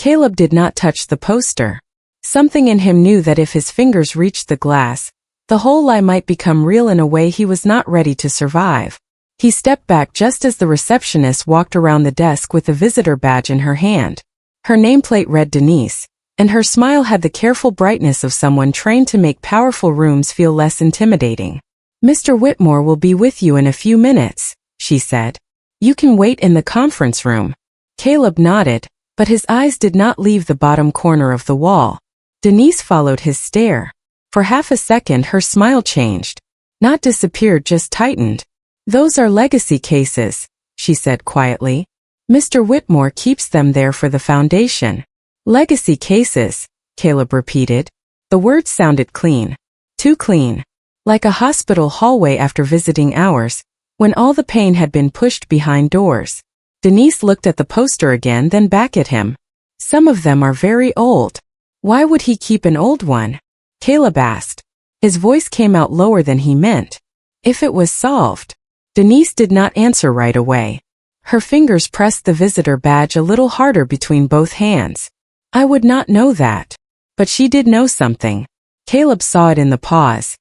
Caleb did not touch the poster. Something in him knew that if his fingers reached the glass, the whole lie might become real in a way he was not ready to survive. He stepped back just as the receptionist walked around the desk with a visitor badge in her hand. Her nameplate read Denise, and her smile had the careful brightness of someone trained to make powerful rooms feel less intimidating. "Mr. Whitmore will be with you in a few minutes," she said. "You can wait in the conference room." Caleb nodded, but his eyes did not leave the bottom corner of the wall. Denise followed his stare. For half a second her smile changed. Not disappeared, just tightened. "Those are legacy cases," she said quietly. "Mr. Whitmore keeps them there for the foundation." "Legacy cases," Caleb repeated. The words sounded clean. Too clean. Like a hospital hallway after visiting hours, when all the pain had been pushed behind doors. Denise looked at the poster again, then back at him. "Some of them are very old. Why would he keep an old one?" Caleb asked. His voice came out lower than he meant. "If it was solved." Denise did not answer right away. Her fingers pressed the visitor badge a little harder between both hands. "I would not know that." But she did know something. Caleb saw it in the pause.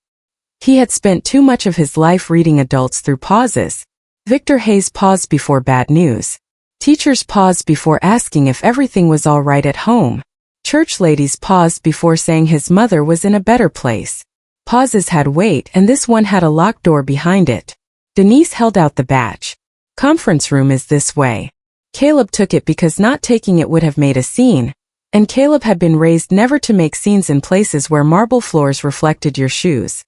He had spent too much of his life reading adults through pauses. Victor Hayes paused before bad news. Teachers paused before asking if everything was all right at home. Church ladies paused before saying his mother was in a better place. Pauses had weight, and this one had a locked door behind it. Denise held out the badge. "Conference room is this way." Caleb took it because not taking it would have made a scene, and Caleb had been raised never to make scenes in places where marble floors reflected your shoes.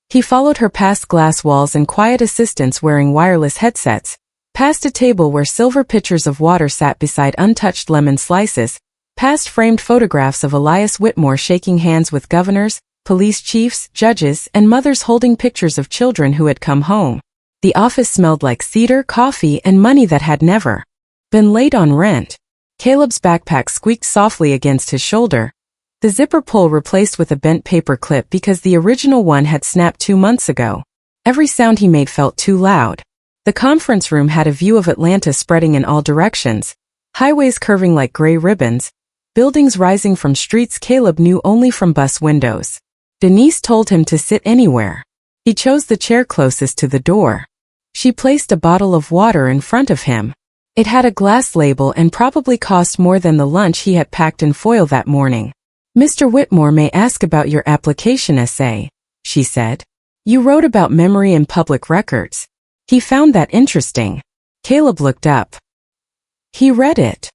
He followed her past glass walls and quiet assistants wearing wireless headsets, past a table where silver pitchers of water sat beside untouched lemon slices, past framed photographs of Elias Whitmore shaking hands with governors, police chiefs, judges, and mothers holding pictures of children who had come home. The office smelled like cedar, coffee, and money that had never been late on rent. Caleb's backpack squeaked softly against his shoulder, the zipper pull replaced with a bent paper clip because the original one had snapped 2 months ago. Every sound he made felt too loud. The conference room had a view of Atlanta spreading in all directions, highways curving like gray ribbons, buildings rising from streets Caleb knew only from bus windows. Denise told him to sit anywhere. He chose the chair closest to the door. She placed a bottle of water in front of him. It had a glass label and probably cost more than the lunch he had packed in foil that morning. "Mr. Whitmore may ask about your application essay," she said. "You wrote about memory and public records." He found that interesting. Caleb looked up. He read it.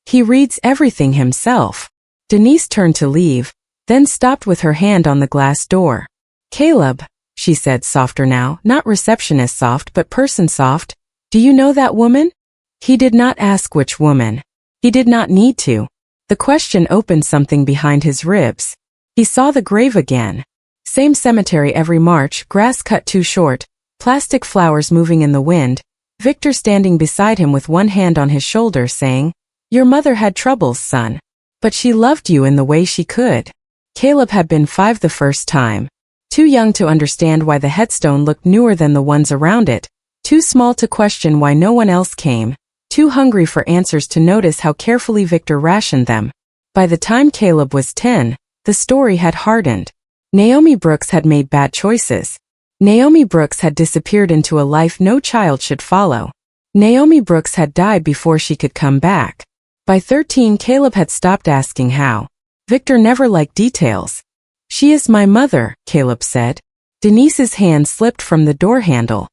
"He reads everything himself." Denise turned to leave, then stopped with her hand on the glass door. "Caleb," she said softer now, not receptionist soft but person soft, "do you know that woman?" He did not ask which woman. He did not need to. The question opened something behind his ribs. He saw the grave again. Same cemetery every March, grass cut too short, plastic flowers moving in the wind, Victor standing beside him with one hand on his shoulder saying, "Your mother had troubles, son. But she loved you in the way she could." Caleb had been 5 the first time. Too young to understand why the headstone looked newer than the ones around it, too small to question why no one else came, too hungry for answers to notice how carefully Victor rationed them. By the time Caleb was 10, the story had hardened. Naomi Brooks had made bad choices. Naomi Brooks had disappeared into a life no child should follow. Naomi Brooks had died before she could come back. By 13, Caleb had stopped asking how. Victor never liked details. "She is my mother," Caleb said. Denise's hand slipped from the door handle.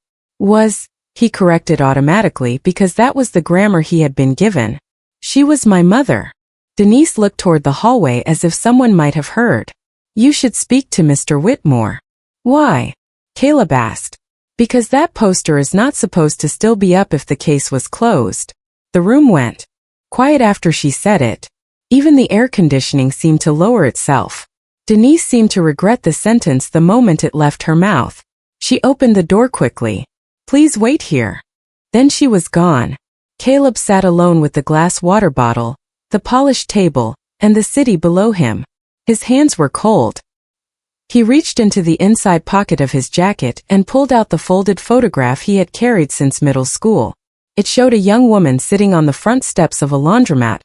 He corrected automatically because that was the grammar he had been given. "She was my mother." Denise looked toward the hallway as if someone might have heard. "You should speak to Mr. Whitmore." "Why?" Caleb asked. "Because that poster is not supposed to still be up if the case was closed." The room went quiet after she said it. Even the air conditioning seemed to lower itself. Denise seemed to regret the sentence the moment it left her mouth. She opened the door quickly. "Please wait here." Then she was gone. Caleb sat alone with the glass water bottle, the polished table, and the city below him. His hands were cold. He reached into the inside pocket of his jacket and pulled out the folded photograph he had carried since middle school. It showed a young woman sitting on the front steps of a laundromat,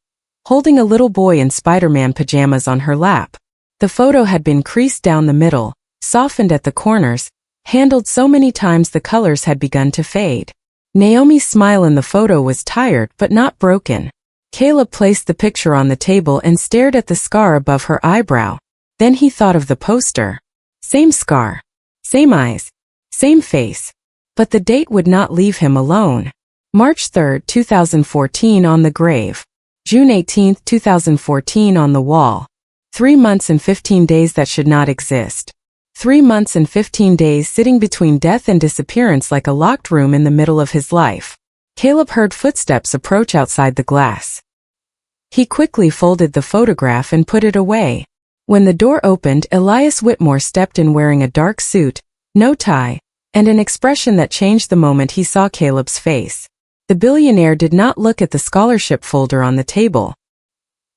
holding a little boy in Spider-Man pajamas on her lap. The photo had been creased down the middle, softened at the corners, handled so many times the colors had begun to fade. Naomi's smile in the photo was tired but not broken. Caleb placed the picture on the table and stared at the scar above her eyebrow. Then he thought of the poster. Same scar. Same eyes. Same face. But the date would not leave him alone. March 3, 2014 on the grave. June 18, 2014 on the wall. 3 months and 15 days that should not exist. 3 months and 15 days sitting between death and disappearance like a locked room in the middle of his life. Caleb heard footsteps approach outside the glass. He quickly folded the photograph and put it away. When the door opened, Elias Whitmore stepped in wearing a dark suit, no tie, and an expression that changed the moment he saw Caleb's face. The billionaire did not look at the scholarship folder on the table.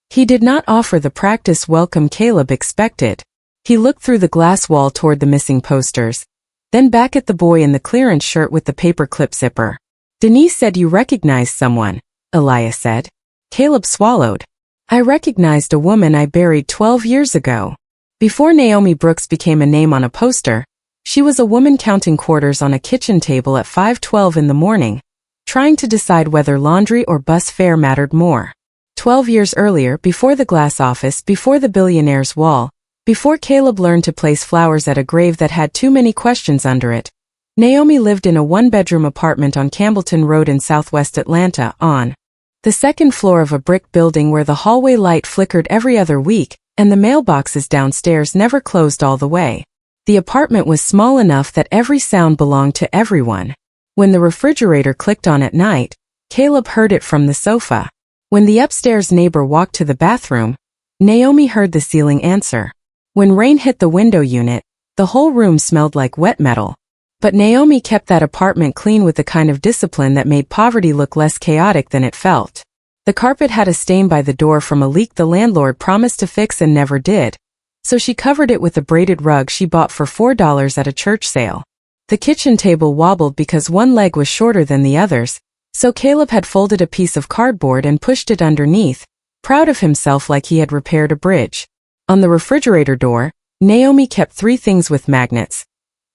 He did not offer the practice welcome Caleb expected. He looked through the glass wall toward the missing posters, then back at the boy in the clearance shirt with the paperclip zipper. Denise said you recognized someone, Elias said. Caleb swallowed. I recognized a woman I buried 12 years ago. Before Naomi Brooks became a name on a poster, she was a woman counting quarters on a kitchen table at 5:12 in the morning, trying to decide whether laundry or bus fare mattered more. 12 years earlier, before the glass office, before the billionaire's wall, before Caleb learned to place flowers at a grave that had too many questions under it, Naomi lived in a one-bedroom apartment on Campbellton Road in southwest Atlanta, on the second floor of a brick building where the hallway light flickered every other week, and the mailboxes downstairs never closed all the way. The apartment was small enough that every sound belonged to everyone. When the refrigerator clicked on at night, Caleb heard it from the sofa. When the upstairs neighbor walked to the bathroom, Naomi heard the ceiling answer. When rain hit the window unit, the whole room smelled like wet metal. But Naomi kept that apartment clean with the kind of discipline that made poverty look less chaotic than it felt. The carpet had a stain by the door from a leak the landlord promised to fix and never did, so she covered it with a braided rug she bought for $4 at a church sale. The kitchen table wobbled because one leg was shorter than the others, so Caleb had folded a piece of cardboard and pushed it underneath, proud of himself like he had repaired a bridge. On the refrigerator door, Naomi kept 3 things with magnets: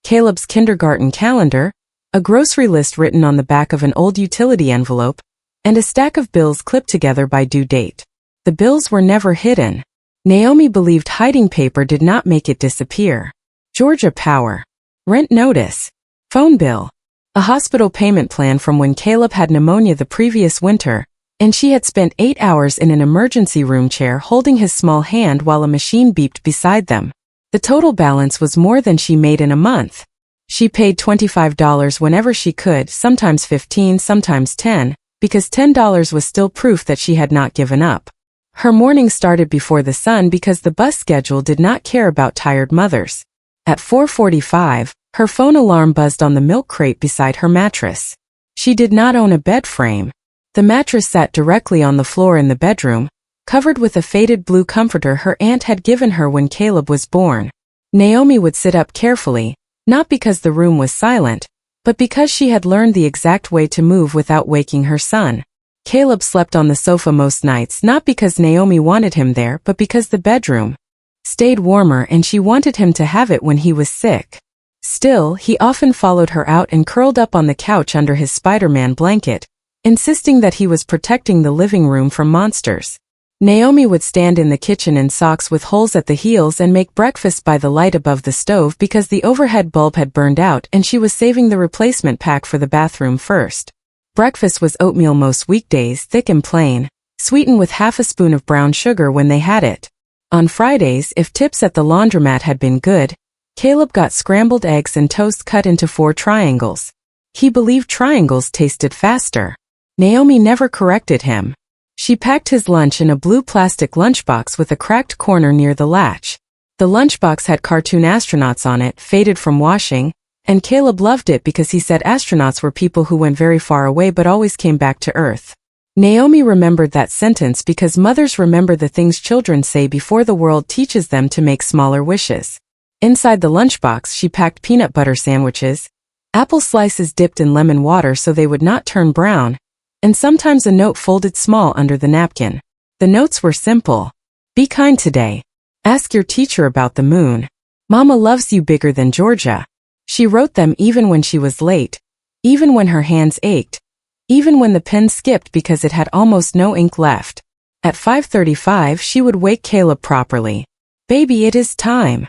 Caleb's kindergarten calendar, a grocery list written on the back of an old utility envelope, and a stack of bills clipped together by due date. The bills were never hidden. Naomi believed hiding paper did not make it disappear. Georgia Power. Rent notice. Phone bill. A hospital payment plan from when Caleb had pneumonia the previous winter, and she had spent 8 hours in an emergency room chair holding his small hand while a machine beeped beside them. The total balance was more than she made in a month. She paid $25 whenever she could, sometimes $15, sometimes $10, because $10 was still proof that she had not given up. Her morning started before the sun because the bus schedule did not care about tired mothers. At 4:45, her phone alarm buzzed on the milk crate beside her mattress. She did not own a bed frame. The mattress sat directly on the floor in the bedroom, covered with a faded blue comforter her aunt had given her when Caleb was born. Naomi would sit up carefully, not because the room was silent, but because she had learned the exact way to move without waking her son. Caleb slept on the sofa most nights, not because Naomi wanted him there, but because the bedroom stayed warmer and she wanted him to have it when he was sick. Still, he often followed her out and curled up on the couch under his Spider-Man blanket, insisting that he was protecting the living room from monsters. Naomi would stand in the kitchen in socks with holes at the heels and make breakfast by the light above the stove because the overhead bulb had burned out and she was saving the replacement pack for the bathroom first. Breakfast was oatmeal most weekdays, thick and plain, sweetened with half a spoon of brown sugar when they had it. On Fridays, if tips at the laundromat had been good, Caleb got scrambled eggs and toast cut into 4 triangles. He believed triangles tasted faster. Naomi never corrected him. She packed his lunch in a blue plastic lunchbox with a cracked corner near the latch. The lunchbox had cartoon astronauts on it, faded from washing, and Caleb loved it because he said astronauts were people who went very far away but always came back to Earth. Naomi remembered that sentence because mothers remember the things children say before the world teaches them to make smaller wishes. Inside the lunchbox, she packed peanut butter sandwiches, apple slices dipped in lemon water so they would not turn brown, and sometimes a note folded small under the napkin. The notes were simple. Be kind today. Ask your teacher about the moon. Mama loves you bigger than Georgia. She wrote them even when she was late, even when her hands ached, even when the pen skipped because it had almost no ink left. At 5:35 she would wake Caleb properly. Baby, it is time.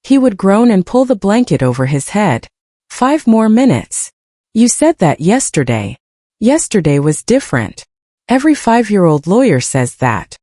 He would groan and pull the blanket over his head. 5 more minutes. You said that yesterday. Yesterday was different. Every 5-year-old lawyer says that.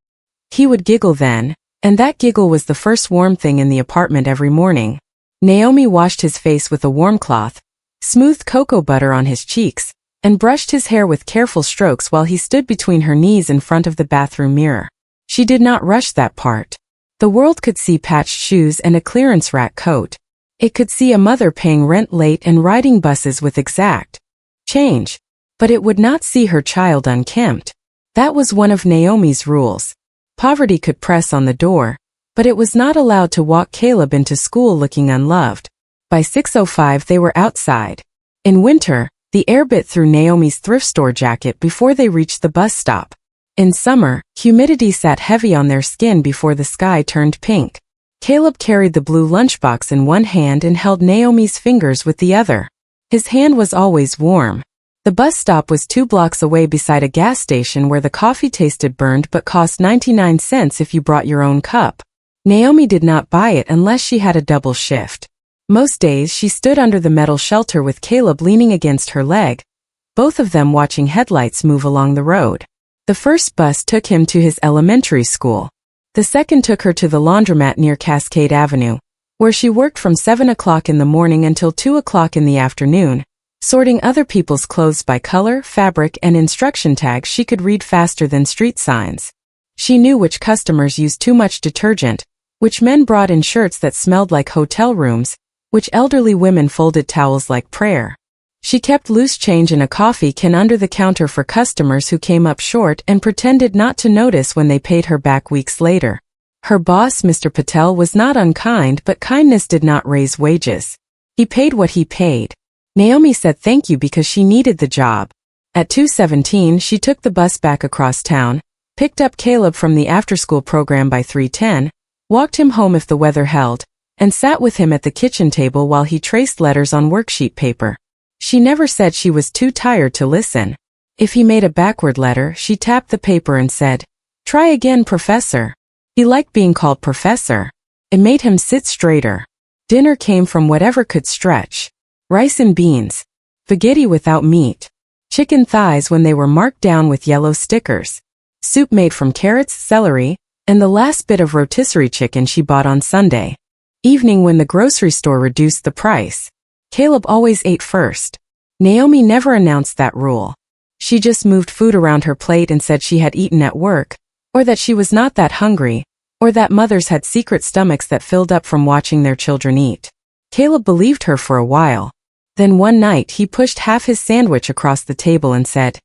He would giggle then, and that giggle was the first warm thing in the apartment every morning. Naomi washed his face with a warm cloth, smoothed cocoa butter on his cheeks, and brushed his hair with careful strokes while he stood between her knees in front of the bathroom mirror. She did not rush that part. The world could see patched shoes and a clearance rack coat. It could see a mother paying rent late and riding buses with exact change. But it would not see her child unkempt. That was one of Naomi's rules. Poverty could press on the door, but it was not allowed to walk Caleb into school looking unloved. By 6:05 they were outside. In winter, the air bit through Naomi's thrift store jacket before they reached the bus stop. In summer, humidity sat heavy on their skin before the sky turned pink. Caleb carried the blue lunchbox in one hand and held Naomi's fingers with the other. His hand was always warm. The bus stop was 2 blocks away beside a gas station where the coffee tasted burned but cost 99 cents if you brought your own cup. Naomi did not buy it unless she had a double shift. Most days she stood under the metal shelter with Caleb leaning against her leg, both of them watching headlights move along the road. The first bus took him to his elementary school. The second took her to the laundromat near Cascade Avenue, where she worked from 7 o'clock in the morning until 2 o'clock in the afternoon, sorting other people's clothes by color, fabric, and instruction tags she could read faster than street signs. She knew which customers used too much detergent, which men brought in shirts that smelled like hotel rooms, which elderly women folded towels like prayer. She kept loose change in a coffee can under the counter for customers who came up short and pretended not to notice when they paid her back weeks later. Her boss, Mr. Patel, was not unkind, but kindness did not raise wages. He paid what he paid. Naomi said thank you because she needed the job. At 2:17 she took the bus back across town, picked up Caleb from the after-school program by 3:10, walked him home if the weather held, and sat with him at the kitchen table while he traced letters on worksheet paper. She never said she was too tired to listen. If he made a backward letter, she tapped the paper and said, "Try again, Professor." He liked being called Professor. It made him sit straighter. Dinner came from whatever could stretch. Rice and beans, spaghetti without meat, chicken thighs when they were marked down with yellow stickers, soup made from carrots, celery, and the last bit of rotisserie chicken she bought on Sunday. Evening when the grocery store reduced the price. Caleb always ate first. Naomi never announced that rule. She just moved food around her plate and said she had eaten at work, or that she was not that hungry, or that mothers had secret stomachs that filled up from watching their children eat. Caleb believed her for a while. Then one night he pushed half his sandwich across the table and said,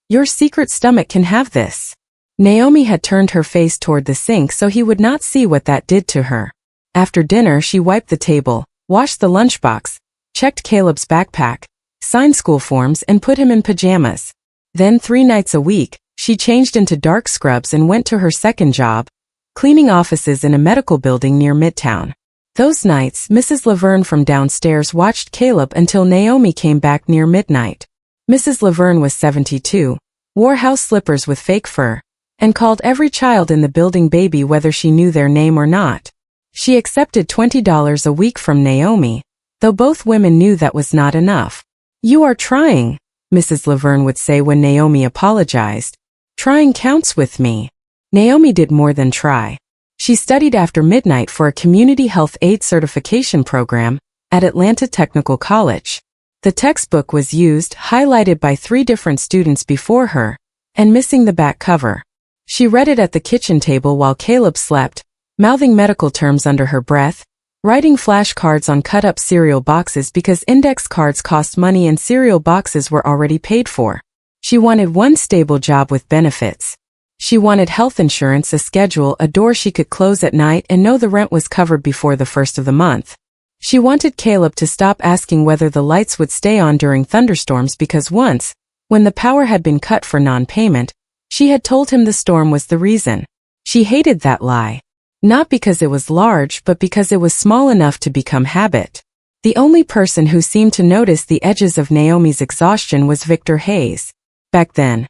"Your secret stomach can have this." Naomi had turned her face toward the sink so he would not see what that did to her. After dinner she wiped the table, washed the lunchbox, checked Caleb's backpack, signed school forms and put him in pajamas. Then 3 nights a week, she changed into dark scrubs and went to her second job, cleaning offices in a medical building near Midtown. Those nights, Mrs. Laverne from downstairs watched Caleb until Naomi came back near midnight. Mrs. Laverne was 72, wore house slippers with fake fur, and called every child in the building baby whether she knew their name or not. She accepted $20 a week from Naomi, though both women knew that was not enough. "You are trying," Mrs. Laverne would say when Naomi apologized. "Trying counts with me." Naomi did more than try. She studied after midnight for a community health aid certification program at Atlanta Technical College. The textbook was used, highlighted by 3 different students before her, and missing the back cover. She read it at the kitchen table while Caleb slept, mouthing medical terms under her breath, writing flashcards on cut-up cereal boxes because index cards cost money and cereal boxes were already paid for. She wanted one stable job with benefits. She wanted health insurance, a schedule, a door she could close at night and know the rent was covered before the first of the month. She wanted Caleb to stop asking whether the lights would stay on during thunderstorms because once, when the power had been cut for non-payment, She had told him the storm was the reason. She hated that lie. Not because it was large, but because it was small enough to become habit. The only person who seemed to notice the edges of Naomi's exhaustion was Victor Hayes. Back then,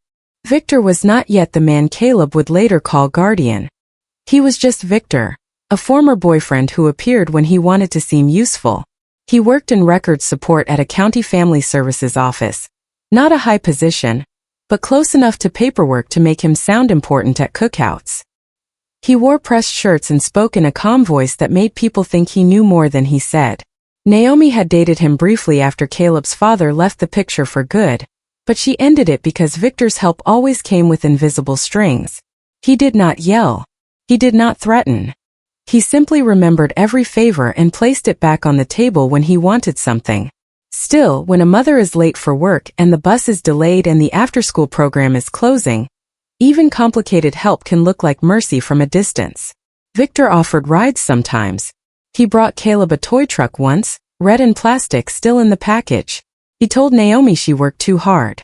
Victor was not yet the man Caleb would later call guardian. He was just Victor, a former boyfriend who appeared when he wanted to seem useful. He worked in records support at a county family services office. Not a high position, but close enough to paperwork to make him sound important at cookouts. He wore pressed shirts and spoke in a calm voice that made people think he knew more than he said. Naomi had dated him briefly after Caleb's father left the picture for good, but she ended it because Victor's help always came with invisible strings. He did not yell. He did not threaten. He simply remembered every favor and placed it back on the table when he wanted something. Still, when a mother is late for work and the bus is delayed and the after-school program is closing, even complicated help can look like mercy from a distance. Victor offered rides sometimes. He brought Caleb a toy truck once, red and plastic still in the package. He told Naomi she worked too hard.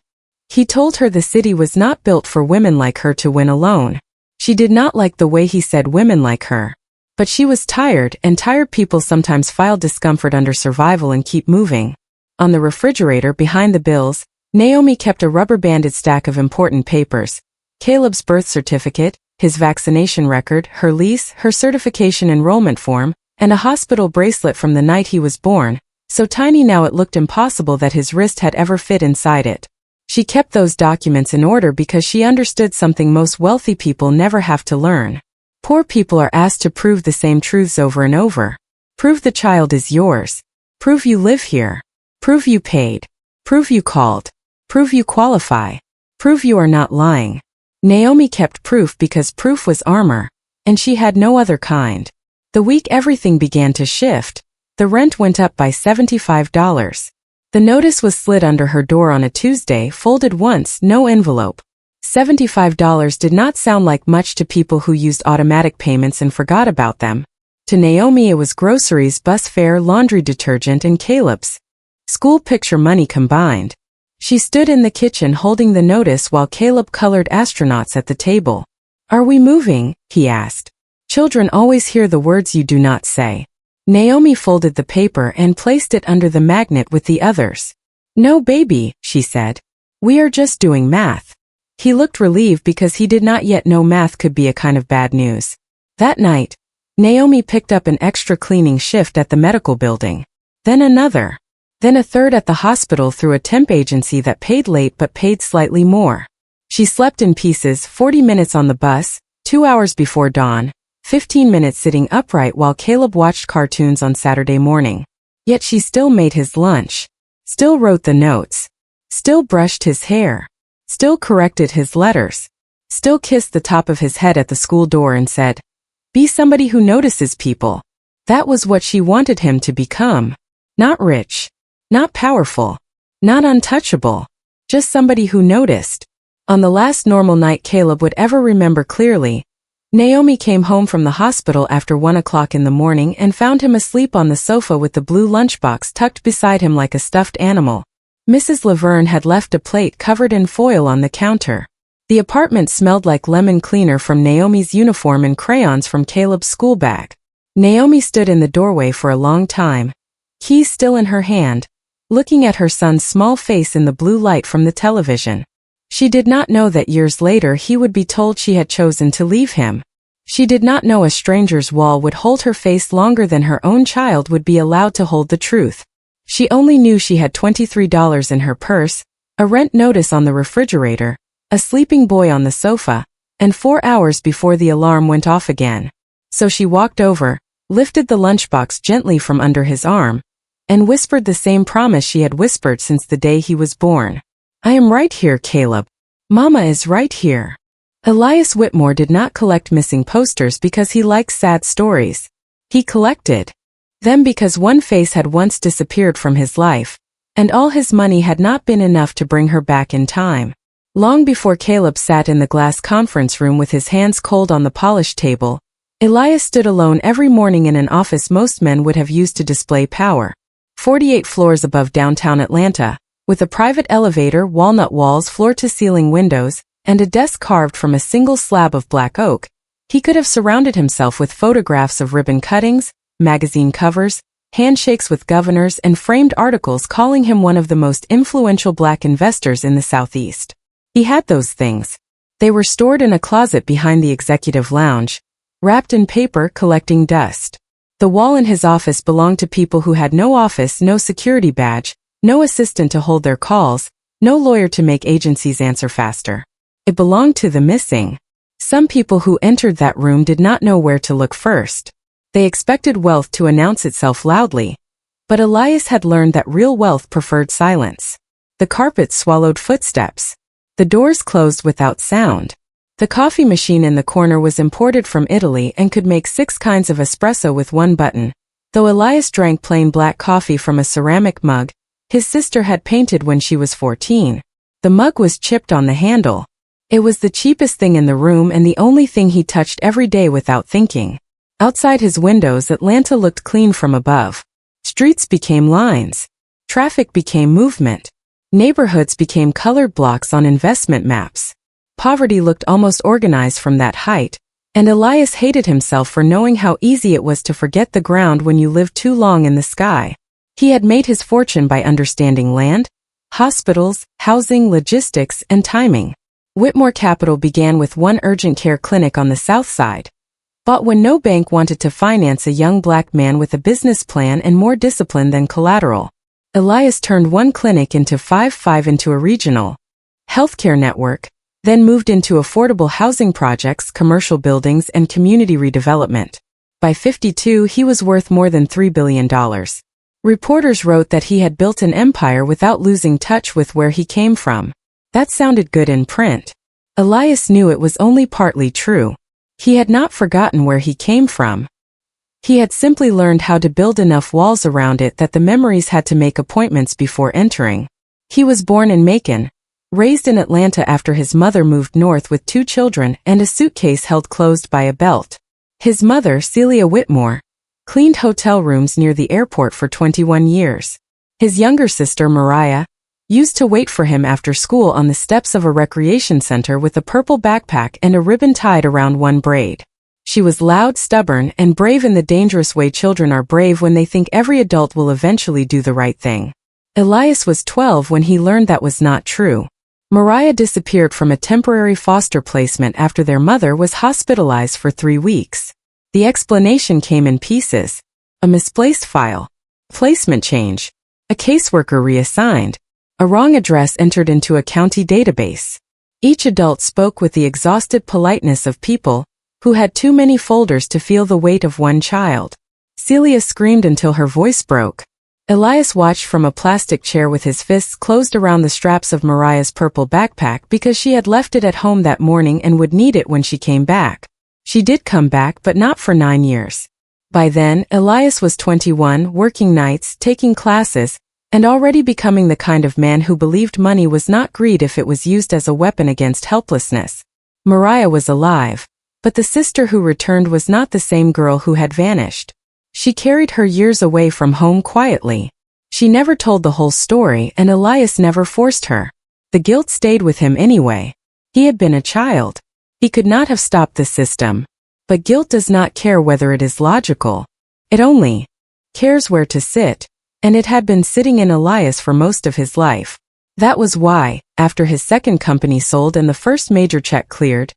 He told her the city was not built for women like her to win alone. She did not like the way he said women like her. But she was tired, and tired people sometimes file discomfort under survival and keep moving. On the refrigerator behind the bills, Naomi kept a rubber-banded stack of important papers. Caleb's birth certificate, his vaccination record, her lease, her certification enrollment form, and a hospital bracelet from the night he was born, so tiny now it looked impossible that his wrist had ever fit inside it. She kept those documents in order because she understood something most wealthy people never have to learn. Poor people are asked to prove the same truths over and over. Prove the child is yours. Prove you live here. Prove you paid. Prove you called. Prove you qualify. Prove you are not lying. Naomi kept proof because proof was armor, and she had no other kind. The week everything began to shift, the rent went up by $75. The notice was slid under her door on a Tuesday, folded once, no envelope. $75 did not sound like much to people who used automatic payments and forgot about them. To Naomi it was groceries, bus fare, laundry detergent, and Caleb's school picture money combined. She stood in the kitchen holding the notice while Caleb colored astronauts at the table. "Are we moving?" he asked. Children always hear the words you do not say. Naomi folded the paper and placed it under the magnet with the others. "No, baby," she said. "We are just doing math." He looked relieved because he did not yet know math could be a kind of bad news. That night, Naomi picked up an extra cleaning shift at the medical building. Then another. Then a third at the hospital through a temp agency that paid late but paid slightly more. She slept in pieces, 40 minutes on the bus, 2 hours before dawn, 15 minutes sitting upright while Caleb watched cartoons on Saturday morning. Yet she still made his lunch, still wrote the notes, still brushed his hair, still corrected his letters, still kissed the top of his head at the school door and said, "Be somebody who notices people." That was what she wanted him to become. Not rich, not powerful, not untouchable, just somebody who noticed. On the last normal night Caleb would ever remember clearly, Naomi came home from the hospital after 1 o'clock in the morning and found him asleep on the sofa with the blue lunchbox tucked beside him like a stuffed animal. Mrs. Laverne had left a plate covered in foil on the counter. The apartment smelled like lemon cleaner from Naomi's uniform and crayons from Caleb's school bag. Naomi stood in the doorway for a long time, keys still in her hand, looking at her son's small face in the blue light from the television. She did not know that years later he would be told she had chosen to leave him. She did not know a stranger's wall would hold her face longer than her own child would be allowed to hold the truth. She only knew she had $23 in her purse, a rent notice on the refrigerator, a sleeping boy on the sofa, and 4 hours before the alarm went off again. So she walked over, lifted the lunchbox gently from under his arm, and whispered the same promise she had whispered since the day he was born. "I am right here, Caleb. Mama is right here." Elias Whitmore did not collect missing posters because he likes sad stories. He collected them because one face had once disappeared from his life, and all his money had not been enough to bring her back in time. Long before Caleb sat in the glass conference room with his hands cold on the polished table, Elias stood alone every morning in an office most men would have used to display power. 48 floors above downtown Atlanta, with a private elevator, walnut walls, floor-to-ceiling windows, and a desk carved from a single slab of black oak, he could have surrounded himself with photographs of ribbon cuttings, magazine covers, handshakes with governors, and framed articles calling him one of the most influential black investors in the Southeast. He had those things. They were stored in a closet behind the executive lounge, wrapped in paper collecting dust. The wall in his office belonged to people who had no office, no security badge, no assistant to hold their calls, no lawyer to make agencies answer faster. It belonged to the missing. Some people who entered that room did not know where to look first. They expected wealth to announce itself loudly, but Elias had learned that real wealth preferred silence. The carpet swallowed footsteps. The doors closed without sound. The coffee machine in the corner was imported from Italy and could make 6 kinds of espresso with one button. Though Elias drank plain black coffee from a ceramic mug his sister had painted when she was 14. The mug was chipped on the handle. It was the cheapest thing in the room and the only thing he touched every day without thinking. Outside his windows, Atlanta looked clean from above. Streets became lines. Traffic became movement. Neighborhoods became colored blocks on investment maps. Poverty looked almost organized from that height, and Elias hated himself for knowing how easy it was to forget the ground when you lived too long in the sky. He had made his fortune by understanding land, hospitals, housing, logistics, and timing. Whitmore Capital began with one urgent care clinic on the south side. Bought when no bank wanted to finance a young black man with a business plan and more discipline than collateral. Elias turned one clinic into five into a regional healthcare network, then moved into affordable housing projects, commercial buildings, and community redevelopment. By 52, he was worth more than $3 billion. Reporters wrote that he had built an empire without losing touch with where he came from. That sounded good in print. Elias knew it was only partly true. He had not forgotten where he came from. He had simply learned how to build enough walls around it that the memories had to make appointments before entering. He was born in Macon, raised in Atlanta after his mother moved north with 2 children and a suitcase held closed by a belt. His mother, Elias Whitmore, cleaned hotel rooms near the airport for 21 years. His younger sister, Mariah, used to wait for him after school on the steps of a recreation center with a purple backpack and a ribbon tied around one braid. She was loud, stubborn, and brave in the dangerous way children are brave when they think every adult will eventually do the right thing. Elias was 12 when he learned that was not true. Mariah disappeared from a temporary foster placement after their mother was hospitalized for 3 weeks. The explanation came in pieces. A misplaced file. Placement change. A caseworker reassigned. A wrong address entered into a county database. Each adult spoke with the exhausted politeness of people who had too many folders to feel the weight of one child. Celia screamed until her voice broke. Elias watched from a plastic chair with his fists closed around the straps of Mariah's purple backpack because she had left it at home that morning and would need it when she came back. She did come back, but not for 9 years. By then, Elias was 21, working nights, taking classes, and already becoming the kind of man who believed money was not greed if it was used as a weapon against helplessness. Mariah was alive, but the sister who returned was not the same girl who had vanished. She carried her years away from home quietly. She never told the whole story, and Elias never forced her. The guilt stayed with him anyway. He had been a child. He could not have stopped the system. But guilt does not care whether it is logical. It only cares where to sit, and it had been sitting in Elias for most of his life. That was why, after his second company sold and the first major check cleared,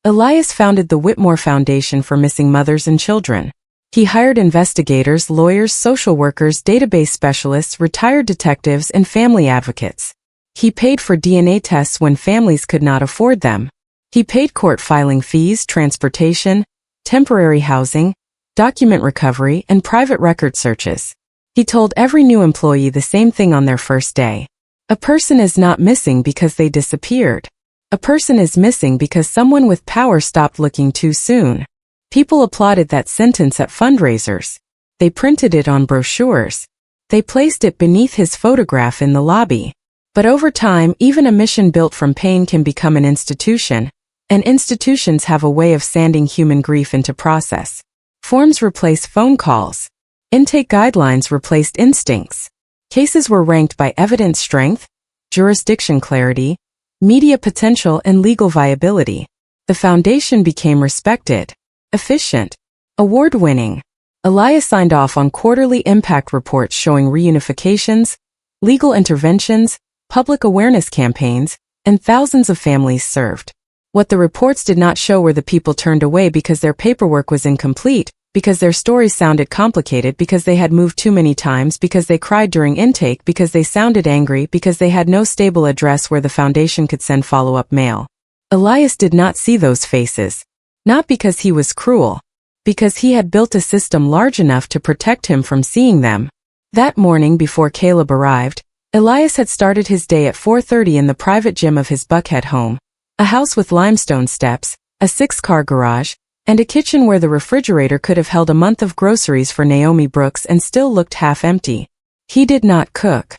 Elias founded the Whitmore Foundation for Missing Mothers and Children. He hired investigators, lawyers, social workers, database specialists, retired detectives, and family advocates. He paid for DNA tests when families could not afford them. He paid court filing fees, transportation, temporary housing, document recovery, and private record searches. He told every new employee the same thing on their first day. A person is not missing because they disappeared. A person is missing because someone with power stopped looking too soon. People applauded that sentence at fundraisers. They printed it on brochures. They placed it beneath his photograph in the lobby. But over time, even a mission built from pain can become an institution, and institutions have a way of sanding human grief into process. Forms replace phone calls. Intake guidelines replaced instincts. Cases were ranked by evidence strength, jurisdiction clarity, media potential, and legal viability. The foundation became respected, efficient, award-winning. Elias signed off on quarterly impact reports showing reunifications, legal interventions, public awareness campaigns, and thousands of families served. What the reports did not show were the people turned away because their paperwork was incomplete, because their stories sounded complicated, because they had moved too many times, because they cried during intake, because they sounded angry, because they had no stable address where the foundation could send follow-up mail. Elias did not see those faces. Not because he was cruel. Because he had built a system large enough to protect him from seeing them. That morning before Caleb arrived, Elias had started his day at 4:30 in the private gym of his Buckhead home, a house with limestone steps, a 6-car garage, and a kitchen where the refrigerator could have held a month of groceries for Naomi Brooks and still looked half empty. He did not cook.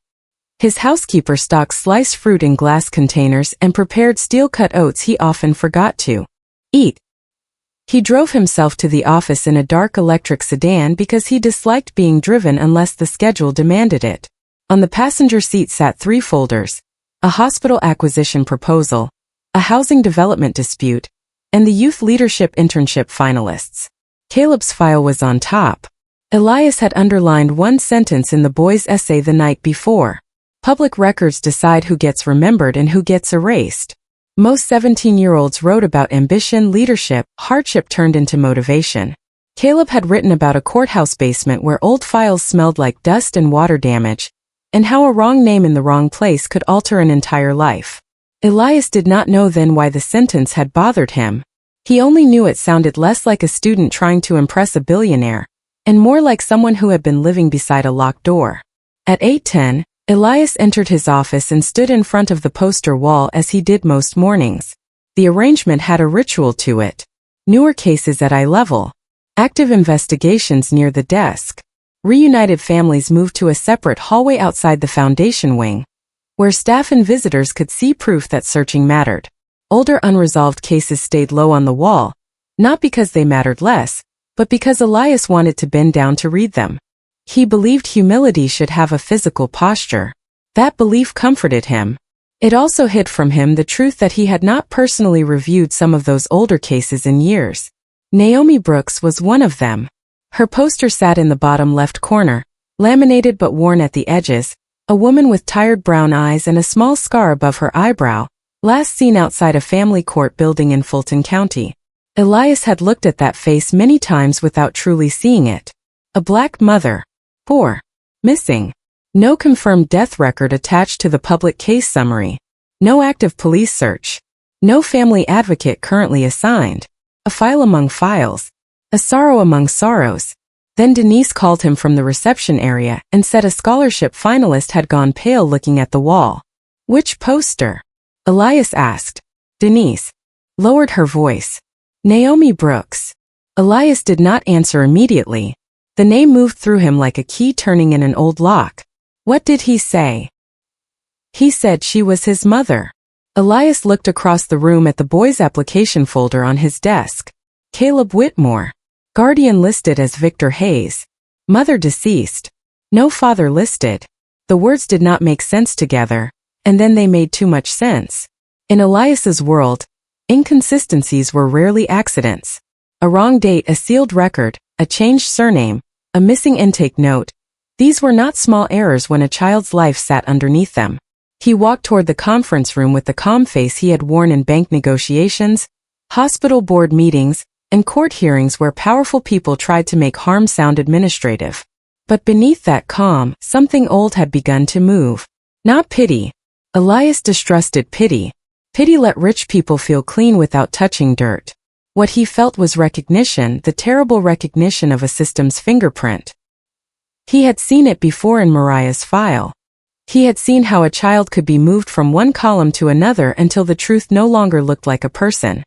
His housekeeper stocked sliced fruit in glass containers and prepared steel-cut oats he often forgot to eat. He drove himself to the office in a dark electric sedan because he disliked being driven unless the schedule demanded it. On the passenger seat sat 3 folders: a hospital acquisition proposal, a housing development dispute, and the youth leadership internship finalists. Caleb's file was on top. Elias had underlined one sentence in the boy's essay the night before. Public records decide who gets remembered and who gets erased. Most 17-year-olds wrote about ambition, leadership, hardship turned into motivation. Caleb had written about a courthouse basement where old files smelled like dust and water damage, and how a wrong name in the wrong place could alter an entire life. Elias did not know then why the sentence had bothered him. He only knew it sounded less like a student trying to impress a billionaire, and more like someone who had been living beside a locked door. At 8:10, Elias entered his office and stood in front of the poster wall as he did most mornings. The arrangement had a ritual to it. Newer cases at eye level. Active investigations near the desk. Reunited families moved to a separate hallway outside the foundation wing, where staff and visitors could see proof that searching mattered. Older unresolved cases stayed low on the wall, not because they mattered less, but because Elias wanted to bend down to read them. He believed humility should have a physical posture. That belief comforted him. It also hid from him the truth that he had not personally reviewed some of those older cases in years. Naomi Brooks was one of them. Her poster sat in the bottom left corner, laminated but worn at the edges, a woman with tired brown eyes and a small scar above her eyebrow, last seen outside a family court building in Fulton County. Elias had looked at that face many times without truly seeing it. A black mother. Poor. Missing. No confirmed death record attached to the public case summary. No active police search. No family advocate currently assigned. A file among files. A sorrow among sorrows. Then Denise called him from the reception area and said a scholarship finalist had gone pale looking at the wall. Which poster? Elias asked. Denise lowered her voice. Naomi Brooks. Elias did not answer immediately. The name moved through him like a key turning in an old lock. What did he say? He said she was his mother. Elias looked across the room at the boy's application folder on his desk. Caleb Whitmore. Guardian listed as Victor Hayes. Mother deceased. No father listed. The words did not make sense together, and then they made too much sense. In Elias's world, inconsistencies were rarely accidents. A wrong date, a sealed record, a changed surname, a missing intake note. These were not small errors when a child's life sat underneath them. He walked toward the conference room with the calm face he had worn in bank negotiations, hospital board meetings, and court hearings where powerful people tried to make harm sound administrative. But beneath that calm, something old had begun to move. Not pity. Elias distrusted pity. Pity let rich people feel clean without touching dirt. What he felt was recognition, the terrible recognition of a system's fingerprint. He had seen it before in Mariah's file. He had seen how a child could be moved from one column to another until the truth no longer looked like a person.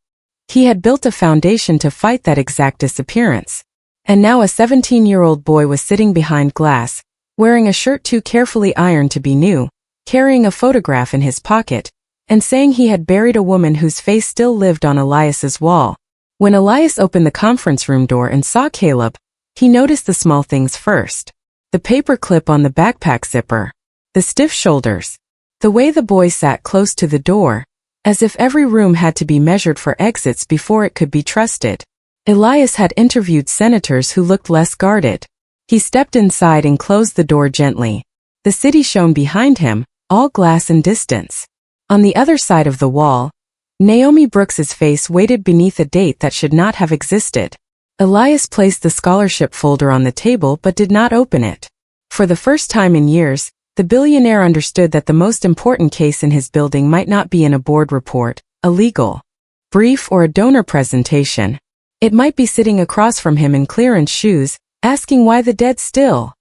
He had built a foundation to fight that exact disappearance. And now a 17-year-old boy was sitting behind glass, wearing a shirt too carefully ironed to be new, carrying a photograph in his pocket, and saying he had buried a woman whose face still lived on Elias's wall. When Elias opened the conference room door and saw Caleb, he noticed the small things first. The paper clip on the backpack zipper. The stiff shoulders. The way the boy sat close to the door, as if every room had to be measured for exits before it could be trusted. Elias had interviewed senators who looked less guarded. He stepped inside and closed the door gently. The city shone behind him, all glass and distance. On the other side of the wall, Naomi Brooks's face waited beneath a date that should not have existed. Elias placed the scholarship folder on the table but did not open it. For the first time in years, the billionaire understood that the most important case in his building might not be in a board report, a legal brief, or a donor presentation. It might be sitting across from him in clearance shoes, asking why the dead still.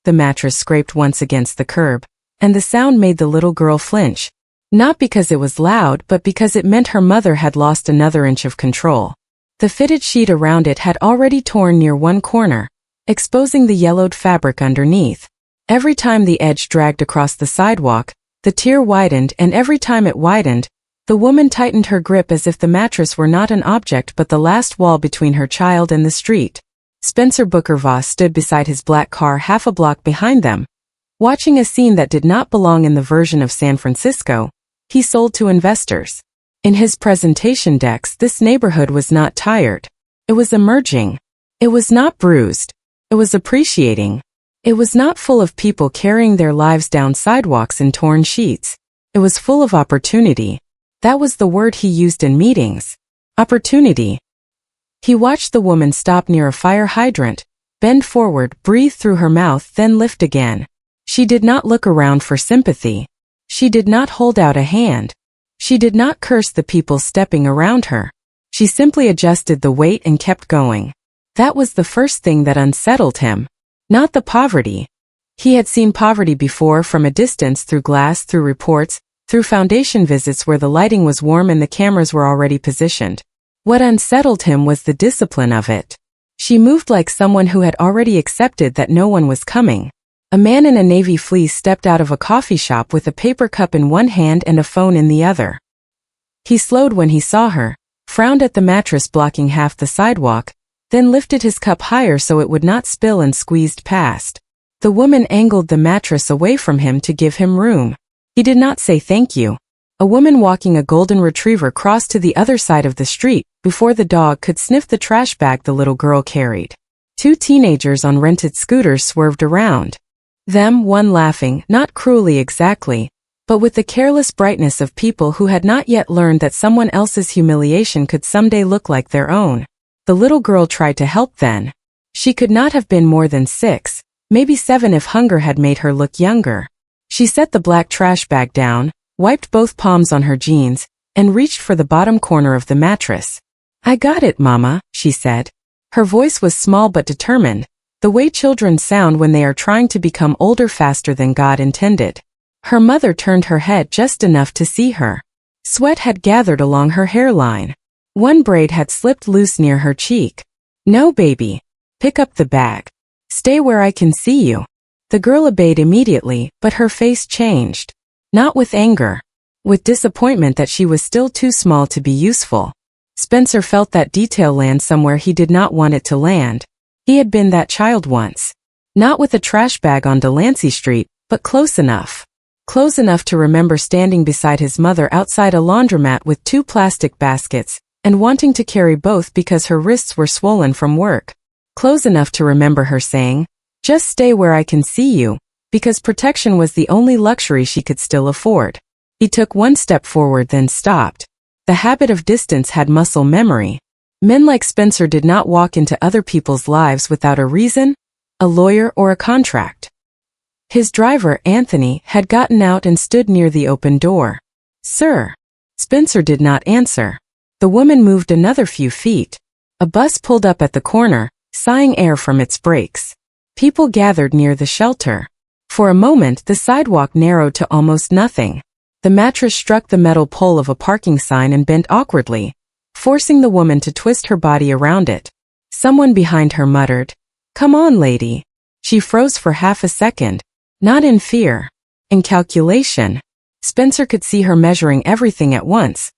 The mattress scraped once against the curb, and the sound made the little girl flinch. Not because it was loud, but because it meant her mother had lost another inch of control. The fitted sheet around it had already torn near one corner, exposing the yellowed fabric underneath. Every time the edge dragged across the sidewalk, the tear widened, and every time it widened, the woman tightened her grip as if the mattress were not an object but the last wall between her child and the street. Spencer Booker Voss stood beside his black car half a block behind them, watching a scene that did not belong in the version of San Francisco he sold to investors. In his presentation decks, this neighborhood was not tired. It was emerging. It was not bruised. It was appreciating. It was not full of people carrying their lives down sidewalks in torn sheets. It was full of opportunity. That was the word he used in meetings. Opportunity. He watched the woman stop near a fire hydrant, bend forward, breathe through her mouth, then lift again. She did not look around for sympathy. She did not hold out a hand. She did not curse the people stepping around her. She simply adjusted the weight and kept going. That was the first thing that unsettled him. Not the poverty. He had seen poverty before from a distance, through glass, through reports, through foundation visits where the lighting was warm and the cameras were already positioned. What unsettled him was the discipline of it. She moved like someone who had already accepted that no one was coming. A man in a navy fleece stepped out of a coffee shop with a paper cup in one hand and a phone in the other. He slowed when he saw her, frowned at the mattress blocking half the sidewalk, then lifted his cup higher so it would not spill and squeezed past. The woman angled the mattress away from him to give him room. He did not say thank you. A woman walking a golden retriever crossed to the other side of the street before the dog could sniff the trash bag the little girl carried. Two teenagers on rented scooters swerved around them, one laughing, not cruelly exactly, but with the careless brightness of people who had not yet learned that someone else's humiliation could someday look like their own. The little girl tried to help then. She could not have been more than 6, maybe 7 if hunger had made her look younger. She set the black trash bag down, wiped both palms on her jeans, and reached for the bottom corner of the mattress. "I got it, Mama," she said. Her voice was small but determined, the way children sound when they are trying to become older faster than God intended. Her mother turned her head just enough to see her. Sweat had gathered along her hairline. One braid had slipped loose near her cheek. "No, baby. Pick up the bag. Stay where I can see you." The girl obeyed immediately, but her face changed. Not with anger. With disappointment that she was still too small to be useful. Spencer felt that detail land somewhere he did not want it to land. He had been that child once. Not with a trash bag on Delancey Street, but close enough. Close enough to remember standing beside his mother outside a laundromat with 2 plastic baskets, and wanting to carry both because her wrists were swollen from work. Close enough to remember her saying, "Just stay where I can see you," because protection was the only luxury she could still afford. He took one step forward then stopped. The habit of distance had muscle memory. Men like Spencer did not walk into other people's lives without a reason, a lawyer, or a contract. His driver, Anthony, had gotten out and stood near the open door. "Sir." Spencer did not answer. The woman moved another few feet. A bus pulled up at the corner, sighing air from its brakes. People gathered near the shelter. For a moment the sidewalk narrowed to almost nothing. The mattress struck the metal pole of a parking sign and bent awkwardly, forcing the woman to twist her body around it. Someone behind her muttered, "Come on, lady." She froze for half a second, not in fear, in calculation. Spencer could see her measuring everything at once.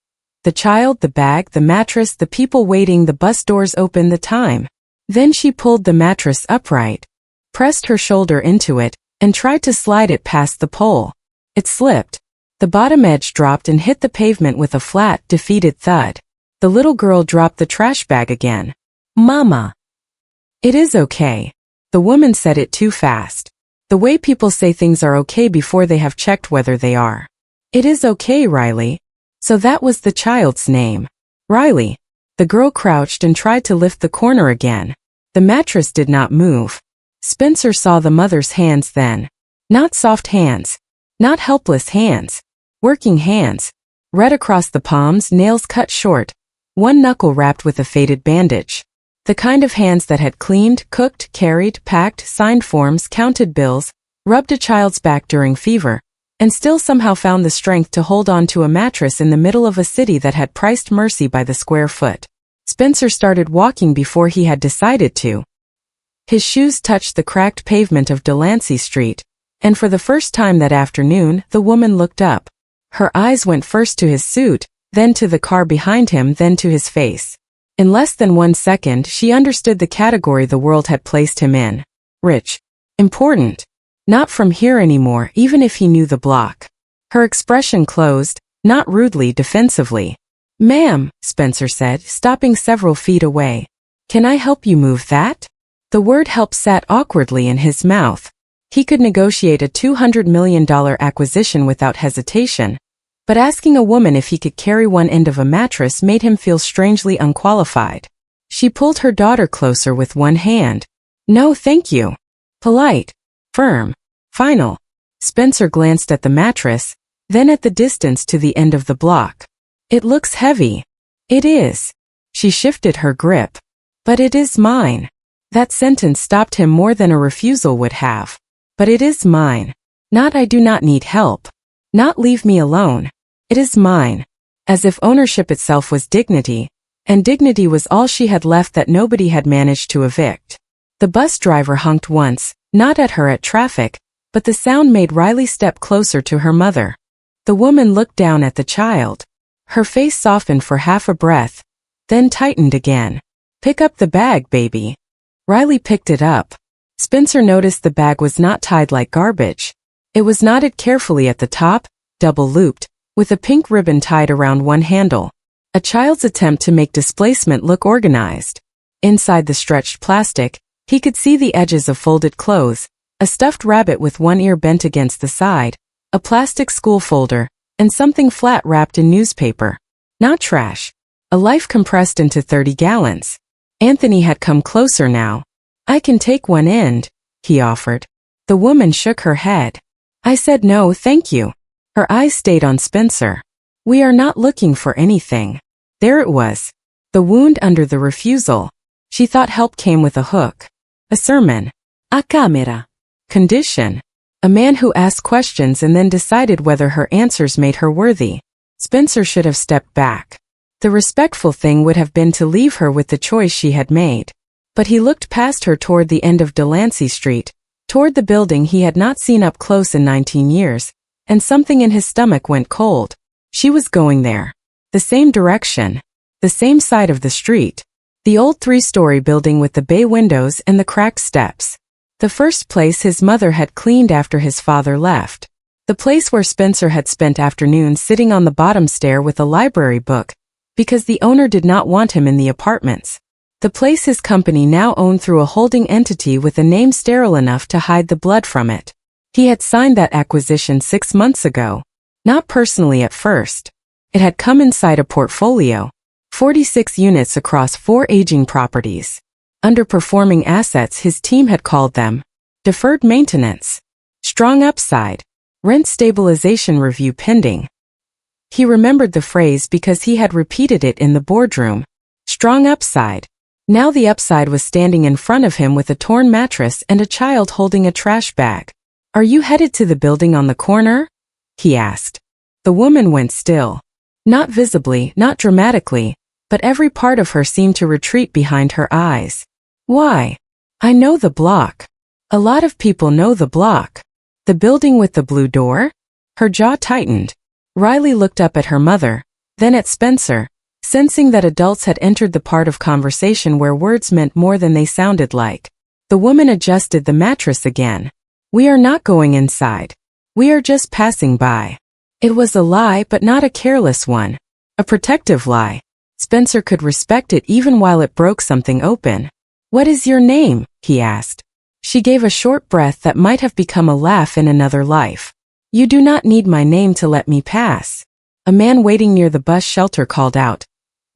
The child, the bag, the mattress, the people waiting, the bus doors open, the time. Then she pulled the mattress upright, pressed her shoulder into it, and tried to slide it past the pole. It slipped. The bottom edge dropped and hit the pavement with a flat, defeated thud. The little girl dropped the trash bag again. Mama. It is okay. The woman said it too fast. The way people say things are okay before they have checked whether they are. It is okay, Riley. So that was the child's name. Riley. The girl crouched and tried to lift the corner again. The mattress did not move. Spencer saw the mother's hands then. Not soft hands. Not helpless hands. Working hands. Red across the palms, nails cut short. One knuckle wrapped with a faded bandage. The kind of hands that had cleaned, cooked, carried, packed, signed forms, counted bills, rubbed a child's back during fever, and still somehow found the strength to hold on to a mattress in the middle of a city that had priced mercy by the square foot. Spencer started walking before he had decided to. His shoes touched the cracked pavement of Delancey Street, and for the first time that afternoon, the woman looked up. Her eyes went first to his suit, then to the car behind him, then to his face. In less than 1 second, she understood the category the world had placed him in. Rich. Important. Not from here anymore, even if he knew the block. Her expression closed, not rudely, defensively. Ma'am, Spencer said, stopping several feet away. Can I help you move that? The word help sat awkwardly in his mouth. He could negotiate a $200 million acquisition without hesitation. But asking a woman if he could carry one end of a mattress made him feel strangely unqualified. She pulled her daughter closer with one hand. No, thank you. Polite. Firm. Final. Spencer glanced at the mattress, then at the distance to the end of the block. It looks heavy. It is. She shifted her grip. But it is mine. That sentence stopped him more than a refusal would have. But it is mine. Not I do not need help. Not leave me alone. It is mine. As if ownership itself was dignity, and dignity was all she had left that nobody had managed to evict. The bus driver honked once, not at her at traffic, but the sound made Riley step closer to her mother. The woman looked down at the child. Her face softened for half a breath, then tightened again. Pick up the bag, baby. Riley picked it up. Spencer noticed the bag was not tied like garbage. It was knotted carefully at the top, double-looped, with a pink ribbon tied around one handle. A child's attempt to make displacement look organized. Inside the stretched plastic, he could see the edges of folded clothes, a stuffed rabbit with one ear bent against the side, a plastic school folder, and something flat wrapped in newspaper. Not trash. A life compressed into 30 gallons. Anthony had come closer now. I can take one end, he offered. The woman shook her head. I said no, thank you. Her eyes stayed on Spencer. We are not looking for anything. There it was. The wound under the refusal. She thought help came with a hook. A sermon. A camera. Condition. A man who asked questions and then decided whether her answers made her worthy. Spencer should have stepped back. The respectful thing would have been to leave her with the choice she had made. But he looked past her toward the end of Delancey Street, toward the building he had not seen up close in 19 years, and something in his stomach went cold. She was going there. The same direction. The same side of the street. The old 3-story building with the bay windows and the cracked steps. The first place his mother had cleaned after his father left. The place where Spencer had spent afternoons sitting on the bottom stair with a library book, because the owner did not want him in the apartments. The place his company now owned through a holding entity with a name sterile enough to hide the blood from it. He had signed that acquisition 6 months ago. Not personally at first. It had come inside a portfolio. 46 units across 4 aging properties. Underperforming assets his team had called them. Deferred maintenance. Strong upside. Rent stabilization review pending. He remembered the phrase because he had repeated it in the boardroom. Strong upside. Now the upside was standing in front of him with a torn mattress and a child holding a trash bag. Are you headed to the building on the corner? He asked. The woman went still. Not visibly, not dramatically, but every part of her seemed to retreat behind her eyes. Why? I know the block. A lot of people know the block. The building with the blue door? Her jaw tightened. Riley looked up at her mother, then at Spencer, sensing that adults had entered the part of conversation where words meant more than they sounded like. The woman adjusted the mattress again. We are not going inside. We are just passing by. It was a lie, but not a careless one. A protective lie. Spencer could respect it even while it broke something open. "What is your name?" he asked. She gave a short breath that might have become a laugh in another life. "You do not need my name to let me pass." A man waiting near the bus shelter called out,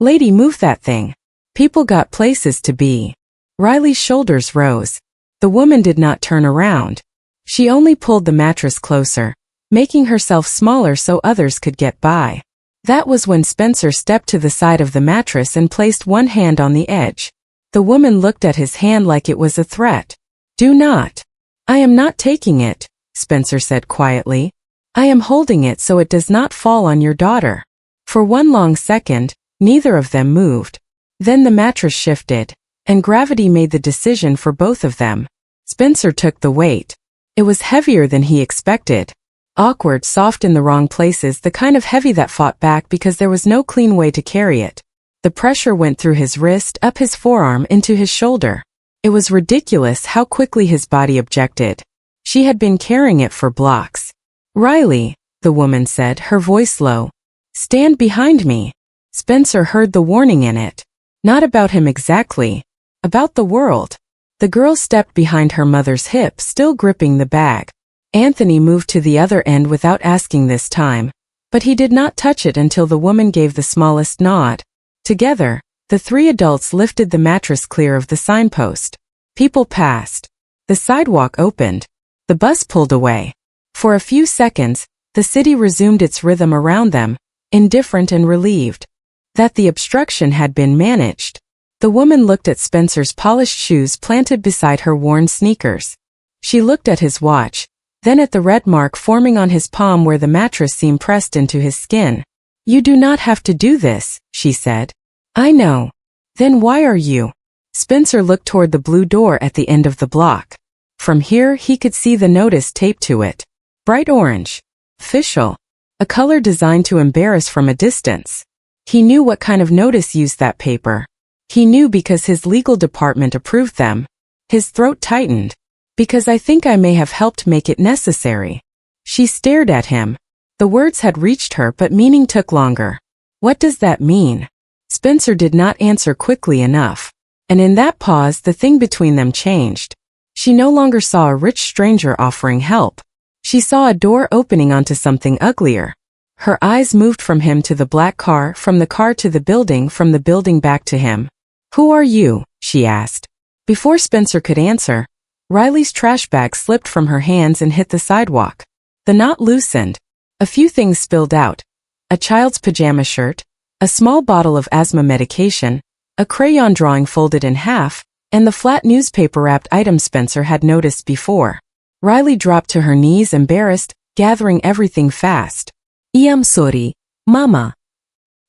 "Lady, move that thing." People got places to be. Riley's shoulders rose. The woman did not turn around. She only pulled the mattress closer, making herself smaller so others could get by. That was when Spencer stepped to the side of the mattress and placed one hand on the edge. The woman looked at his hand like it was a threat. "Do not." "I am not taking it," Spencer said quietly. "I am holding it so it does not fall on your daughter." For one long second, neither of them moved. Then the mattress shifted, and gravity made the decision for both of them. Spencer took the weight. It was heavier than he expected. Awkward, soft in the wrong places, the kind of heavy that fought back because there was no clean way to carry it. The pressure went through his wrist, up his forearm, into his shoulder. It was ridiculous how quickly his body objected. She had been carrying it for blocks. "Riley," the woman said, her voice low. "Stand behind me." Spencer heard the warning in it. Not about him exactly. About the world. The girl stepped behind her mother's hip, still gripping the bag. Anthony moved to the other end without asking this time, but he did not touch it until the woman gave the smallest nod. Together, the three adults lifted the mattress clear of the signpost. People passed. The sidewalk opened. The bus pulled away. For a few seconds, the city resumed its rhythm around them, indifferent and relieved that the obstruction had been managed. The woman looked at Spencer's polished shoes planted beside her worn sneakers. She looked at his watch, then at the red mark forming on his palm where the mattress seemed pressed into his skin. "You do not have to do this," she said. "I know." "Then why are you?" Spencer looked toward the blue door at the end of the block. From here he could see the notice taped to it. Bright orange. Official. A color designed to embarrass from a distance. He knew what kind of notice used that paper. He knew because his legal department approved them. His throat tightened. "Because I think I may have helped make it necessary." She stared at him. The words had reached her, but meaning took longer. "What does that mean?" Spencer did not answer quickly enough. And in that pause, the thing between them changed. She no longer saw a rich stranger offering help. She saw a door opening onto something uglier. Her eyes moved from him to the black car, from the car to the building, from the building back to him. "Who are you?" she asked. Before Spencer could answer, Riley's trash bag slipped from her hands and hit the sidewalk. The knot loosened. A few things spilled out. A child's pajama shirt, a small bottle of asthma medication, a crayon drawing folded in half, and the flat newspaper-wrapped item Spencer had noticed before. Riley dropped to her knees, embarrassed, gathering everything fast. "I'm sorry, Mama."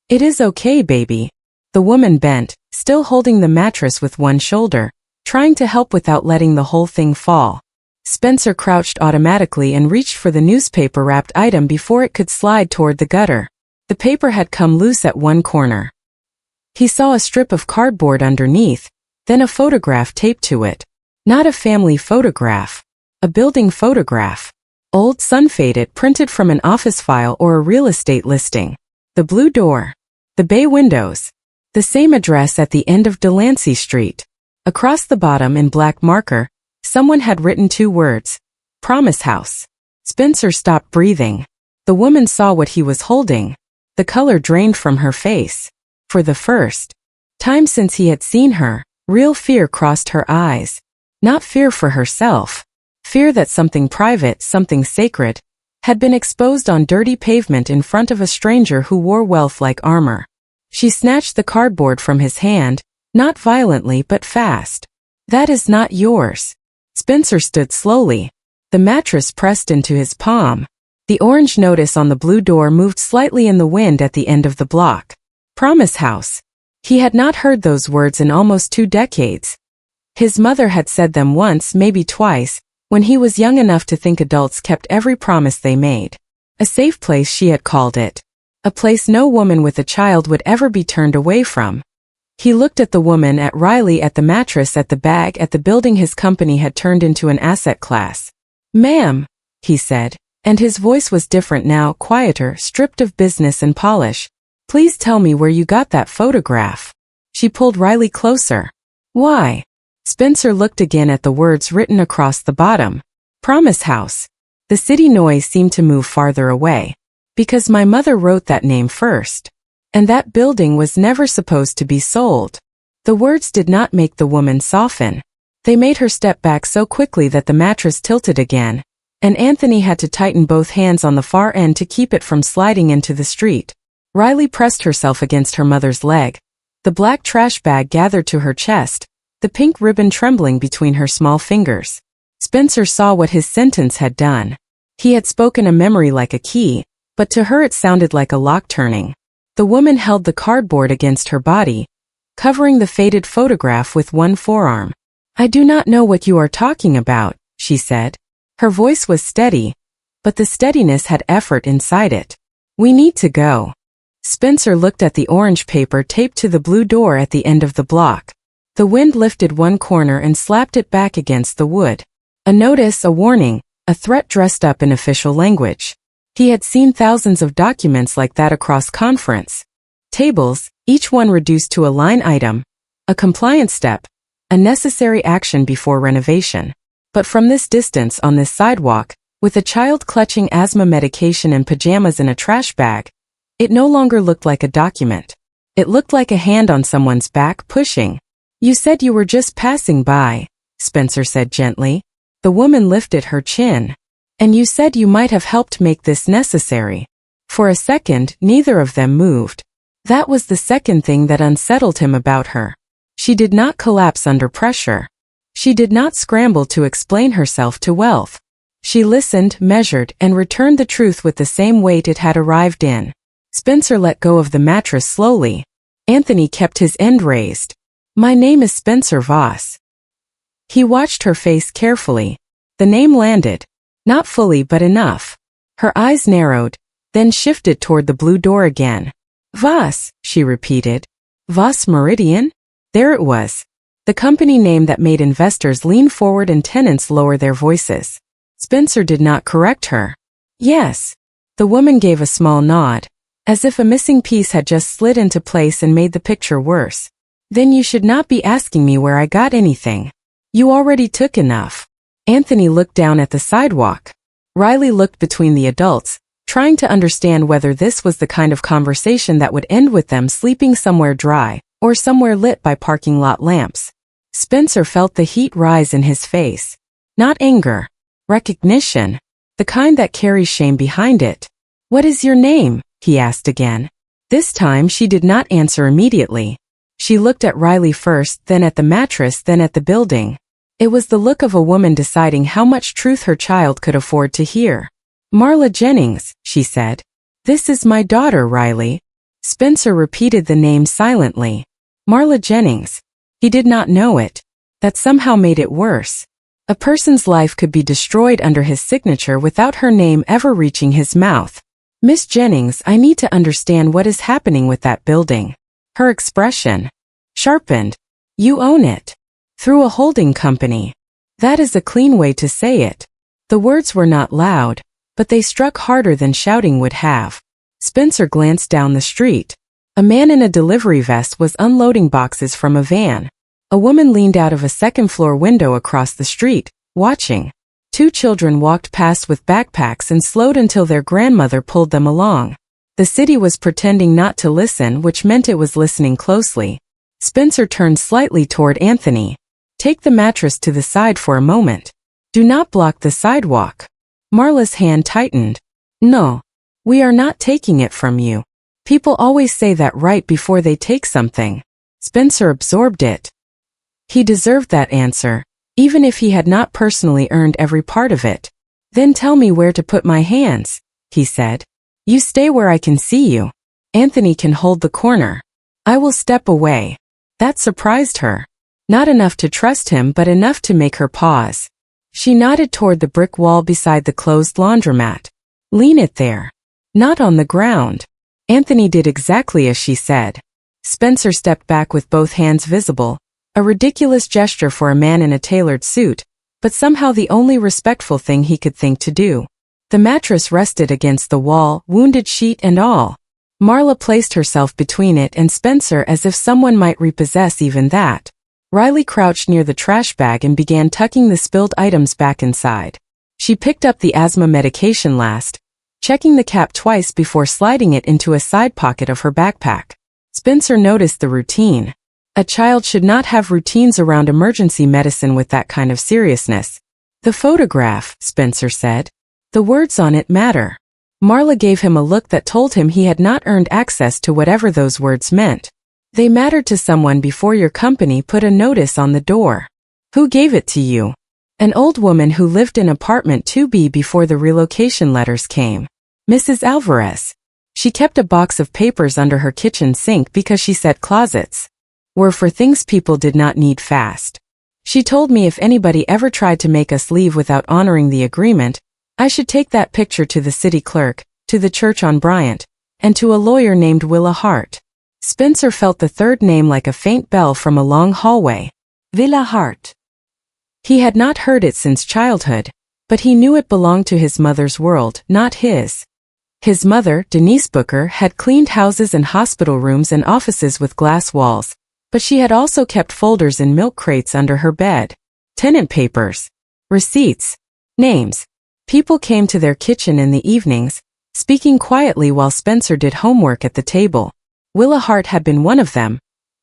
"It is okay, baby." The woman bent, still holding the mattress with one shoulder, trying to help without letting the whole thing fall. Spencer crouched automatically and reached for the newspaper-wrapped item before it could slide toward the gutter. The paper had come loose at one corner. He saw a strip of cardboard underneath, then a photograph taped to it. Not a family photograph. A building photograph. Old, sun-faded, printed from an office file or a real estate listing. The blue door. The bay windows. The same address at the end of Delancey Street. Across the bottom in black marker, someone had written 2 words. Promise House. Spencer stopped breathing. The woman saw what he was holding. The color drained from her face. For the first time since he had seen her, real fear crossed her eyes. Not fear for herself. Fear that something private, something sacred, had been exposed on dirty pavement in front of a stranger who wore wealth like armor. She snatched the cardboard from his hand, not violently but fast. "That is not yours." Spencer stood slowly. The mattress pressed into his palm. The orange notice on the blue door moved slightly in the wind at the end of the block. Promise House. He had not heard those words in almost 2 decades. His mother had said them once, maybe twice, when he was young enough to think adults kept every promise they made. A safe place, she had called it. A place no woman with a child would ever be turned away from. He looked at the woman, at Riley, at the mattress, at the bag, at the building his company had turned into an asset class. "Ma'am," he said, And his voice was different now, quieter, stripped of business and polish. Please tell me where you got that photograph. She pulled Riley closer. Why? Spencer looked again at the words written across the bottom. Promise House. The city noise seemed to move farther away. Because my mother wrote that name first. And that building was never supposed to be sold. The words did not make the woman soften. They made her step back so quickly that the mattress tilted again, and Anthony had to tighten both hands on the far end to keep it from sliding into the street. Riley pressed herself against her mother's leg. The black trash bag gathered to her chest, the pink ribbon trembling between her small fingers. Spencer saw what his sentence had done. He had spoken a memory like a key, but to her it sounded like a lock turning. The woman held the cardboard against her body, covering the faded photograph with one forearm. I do not know what you are talking about, she said. Her voice was steady, but the steadiness had effort inside it. We need to go. Spencer looked at the orange paper taped to the blue door at the end of the block. The wind lifted one corner and slapped it back against the wood. A notice, a warning, a threat dressed up in official language. He had seen thousands of documents like that across conference tables, each one reduced to a line item, a compliance step, a necessary action before renovation. But from this distance on this sidewalk, with a child clutching asthma medication and pajamas in a trash bag, it no longer looked like a document. It looked like a hand on someone's back pushing. You said you were just passing by, Spencer said gently. The woman lifted her chin. And you said you might have helped make this necessary. For a second, neither of them moved. That was the second thing that unsettled him about her. She did not collapse under pressure. She did not scramble to explain herself to wealth. She listened, measured, and returned the truth with the same weight it had arrived in. Spencer let go of the mattress slowly. Anthony kept his end raised. My name is Spencer Voss. He watched her face carefully. The name landed. Not fully but enough. Her eyes narrowed, then shifted toward the blue door again. Voss, she repeated. Voss Meridian? There it was. The company name that made investors lean forward and tenants lower their voices. Spencer did not correct her. Yes. The woman gave a small nod, as if a missing piece had just slid into place and made the picture worse. Then you should not be asking me where I got anything. You already took enough. Anthony looked down at the sidewalk. Riley looked between the adults, trying to understand whether this was the kind of conversation that would end with them sleeping somewhere dry, or somewhere lit by parking lot lamps. Spencer felt the heat rise in his face. Not anger. Recognition. The kind that carries shame behind it. What is your name? He asked again. This time she did not answer immediately. She looked at Riley first, then at the mattress, then at the building. It was the look of a woman deciding how much truth her child could afford to hear. Marla Jennings, she said. This is my daughter, Riley. Spencer repeated the name silently. Marla Jennings. He did not know it. That somehow made it worse. A person's life could be destroyed under his signature without her name ever reaching his mouth. Miss Jennings, I need to understand what is happening with that building. Her expression sharpened. You own it. Through a holding company. That is a clean way to say it. The words were not loud, but they struck harder than shouting would have. Spencer glanced down the street. A man in a delivery vest was unloading boxes from a van. A woman leaned out of a second-floor window across the street, watching. Two children walked past with backpacks and slowed until their grandmother pulled them along. The city was pretending not to listen, which meant it was listening closely. Spencer turned slightly toward Anthony. Take the mattress to the side for a moment. Do not block the sidewalk. Marla's hand tightened. No. We are not taking it from you. People always say that right before they take something. Spencer absorbed it. He deserved that answer, even if he had not personally earned every part of it. Then tell me where to put my hands, he said. You stay where I can see you. Anthony can hold the corner. I will step away. That surprised her. Not enough to trust him, but enough to make her pause. She nodded toward the brick wall beside the closed laundromat. Lean it there. Not on the ground. Anthony did exactly as she said. Spencer stepped back with both hands visible, a ridiculous gesture for a man in a tailored suit, but somehow the only respectful thing he could think to do. The mattress rested against the wall, wounded sheet and all. Marla placed herself between it and Spencer as if someone might repossess even that. Riley crouched near the trash bag and began tucking the spilled items back inside. She picked up the asthma medication last, checking the cap twice before sliding it into a side pocket of her backpack. Spencer noticed the routine. A child should not have routines around emergency medicine with that kind of seriousness. The photograph, Spencer said. The words on it matter. Marla gave him a look that told him he had not earned access to whatever those words meant. They mattered to someone before your company put a notice on the door. Who gave it to you? An old woman who lived in apartment 2B before the relocation letters came. Mrs. Alvarez. She kept a box of papers under her kitchen sink because she said closets were for things people did not need fast. She told me if anybody ever tried to make us leave without honoring the agreement, I should take that picture to the city clerk, to the church on Bryant, and to a lawyer named Willa Hart. Spencer felt the third name like a faint bell from a long hallway. Willa Hart. He had not heard it since childhood, but he knew it belonged to his mother's world, not his. His mother, Denise Booker, had cleaned houses and hospital rooms and offices with glass walls, but she had also kept folders in milk crates under her bed. Tenant papers. Receipts. Names. People came to their kitchen in the evenings, speaking quietly while Spencer did homework at the table. Willa Hart had been one of them,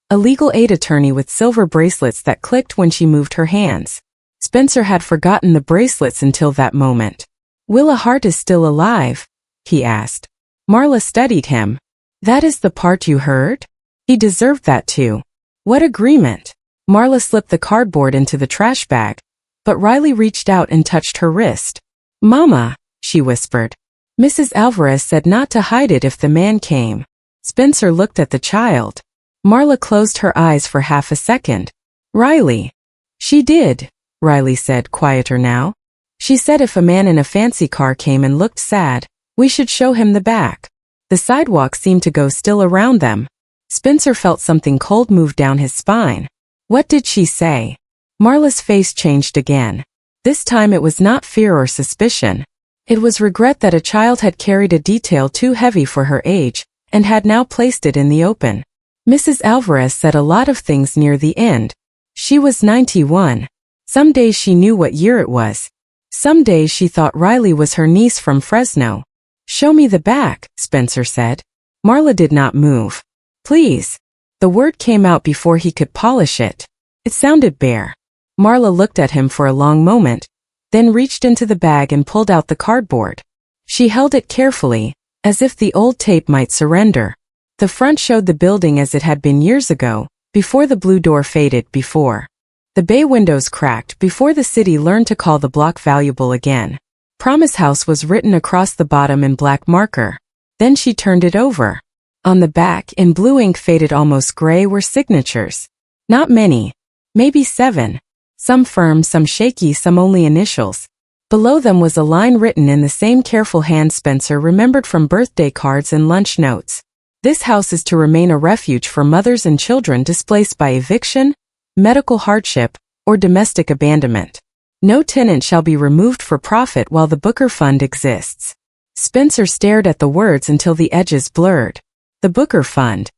a legal aid attorney with silver bracelets that clicked when she moved her hands. Spencer had forgotten the bracelets until that moment. Willa Hart is still alive? He asked. Marla studied him. That is the part you heard? He deserved that too. What agreement? Marla slipped the cardboard into the trash bag, but Riley reached out and touched her wrist. Mama, she whispered. Mrs. Alvarez said not to hide it if the man came. Spencer looked at the child. Marla closed her eyes for half a second. Riley. She did, Riley said, quieter now. She said if a man in a fancy car came and looked sad, we should show him the back. The sidewalk seemed to go still around them. Spencer felt something cold move down his spine. What did she say? Marla's face changed again. This time it was not fear or suspicion. It was regret that a child had carried a detail too heavy for her age, and had now placed it in the open. Mrs. Alvarez said a lot of things near the end. She was 91. Some days she knew what year it was. Some days she thought Riley was her niece from Fresno. Show me the back, Spencer said. Marla did not move. Please. The word came out before he could polish it. It sounded bare. Marla looked at him for a long moment, then reached into the bag and pulled out the cardboard. She held it carefully, as if the old tape might surrender. The front showed the building as it had been years ago, before the blue door faded, before the bay windows cracked, before the city learned to call the block valuable again. Promise House was written across the bottom in black marker. Then she turned it over. On the back, in blue ink faded almost gray, were signatures. Not many. Maybe 7. Some firm, some shaky, some only initials. Below them was a line written in the same careful hand Spencer remembered from birthday cards and lunch notes. This house is to remain a refuge for mothers and children displaced by eviction, medical hardship, or domestic abandonment. No tenant shall be removed for profit while the Booker Fund exists. Spencer stared at the words until the edges blurred. The Booker Fund.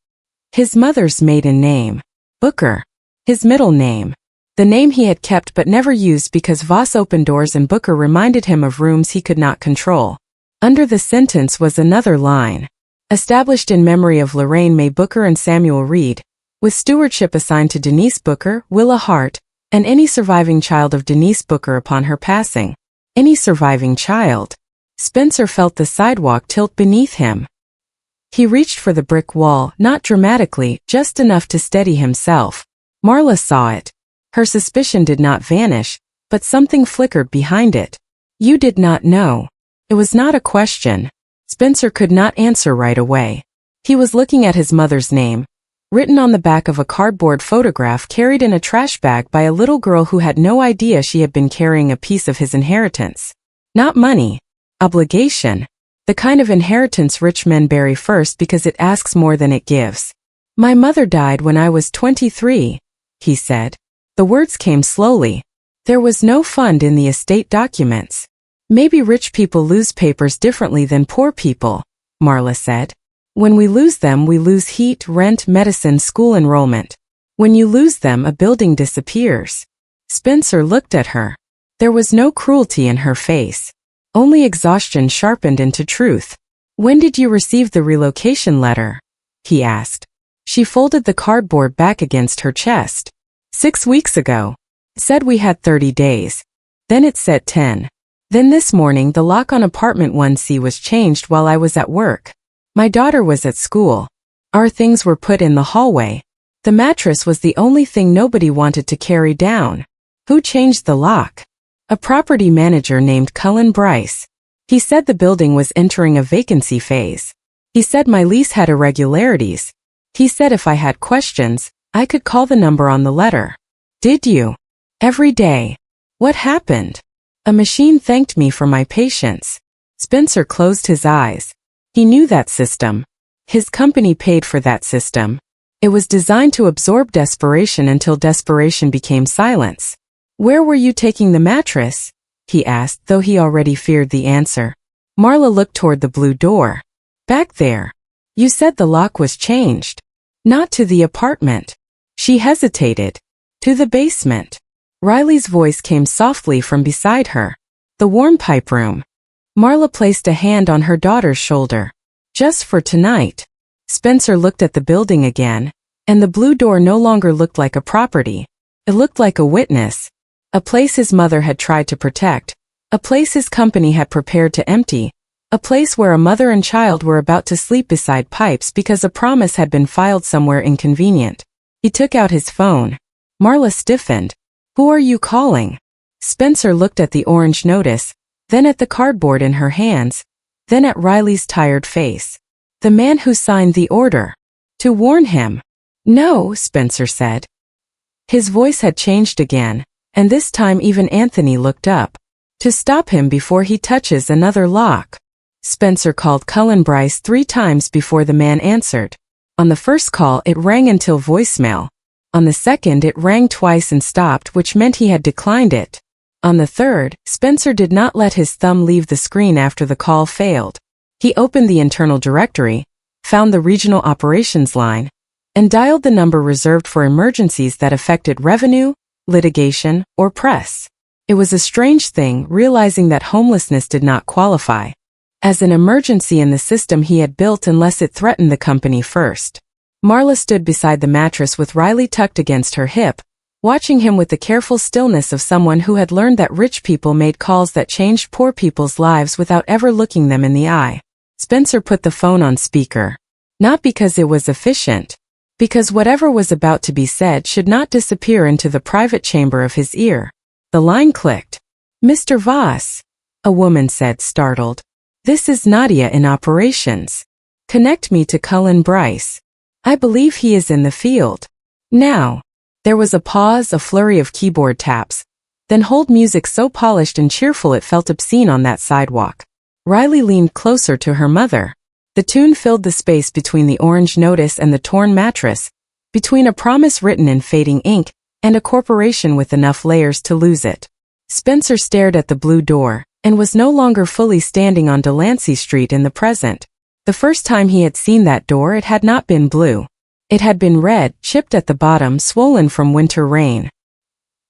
His mother's maiden name. Booker. His middle name. The name he had kept but never used because Voss opened doors and Booker reminded him of rooms he could not control. Under the sentence was another line. Established in memory of Lorraine May Booker and Samuel Reed, with stewardship assigned to Denise Booker, Willa Hart, and any surviving child of Denise Booker upon her passing. Any surviving child. Spencer felt the sidewalk tilt beneath him. He reached for the brick wall, not dramatically, just enough to steady himself. Marla saw it. Her suspicion did not vanish, but something flickered behind it. You did not know. It was not a question. Spencer could not answer right away. He was looking at his mother's name, written on the back of a cardboard photograph carried in a trash bag by a little girl who had no idea she had been carrying a piece of his inheritance. Not money. Obligation. The kind of inheritance rich men bury first because it asks more than it gives. My mother died when I was 23, he said. The words came slowly. There was no fund in the estate documents. Maybe rich people lose papers differently than poor people, Marla said. When we lose them, we lose heat, rent, medicine, school enrollment. When you lose them, a building disappears. Spencer looked at her. There was no cruelty in her face. Only exhaustion sharpened into truth. When did you receive the relocation letter? He asked. She folded the cardboard back against her chest. 6 weeks ago. It said we had 30 days. Then it said 10. Then this morning the lock on apartment 1C was changed while I was at work. My daughter was at school. Our things were put in the hallway. The mattress was the only thing nobody wanted to carry down. Who changed the lock? A property manager named Cullen Bryce. He said the building was entering a vacancy phase. He said my lease had irregularities. He said if I had questions, I could call the number on the letter. Did you? Every day. What happened? A machine thanked me for my patience. Spencer closed his eyes. He knew that system. His company paid for that system. It was designed to absorb desperation until desperation became silence. Where were you taking the mattress? He asked, though he already feared the answer. Marla looked toward the blue door. Back there. You said the lock was changed. Not to the apartment. She hesitated. To the basement. Riley's voice came softly from beside her. The warm pipe room. Marla placed a hand on her daughter's shoulder. Just for tonight. Spencer looked at the building again, and the blue door no longer looked like a property. It looked like a witness. A place his mother had tried to protect. A place his company had prepared to empty. A place where a mother and child were about to sleep beside pipes because a promise had been filed somewhere inconvenient. He took out his phone. Marla stiffened. Who are you calling? Spencer looked at the orange notice, then at the cardboard in her hands, then at Riley's tired face. The man who signed the order. To warn him. No, Spencer said. His voice had changed again, and this time even Anthony looked up. To stop him before he touches another lock. Spencer called Cullen Bryce 3 times before the man answered. On the first call it rang until voicemail. On the second it rang twice and stopped, which meant he had declined it. On the third, Spencer did not let his thumb leave the screen after the call failed. He opened the internal directory, found the regional operations line, and dialed the number reserved for emergencies that affected revenue, litigation, or press. It was a strange thing realizing that homelessness did not qualify as an emergency in the system he had built unless it threatened the company first. Marla stood beside the mattress with Riley tucked against her hip, watching him with the careful stillness of someone who had learned that rich people made calls that changed poor people's lives without ever looking them in the eye. Spencer put the phone on speaker. Not because it was efficient. Because whatever was about to be said should not disappear into the private chamber of his ear. The line clicked. Mr. Voss, a woman said, startled. This is Nadia in operations. Connect me to Cullen Bryce. I believe he is in the field. Now. There was a pause, a flurry of keyboard taps, then hold music so polished and cheerful it felt obscene on that sidewalk. Riley leaned closer to her mother. The tune filled the space between the orange notice and the torn mattress, between a promise written in fading ink and a corporation with enough layers to lose it. Spencer stared at the blue door and was no longer fully standing on Delancey Street in the present. The first time he had seen that door it had not been blue. It had been red, chipped at the bottom, swollen from winter rain.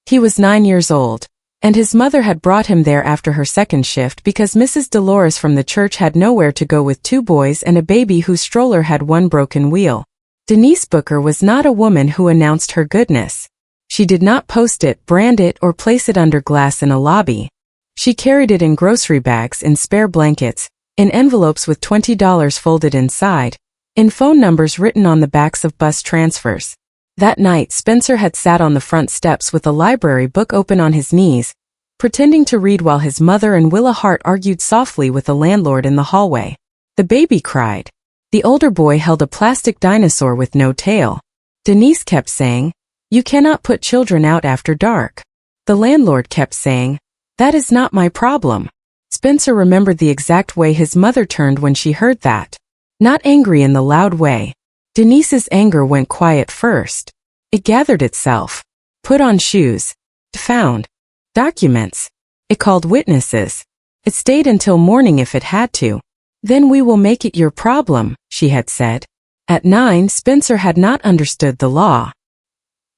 He was 9 years old, and his mother had brought him there after her second shift because Mrs. Dolores from the church had nowhere to go with 2 boys and a baby whose stroller had 1 broken wheel. Denise Booker was not a woman who announced her goodness. She did not post it, brand it, or place it under glass in a lobby. She carried it in grocery bags, in spare blankets, in envelopes with $20 folded inside, in phone numbers written on the backs of bus transfers. That night Spencer had sat on the front steps with a library book open on his knees, pretending to read while his mother and Willa Hart argued softly with the landlord in the hallway. The baby cried. The older boy held a plastic dinosaur with no tail. Denise kept saying, "You cannot put children out after dark." The landlord kept saying, "That is not my problem." Spencer remembered the exact way his mother turned when she heard that. Not angry in the loud way. Denise's anger went quiet first. It gathered itself. Put on shoes. Found. Documents. It called witnesses. It stayed until morning if it had to. Then we will make it your problem, she had said. At 9, Spencer had not understood the law.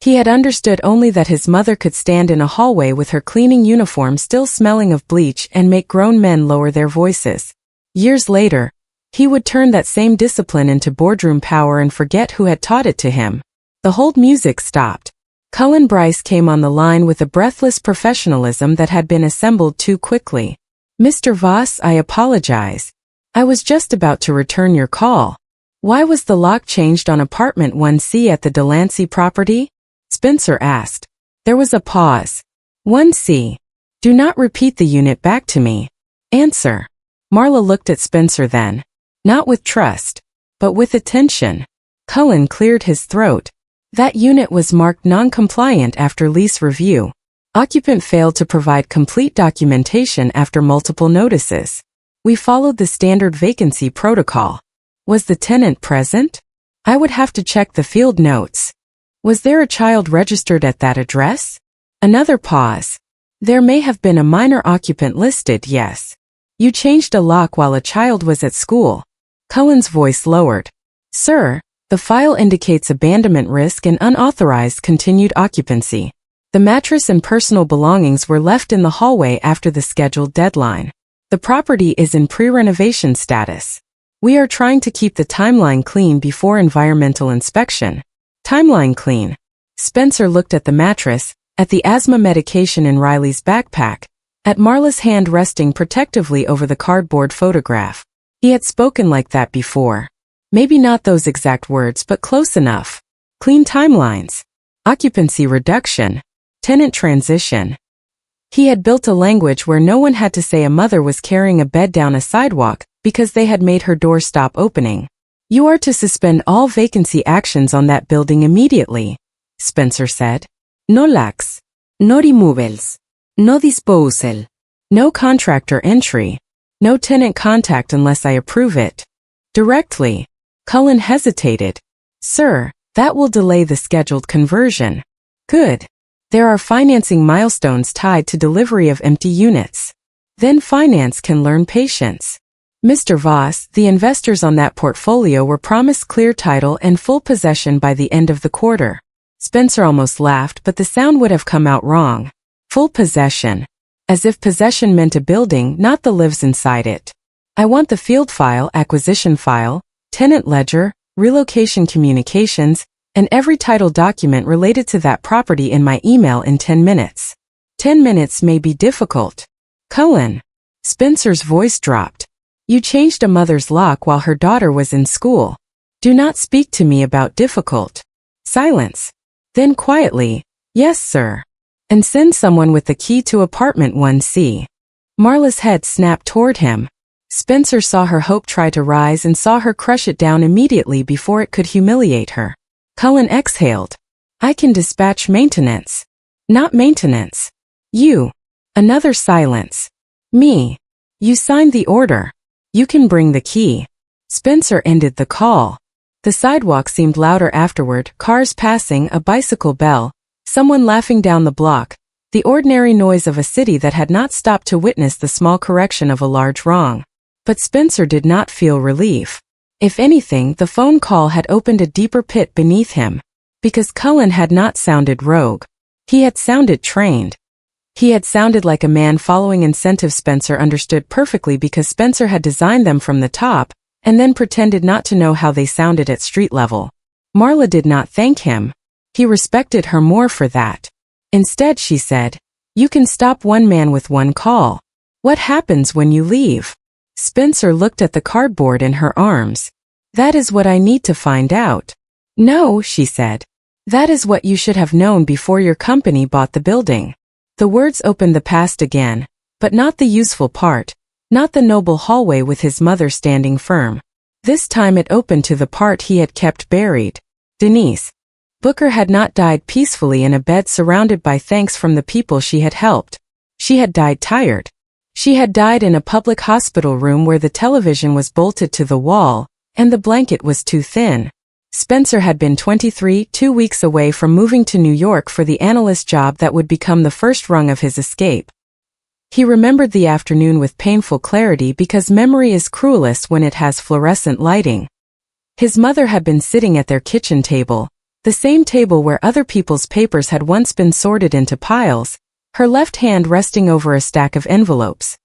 He had understood only that his mother could stand in a hallway with her cleaning uniform still smelling of bleach and make grown men lower their voices. Years later, he would turn that same discipline into boardroom power and forget who had taught it to him. The hold music stopped. Cullen Bryce came on the line with a breathless professionalism that had been assembled too quickly. Mr. Voss, I apologize. I was just about to return your call. Why was the lock changed on apartment 1C at the Delancey property? Spencer asked. There was a pause. 1C. Do not repeat the unit back to me. Answer. Marla looked at Spencer then. Not with trust, but with attention. Cullen cleared his throat. That unit was marked non-compliant after lease review. Occupant failed to provide complete documentation after multiple notices. We followed the standard vacancy protocol. Was the tenant present? I would have to check the field notes. Was there a child registered at that address? Another pause. There may have been a minor occupant listed, yes. You changed a lock while a child was at school. Cullen's voice lowered. Sir, the file indicates abandonment risk and unauthorized continued occupancy. The mattress and personal belongings were left in the hallway after the scheduled deadline. The property is in pre-renovation status. We are trying to keep the timeline clean before environmental inspection. Timeline clean. Spencer looked at the mattress, at the asthma medication in Riley's backpack, at Marla's hand resting protectively over the cardboard photograph. He had spoken like that before. Maybe not those exact words, but close enough. Clean timelines. Occupancy reduction. Tenant transition. He had built a language where no one had to say a mother was carrying a bed down a sidewalk because they had made her door stop opening. You are to suspend all vacancy actions on that building immediately, Spencer said. No locks. No removals. No disposal. No contractor entry. No tenant contact unless I approve it. Directly. Cullen hesitated. Sir, that will delay the scheduled conversion. Good. There are financing milestones tied to delivery of empty units. Then finance can learn patience. Mr. Voss, the investors on that portfolio were promised clear title and full possession by the end of the quarter. Spencer almost laughed, but the sound would have come out wrong. Full possession. As if possession meant a building, not the lives inside it. I want the field file, acquisition file, tenant ledger, relocation communications, and every title document related to that property in my email in 10 minutes. 10 minutes may be difficult. Cullen. Spencer's voice dropped. You changed a mother's lock while her daughter was in school. Do not speak to me about difficult. Silence. Then quietly, yes, sir. And send someone with the key to apartment 1C. Marla's head snapped toward him. Spencer saw her hope try to rise and saw her crush it down immediately before it could humiliate her. Cullen exhaled. I can dispatch maintenance. Not maintenance. You. Another silence. Me. You signed the order. You can bring the key. Spencer ended the call. The sidewalk seemed louder afterward, cars passing, a bicycle bell, someone laughing down the block, the ordinary noise of a city that had not stopped to witness the small correction of a large wrong. But Spencer did not feel relief. If anything, the phone call had opened a deeper pit beneath him. Because Cullen had not sounded rogue. He had sounded trained. He had sounded like a man following incentives Spencer understood perfectly because Spencer had designed them from the top, and then pretended not to know how they sounded at street level. Marla did not thank him. He respected her more for that. Instead, she said, you can stop one man with one call. What happens when you leave? Spencer looked at the cardboard in her arms. That is what I need to find out. No, she said. That is what you should have known before your company bought the building. The words opened the past again, but not the useful part, not the noble hallway with his mother standing firm. This time it opened to the part he had kept buried. Denise. Booker had not died peacefully in a bed surrounded by thanks from the people she had helped. She had died tired. She had died in a public hospital room where the television was bolted to the wall, and the blanket was too thin. Spencer had been 23, 2 weeks away from moving to New York for the analyst job that would become the first rung of his escape. He remembered the afternoon with painful clarity because memory is cruelest when it has fluorescent lighting. His mother had been sitting at their kitchen table, the same table where other people's papers had once been sorted into piles, her left hand resting over a stack of envelopes.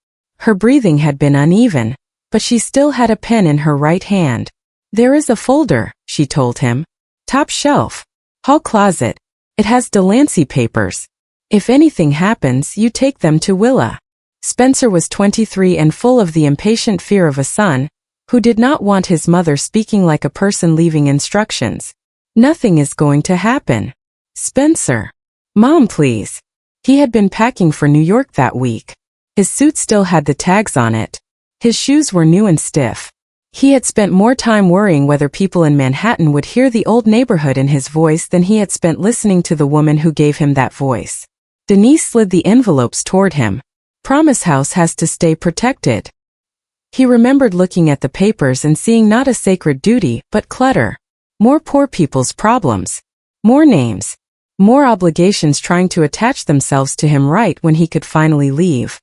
Her breathing had been uneven, but she still had a pen in her right hand. "There is a folder," she told him. "Top shelf. Hall closet. It has Delancey papers. If anything happens, you take them to Willa." Spencer was 23 and full of the impatient fear of a son, who did not want his mother speaking like a person leaving instructions. "Nothing is going to happen. Spencer. Mom, please." He had been packing for New York that week. His suit still had the tags on it. His shoes were new and stiff. He had spent more time worrying whether people in Manhattan would hear the old neighborhood in his voice than he had spent listening to the woman who gave him that voice. Denise slid the envelopes toward him. "Promise House has to stay protected." He remembered looking at the papers and seeing not a sacred duty, but clutter. More poor people's problems. More names. More obligations trying to attach themselves to him right when he could finally leave.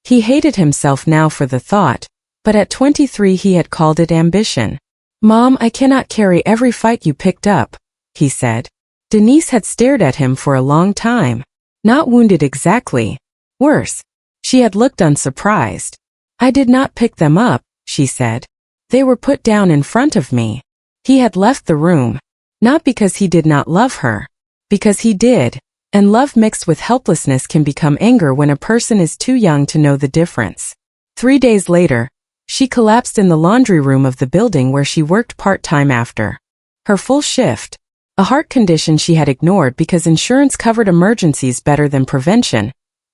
He hated himself now for the thought, but at 23 he had called it ambition. "Mom, I cannot carry every fight you picked up," he said. Denise had stared at him for a long time. Not wounded exactly. Worse. She had looked unsurprised. "I did not pick them up," she said. "They were put down in front of me." He had left the room. Not because he did not love her. Because he did. And love mixed with helplessness can become anger when a person is too young to know the difference. 3 days later, she collapsed in the laundry room of the building where she worked part-time after her full shift. A heart condition she had ignored because insurance covered emergencies better than prevention.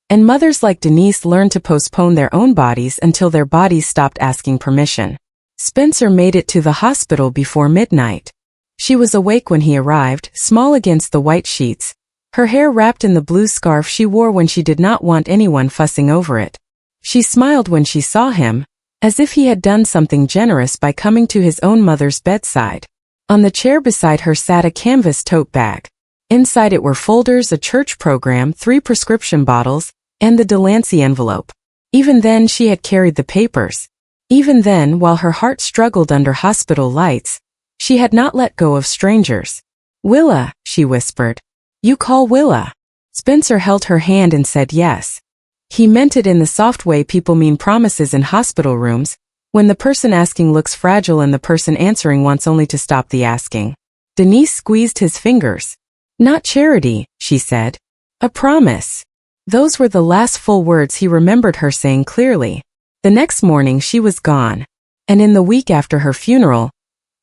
And mothers like Denise learned to postpone their own bodies until their bodies stopped asking permission. Spencer made it to the hospital before midnight. She was awake when he arrived, small against the white sheets, her hair wrapped in the blue scarf she wore when she did not want anyone fussing over it. She smiled when she saw him, as if he had done something generous by coming to his own mother's bedside. On the chair beside her sat a canvas tote bag. Inside it were folders, a church program, 3 prescription bottles, and the Delancey envelope. Even then she had carried the papers. Even then, while her heart struggled under hospital lights, she had not let go of strangers. "Willa," she whispered. "You call Willa?" Spencer held her hand and said yes. He meant it in the soft way people mean promises in hospital rooms, when the person asking looks fragile and the person answering wants only to stop the asking. Denise squeezed his fingers. "Not charity," she said. "A promise." Those were the last full words he remembered her saying clearly. The next morning she was gone. And in the week after her funeral,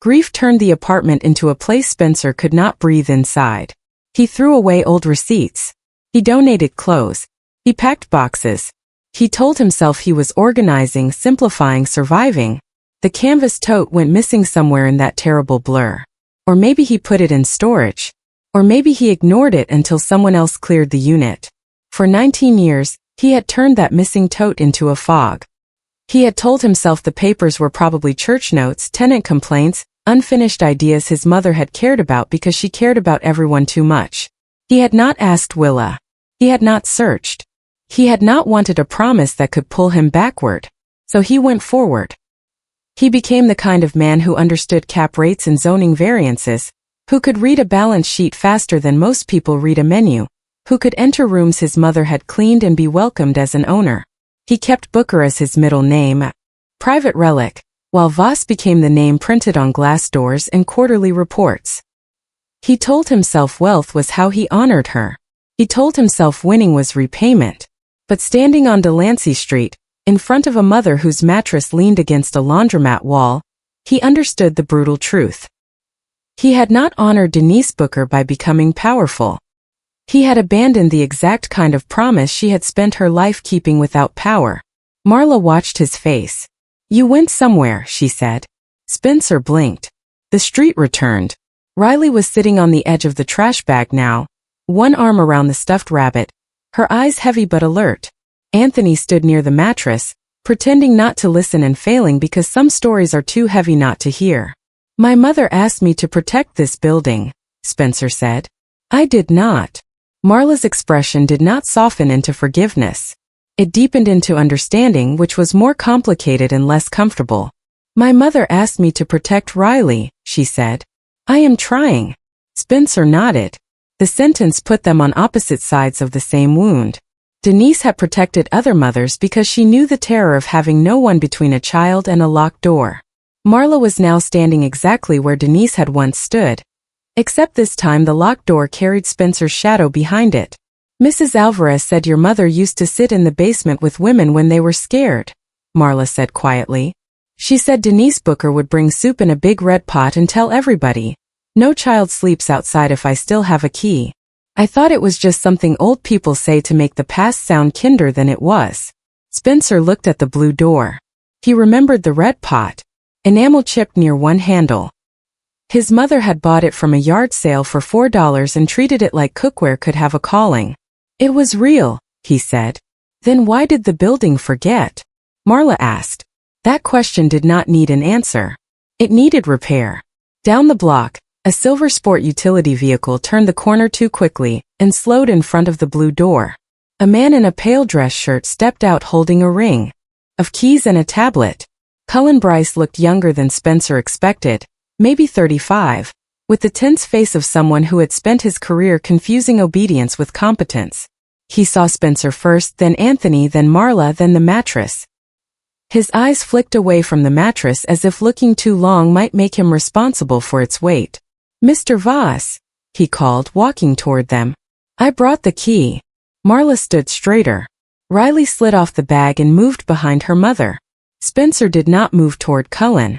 grief turned the apartment into a place Spencer could not breathe inside. He threw away old receipts. He donated clothes. He packed boxes. He told himself he was organizing, simplifying, surviving. The canvas tote went missing somewhere in that terrible blur. Or maybe he put it in storage. Or maybe he ignored it until someone else cleared the unit. For 19 years, he had turned that missing tote into a fog. He had told himself the papers were probably church notes, tenant complaints, unfinished ideas his mother had cared about because she cared about everyone too much. He had not asked Willa. He had not searched. He had not wanted a promise that could pull him backward. So he went forward. He became the kind of man who understood cap rates and zoning variances, who could read a balance sheet faster than most people read a menu, who could enter rooms his mother had cleaned and be welcomed as an owner. He kept Booker as his middle name, private relic, while Voss became the name printed on glass doors and quarterly reports. He told himself wealth was how he honored her. He told himself winning was repayment. But standing on Delancey Street, in front of a mother whose mattress leaned against a laundromat wall, he understood the brutal truth. He had not honored Denise Booker by becoming powerful. He had abandoned the exact kind of promise she had spent her life keeping without power. Marla watched his face. "You went somewhere," she said. Spencer blinked. The street returned. Riley was sitting on the edge of the trash bag now, one arm around the stuffed rabbit, her eyes heavy but alert. Anthony stood near the mattress, pretending not to listen and failing because some stories are too heavy not to hear. "My mother asked me to protect this building," Spencer said. "I did not." Marla's expression did not soften into forgiveness. It deepened into understanding, which was more complicated and less comfortable. My mother asked me to protect Riley, she said. I am trying. Spencer nodded. The sentence put them on opposite sides of the same wound. Denise had protected other mothers because she knew the terror of having no one between a child and a locked door. Marla was now standing exactly where Denise had once stood. Except this time the locked door carried Spencer's shadow behind it. Mrs. Alvarez said your mother used to sit in the basement with women when they were scared, Marla said quietly. She said Denise Booker would bring soup in a big red pot and tell everybody, no child sleeps outside if I still have a key. I thought it was just something old people say to make the past sound kinder than it was. Spencer looked at the blue door. He remembered the red pot, enamel chipped near one handle. His mother had bought it from a yard sale for $4 and treated it like cookware could have a calling. It was real, he said. Then why did the building forget? Marla asked. That question did not need an answer. It needed repair. Down the block, a silver sport utility vehicle turned the corner too quickly and slowed in front of the blue door. A man in a pale dress shirt stepped out holding a ring of keys and a tablet. Cullen Bryce looked younger than Spencer expected, maybe 35, with the tense face of someone who had spent his career confusing obedience with competence. He saw Spencer first, then Anthony, then Marla, then the mattress. His eyes flicked away from the mattress as if looking too long might make him responsible for its weight. Mr. Voss, he called, walking toward them. I brought the key. Marla stood straighter. Riley slid off the bag and moved behind her mother. Spencer did not move toward Cullen.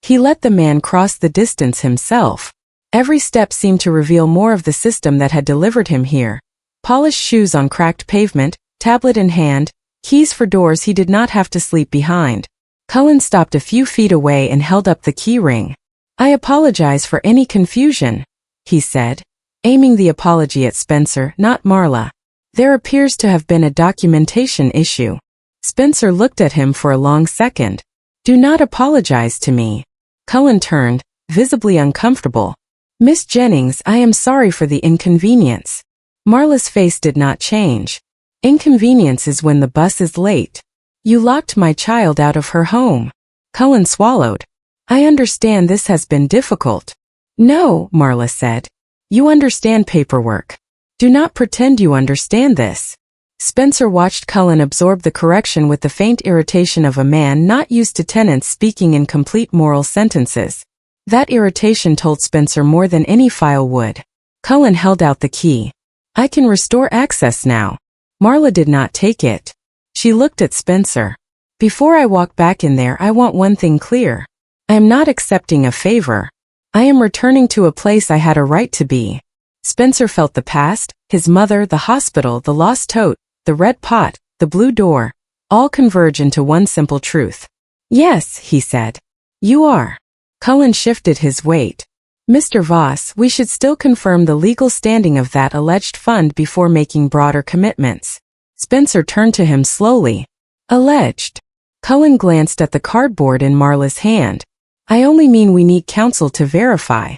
He let the man cross the distance himself. Every step seemed to reveal more of the system that had delivered him here. Polished shoes on cracked pavement, tablet in hand, keys for doors he did not have to sleep behind. Cullen stopped a few feet away and held up the key ring. I apologize for any confusion, he said, aiming the apology at Spencer, not Marla. There appears to have been a documentation issue. Spencer looked at him for a long second. Do not apologize to me. Cullen turned, visibly uncomfortable. Miss Jennings, I am sorry for the inconvenience. Marla's face did not change. Inconvenience is when the bus is late. You locked my child out of her home. Cullen swallowed. I understand this has been difficult. No, Marla said. You understand paperwork. Do not pretend you understand this. Spencer watched Cullen absorb the correction with the faint irritation of a man not used to tenants speaking in complete moral sentences. That irritation told Spencer more than any file would. Cullen held out the key. I can restore access now. Marla did not take it. She looked at Spencer. Before I walk back in there, I want one thing clear. I am not accepting a favor. I am returning to a place I had a right to be. Spencer felt the past, his mother, the hospital, the lost tote, the red pot, the blue door, all converge into one simple truth. Yes, he said. You are. Cullen shifted his weight. Mr. Voss, we should still confirm the legal standing of that alleged fund before making broader commitments. Spencer turned to him slowly. Alleged. Cullen glanced at the cardboard in Marla's hand. I only mean we need counsel to verify.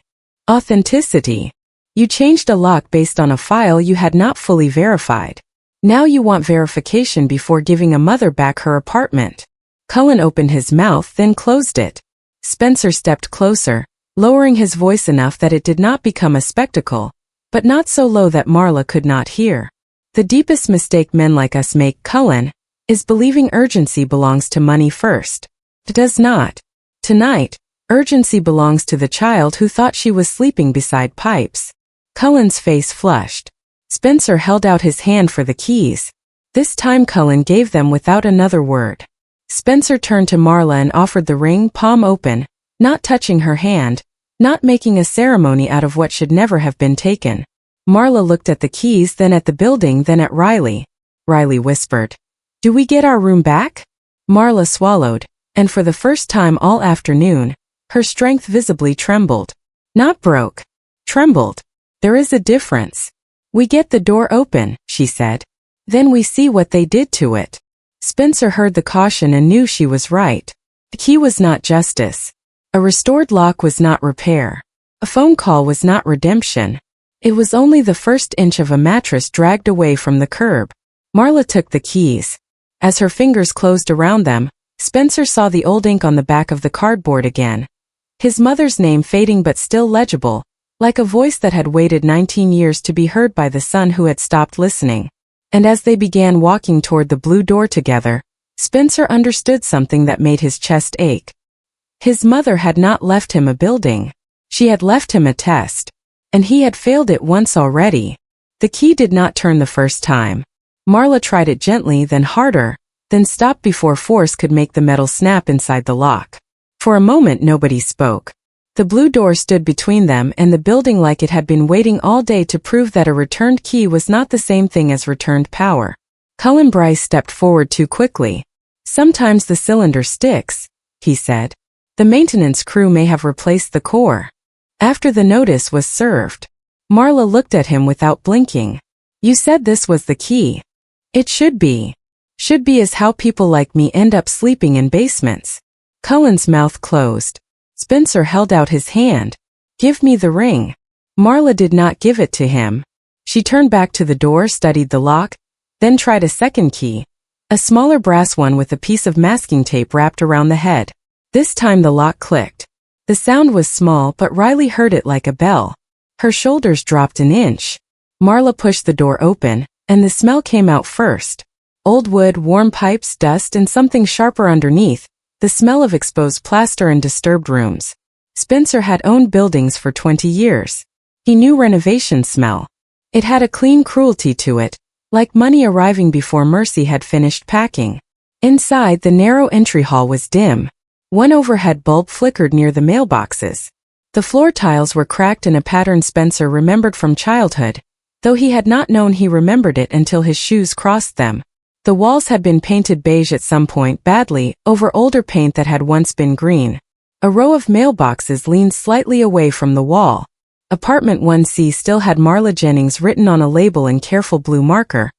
Authenticity. You changed a lock based on a file you had not fully verified. Now you want verification before giving a mother back her apartment. Cullen opened his mouth, then closed it. Spencer stepped closer, lowering his voice enough that it did not become a spectacle, but not so low that Marla could not hear. The deepest mistake men like us make, Cullen, is believing urgency belongs to money first. It does not. Tonight, urgency belongs to the child who thought she was sleeping beside pipes. Cullen's face flushed. Spencer held out his hand for the keys. This time Cullen gave them without another word. Spencer turned to Marla and offered the ring, palm open, not touching her hand, not making a ceremony out of what should never have been taken. Marla looked at the keys, then at the building, then at Riley. Riley whispered, "Do we get our room back?" Marla swallowed, and for the first time all afternoon, her strength visibly trembled. Not broke. Trembled. There is a difference. We get the door open, she said. Then we see what they did to it. Spencer heard the caution and knew she was right. The key was not justice. A restored lock was not repair. A phone call was not redemption. It was only the first inch of a mattress dragged away from the curb. Marla took the keys. As her fingers closed around them, Spencer saw the old ink on the back of the cardboard again. His mother's name fading but still legible, like a voice that had waited 19 years to be heard by the son who had stopped listening. And as they began walking toward the blue door together, Spencer understood something that made his chest ache. His mother had not left him a building. She had left him a test. And he had failed it once already. The key did not turn the first time. Marla tried it gently, then harder, then stopped before force could make the metal snap inside the lock. For a moment nobody spoke. The blue door stood between them and the building like it had been waiting all day to prove that a returned key was not the same thing as returned power. Cullen Bryce stepped forward too quickly. "Sometimes the cylinder sticks," he said. "The maintenance crew may have replaced the core." After the notice was served, Marla looked at him without blinking. "You said this was the key." "It should be. Should be is how people like me end up sleeping in basements." Cullen's mouth closed. Spencer held out his hand. "Give me the ring." Marla did not give it to him. She turned back to the door, studied the lock, then tried a second key, a smaller brass one with a piece of masking tape wrapped around the head. This time the lock clicked. The sound was small, but Riley heard it like a bell. Her shoulders dropped an inch. Marla pushed the door open, and the smell came out first. Old wood, warm pipes, dust, and something sharper underneath. The smell of exposed plaster and disturbed rooms. Spencer had owned buildings for 20 years. He knew renovation smell. It had a clean cruelty to it, like money arriving before Mercy had finished packing. Inside, the narrow entry hall was dim. One overhead bulb flickered near the mailboxes. The floor tiles were cracked in a pattern Spencer remembered from childhood, though he had not known he remembered it until his shoes crossed them. The walls had been painted beige at some point, badly, over older paint that had once been green. A row of mailboxes leaned slightly away from the wall. Apartment 1C still had Marla Jennings written on a label in careful blue marker,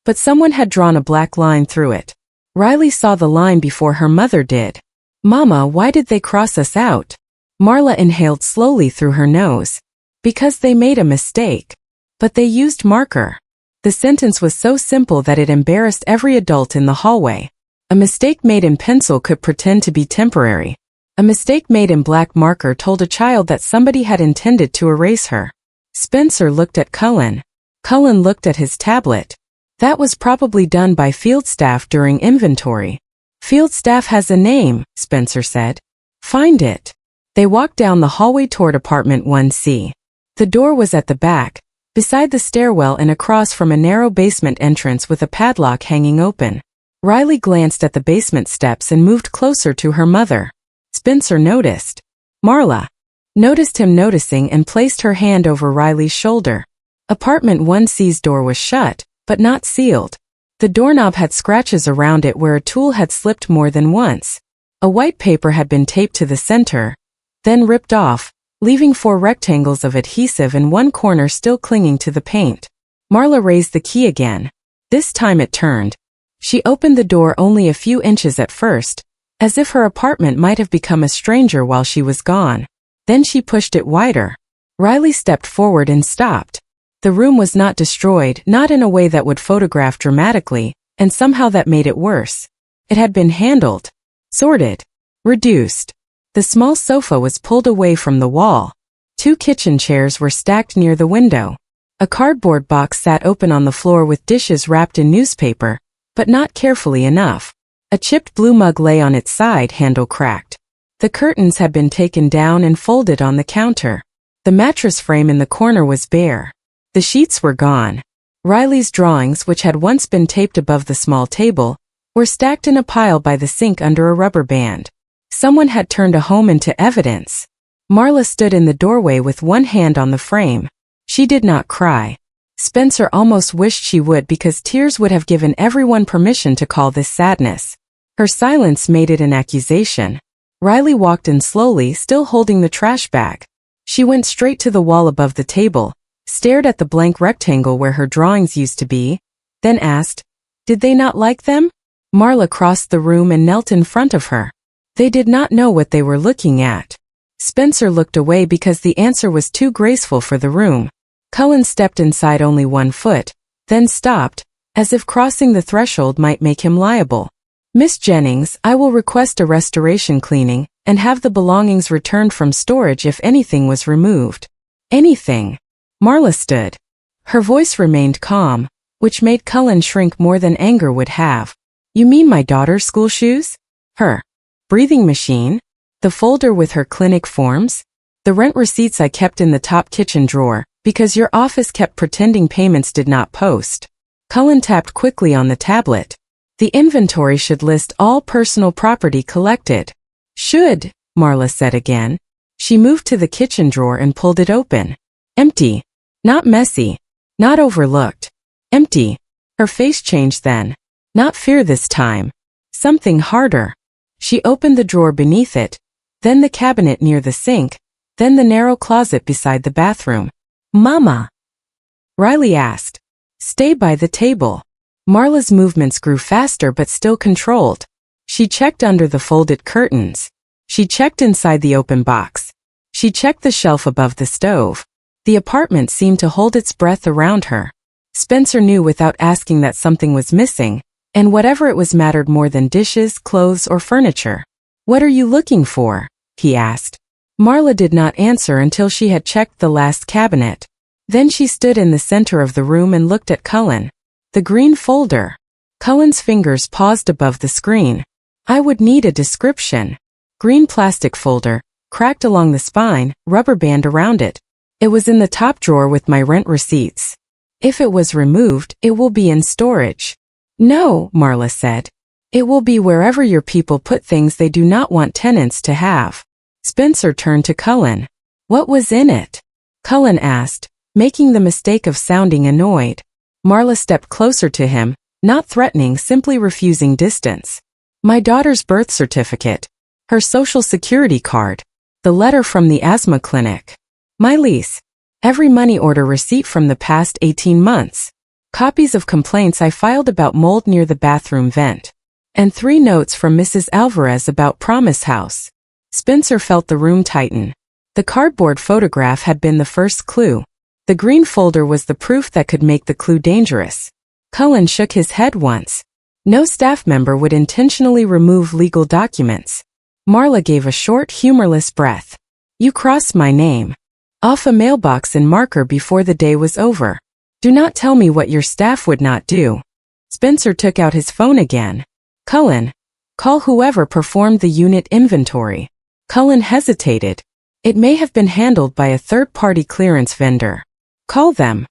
but someone had drawn a black line through it. Riley saw the line before her mother did. "Mama, why did they cross us out?" Marla inhaled slowly through her nose. "Because they made a mistake. But they used marker." The sentence was so simple that it embarrassed every adult in the hallway. A mistake made in pencil could pretend to be temporary. A mistake made in black marker told a child that somebody had intended to erase her. Spencer looked at Cullen. Cullen looked at his tablet. That was probably done by field staff during inventory. "Field staff has a name," Spencer said. "Find it." They walked down the hallway toward apartment 1C. The door was at the back, beside the stairwell and across from a narrow basement entrance with a padlock hanging open. Riley glanced at the basement steps and moved closer to her mother. Spencer noticed. Marla noticed him noticing and placed her hand over Riley's shoulder. Apartment 1C's door was shut, but not sealed. The doorknob had scratches around it where a tool had slipped more than once. A white paper had been taped to the center, then ripped off, leaving 4 rectangles of adhesive and one corner still clinging to the paint. Marla raised the key again. This time it turned. She opened the door only a few inches at first, as if her apartment might have become a stranger while she was gone. Then she pushed it wider. Riley stepped forward and stopped. The room was not destroyed, not in a way that would photograph dramatically, and somehow that made it worse. It had been handled, sorted, reduced. The small sofa was pulled away from the wall. 2 kitchen chairs were stacked near the window. A cardboard box sat open on the floor with dishes wrapped in newspaper, but not carefully enough. A chipped blue mug lay on its side, handle cracked. The curtains had been taken down and folded on the counter. The mattress frame in the corner was bare. The sheets were gone. Riley's drawings, which had once been taped above the small table, were stacked in a pile by the sink under a rubber band. Someone had turned a home into evidence. Marla stood in the doorway with one hand on the frame. She did not cry. Spencer almost wished she would, because tears would have given everyone permission to call this sadness. Her silence made it an accusation. Riley walked in slowly, still holding the trash bag. She went straight to the wall above the table, stared at the blank rectangle where her drawings used to be, then asked, "Did they not like them?" Marla crossed the room and knelt in front of her. They did not know what they were looking at. Spencer looked away because the answer was too graceful for the room. Cullen stepped inside only 1 foot, then stopped, as if crossing the threshold might make him liable. Miss Jennings, I will request a restoration cleaning, and have the belongings returned from storage if anything was removed. Anything. Marla stood. Her voice remained calm, which made Cullen shrink more than anger would have. You mean my daughter's school shoes? Her breathing machine? The folder with her clinic forms? The rent receipts I kept in the top kitchen drawer, because your office kept pretending payments did not post. Cullen tapped quickly on the tablet. The inventory should list all personal property collected. Should, Marla said again. She moved to the kitchen drawer and pulled it open. Empty. Not messy. Not overlooked. Empty. Her face changed then. Not fear this time. Something harder. She opened the drawer beneath it, then the cabinet near the sink, then the narrow closet beside the bathroom. Mama! Riley asked. Stay by the table. Marla's movements grew faster but still controlled. She checked under the folded curtains. She checked inside the open box. She checked the shelf above the stove. The apartment seemed to hold its breath around her. Spencer knew without asking that something was missing, and whatever it was mattered more than dishes, clothes, or furniture. What are you looking for? He asked. Marla did not answer until she had checked the last cabinet. Then she stood in the center of the room and looked at Cullen. The green folder. Cullen's fingers paused above the screen. I would need a description. Green plastic folder, cracked along the spine, rubber band around it. It was in the top drawer with my rent receipts. If it was removed, it will be in storage. No, Marla said. It will be wherever your people put things they do not want tenants to have. Spencer turned to Cullen. What was in it? Cullen asked, making the mistake of sounding annoyed. Marla stepped closer to him, not threatening, simply refusing distance. My daughter's birth certificate. Her social security card. The letter from the asthma clinic. My lease. Every money order receipt from the past 18 months. Copies of complaints I filed about mold near the bathroom vent. And 3 notes from Mrs. Alvarez about Promise House. Spencer felt the room tighten. The cardboard photograph had been the first clue. The green folder was the proof that could make the clue dangerous. Cullen shook his head once. No staff member would intentionally remove legal documents. Marla gave a short, humorless breath. You crossed my name off a mailbox in marker before the day was over. Do not tell me what your staff would not do. Spencer took out his phone again. Cullen, call whoever performed the unit inventory. Cullen hesitated. It may have been handled by a third-party clearance vendor. Call them.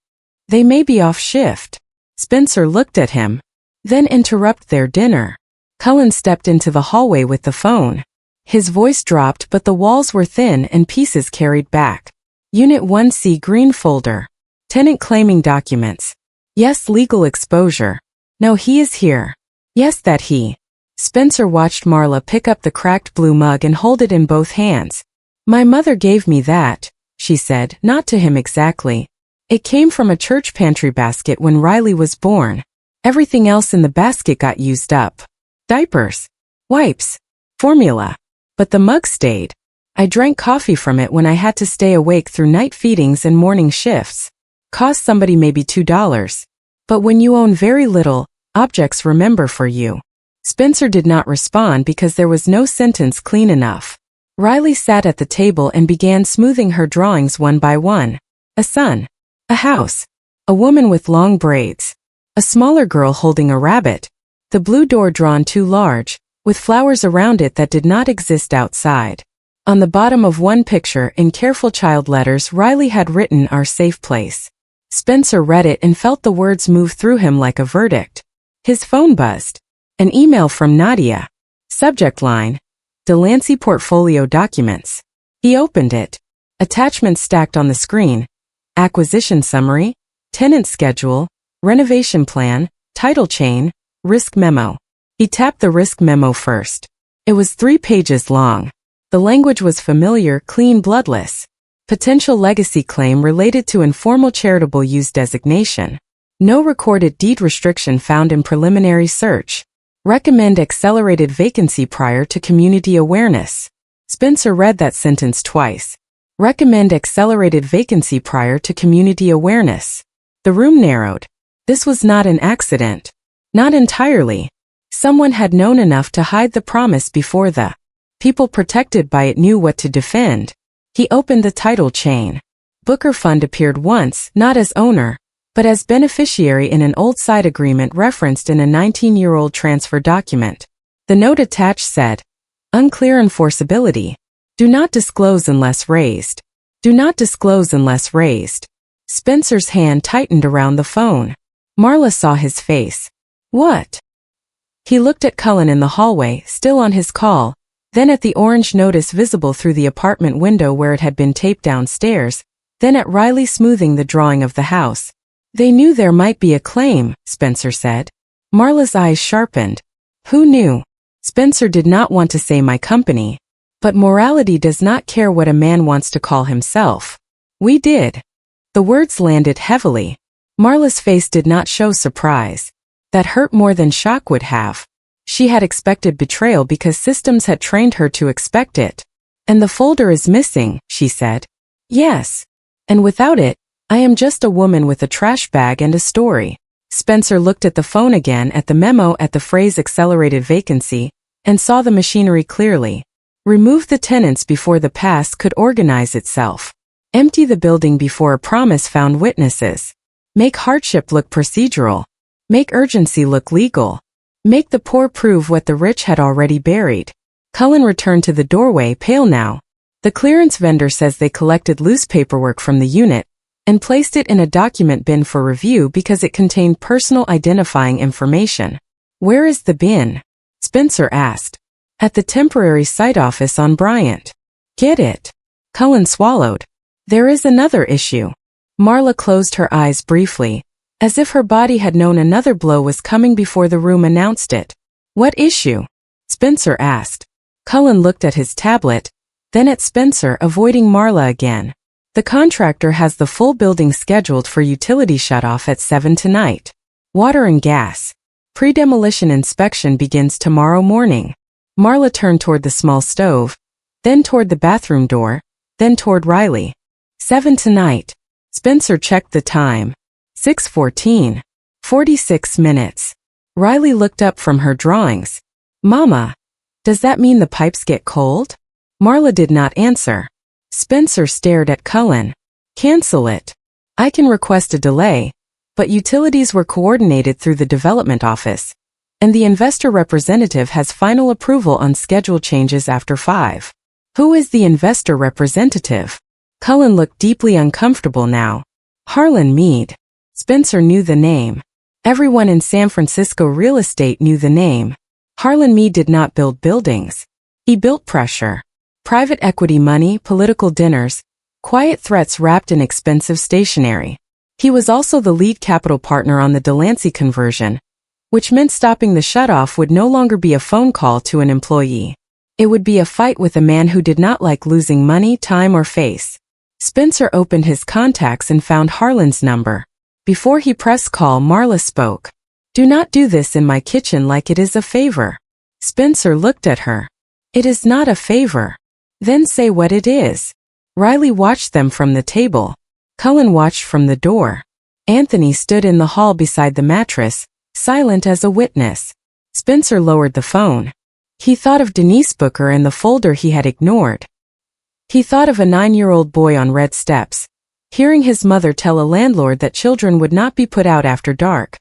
They may be off shift. Spencer looked at him. Then interrupt their dinner. Cullen stepped into the hallway with the phone. His voice dropped, but the walls were thin and pieces carried back. Unit 1C green folder. Tenant claiming documents. Yes, legal exposure. No, he is here. Yes, that he. Spencer watched Marla pick up the cracked blue mug and hold it in both hands. My mother gave me that, she said, not to him exactly. It came from a church pantry basket when Riley was born. Everything else in the basket got used up. Diapers. Wipes. Formula. But the mug stayed. I drank coffee from it when I had to stay awake through night feedings and morning shifts. Cost somebody maybe $2. But when you own very little, objects remember for you. Spencer did not respond because there was no sentence clean enough. Riley sat at the table and began smoothing her drawings one by one. A sun. A house. A woman with long braids. A smaller girl holding a rabbit. The blue door drawn too large, with flowers around it that did not exist outside. On the bottom of one picture, in careful child letters, Riley had written "Our safe place." Spencer read it and felt the words move through him like a verdict. His phone buzzed. An email from Nadia. Subject line: Delancey Portfolio Documents. He opened it. Attachments stacked on the screen. Acquisition summary, tenant schedule, renovation plan, title chain, risk memo. He tapped the risk memo first. It was 3 pages long. The language was familiar, clean, bloodless. Potential legacy claim related to informal charitable use designation. No recorded deed restriction found in preliminary search. Recommend accelerated vacancy prior to community awareness. Spencer read that sentence twice. Recommend accelerated vacancy prior to community awareness. The room narrowed. This was not an accident. Not entirely. Someone had known enough to hide the promise before the people protected by it knew what to defend. He opened the title chain. Booker Fund appeared once, not as owner, but as beneficiary in an old side agreement referenced in a 19-year-old transfer document. The note attached said, "Unclear enforceability. Do not disclose unless raised. Do not disclose unless raised." Spencer's hand tightened around the phone. Marla saw his face. What? He looked at Cullen in the hallway, still on his call, then at the orange notice visible through the apartment window where it had been taped downstairs, then at Riley smoothing the drawing of the house. They knew there might be a claim, Spencer said. Marla's eyes sharpened. Who knew? Spencer did not want to say my company. But morality does not care what a man wants to call himself. We did. The words landed heavily. Marla's face did not show surprise. That hurt more than shock would have. She had expected betrayal because systems had trained her to expect it. And the folder is missing, she said. Yes. And without it, I am just a woman with a trash bag and a story. Spencer looked at the phone again, at the memo, at the phrase accelerated vacancy, and saw the machinery clearly. Remove the tenants before the past could organize itself. Empty the building before a promise found witnesses. Make hardship look procedural. Make urgency look legal. Make the poor prove what the rich had already buried. Cullen returned to the doorway, pale now. The clearance vendor says they collected loose paperwork from the unit and placed it in a document bin for review because it contained personal identifying information. Where is the bin? Spencer asked. At the temporary site office on Bryant. Get it? Cullen swallowed. There is another issue. Marla closed her eyes briefly, as if her body had known another blow was coming before the room announced it. What issue? Spencer asked. Cullen looked at his tablet, then at Spencer, avoiding Marla again. The contractor has the full building scheduled for utility shutoff at 7 tonight. Water and gas. Pre-demolition inspection begins tomorrow morning. Marla turned toward the small stove, then toward the bathroom door, then toward Riley. 7 tonight. Spencer checked the time. 6:14. 46 minutes. Riley looked up from her drawings. Mama, does that mean the pipes get cold? Marla did not answer. Spencer stared at Cullen. Cancel it. I can request a delay, but utilities were coordinated through the development office, and the investor representative has final approval on schedule changes after 5. Who is the investor representative? Cullen looked deeply uncomfortable now. Harlan Mead. Spencer knew the name. Everyone in San Francisco real estate knew the name. Harlan Mead did not build buildings. He built pressure. Private equity money, political dinners, quiet threats wrapped in expensive stationery. He was also the lead capital partner on the Delancey conversion, which meant stopping the shutoff would no longer be a phone call to an employee. It would be a fight with a man who did not like losing money, time, or face. Spencer opened his contacts and found Harlan's number. Before he pressed call, Marla spoke. Do not do this in my kitchen like it is a favor. Spencer looked at her. It is not a favor. Then say what it is. Riley watched them from the table. Cullen watched from the door. Anthony stood in the hall beside the mattress, silent as a witness. Spencer lowered the phone. He thought of Denise Booker and the folder he had ignored. He thought of a 9-year-old boy on red steps, hearing his mother tell a landlord that children would not be put out after dark.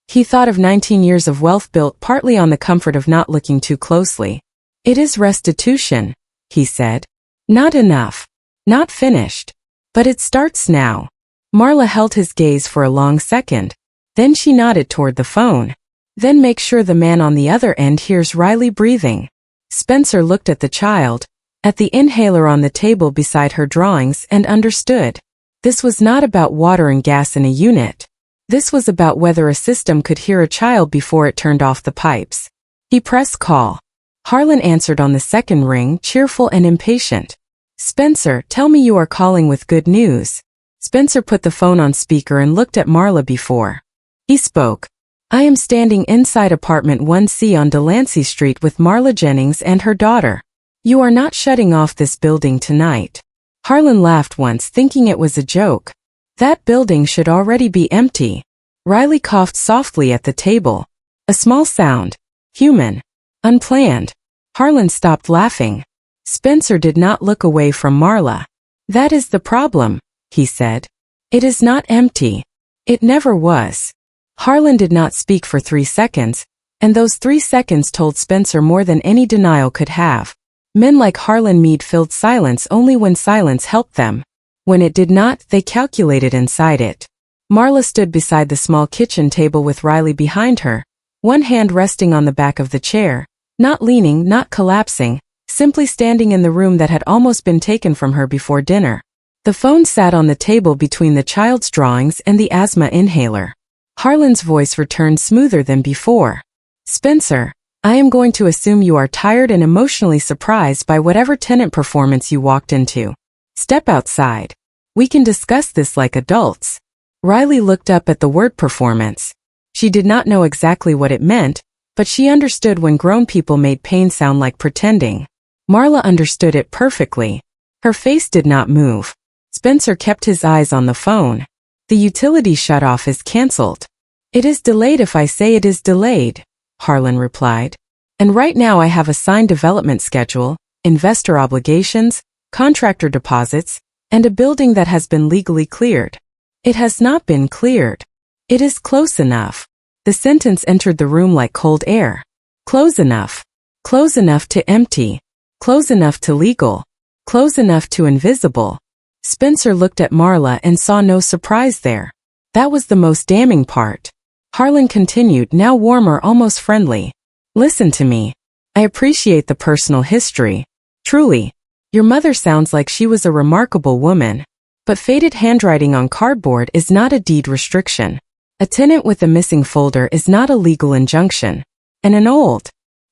He thought of 19 years of wealth built partly on the comfort of not looking too closely. It is restitution, he said. Not enough. Not finished. But it starts now. Marla held his gaze for a long second. Then she nodded toward the phone. Then make sure the man on the other end hears Riley breathing. Spencer looked at the child, at the inhaler on the table beside her drawings, and understood. This was not about water and gas in a unit. This was about whether a system could hear a child before it turned off the pipes. He pressed call. Harlan answered on the second ring, cheerful and impatient. Spencer, tell me you are calling with good news. Spencer put the phone on speaker and looked at Marla before he spoke. I am standing inside apartment 1C on Delancey Street with Marla Jennings and her daughter. You are not shutting off this building tonight. Harlan laughed once, thinking it was a joke. That building should already be empty. Riley coughed softly at the table. A small sound. Human. Unplanned. Harlan stopped laughing. Spencer did not look away from Marla. That is the problem, he said. It is not empty. It never was. Harlan did not speak for 3 seconds, and those 3 seconds told Spencer more than any denial could have. Men like Harlan Meade filled silence only when silence helped them. When it did not, they calculated inside it. Marla stood beside the small kitchen table with Riley behind her, one hand resting on the back of the chair, not leaning, not collapsing, simply standing in the room that had almost been taken from her before dinner. The phone sat on the table between the child's drawings and the asthma inhaler. Harlan's voice returned smoother than before. Spencer, I am going to assume you are tired and emotionally surprised by whatever tenant performance you walked into. Step outside. We can discuss this like adults. Riley looked up at the word performance. She did not know exactly what it meant, but she understood when grown people made pain sound like pretending. Marla understood it perfectly. Her face did not move. Spencer kept his eyes on the phone. The utility shutoff is cancelled. It is delayed if I say it is delayed, Harlan replied. And right now I have a signed development schedule, investor obligations, contractor deposits, and a building that has been legally cleared. It has not been cleared. It is close enough. The sentence entered the room like cold air. Close enough. Close enough to empty. Close enough to legal. Close enough to invisible. Spencer looked at Marla and saw no surprise there. That was the most damning part. Harlan continued, now warmer, almost friendly. Listen to me. I appreciate the personal history. Truly. Your mother sounds like she was a remarkable woman. But faded handwriting on cardboard is not a deed restriction. A tenant with a missing folder is not a legal injunction. And an old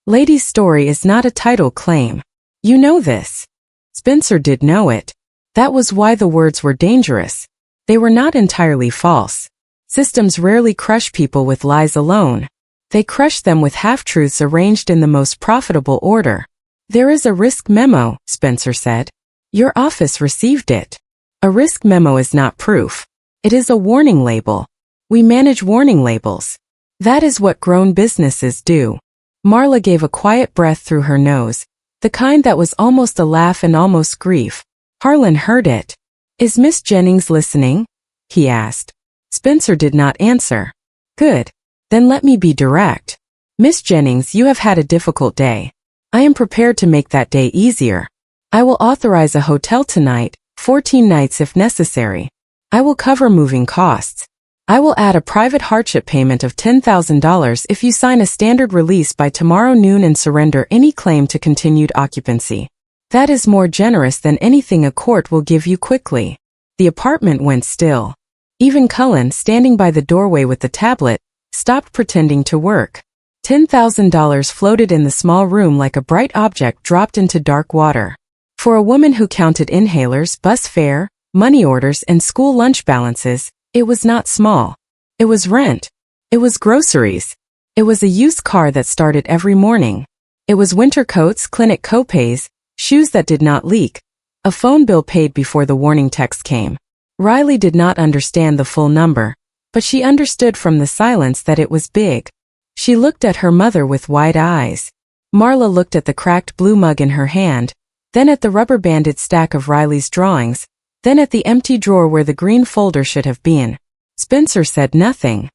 lady's story is not a title claim. You know this. Spencer did know it. That was why the words were dangerous. They were not entirely false. Systems rarely crush people with lies alone. They crush them with half-truths arranged in the most profitable order. There is a risk memo, Spencer said. Your office received it. A risk memo is not proof. It is a warning label. We manage warning labels. That is what grown businesses do. Marla gave a quiet breath through her nose, the kind that was almost a laugh and almost grief. Harlan heard it. Is Miss Jennings listening? He asked. Spencer did not answer. Good. Then let me be direct. Miss Jennings, you have had a difficult day. I am prepared to make that day easier. I will authorize a hotel tonight, 14 nights if necessary. I will cover moving costs. I will add a private hardship payment of $10,000 if you sign a standard release by tomorrow noon and surrender any claim to continued occupancy. That is more generous than anything a court will give you quickly. The apartment went still. Even Cullen, standing by the doorway with the tablet, stopped pretending to work. $10,000 floated in the small room like a bright object dropped into dark water. For a woman who counted inhalers, bus fare, money orders, and school lunch balances, it was not small. It was rent. It was groceries. It was a used car that started every morning. It was winter coats, clinic copays, shoes that did not leak, a phone bill paid before the warning text came. Riley did not understand the full number, but she understood from the silence that it was big. She looked at her mother with wide eyes. Marla looked at the cracked blue mug in her hand, then at the rubber-banded stack of Riley's drawings, then at the empty drawer where the green folder should have been. Spencer said nothing.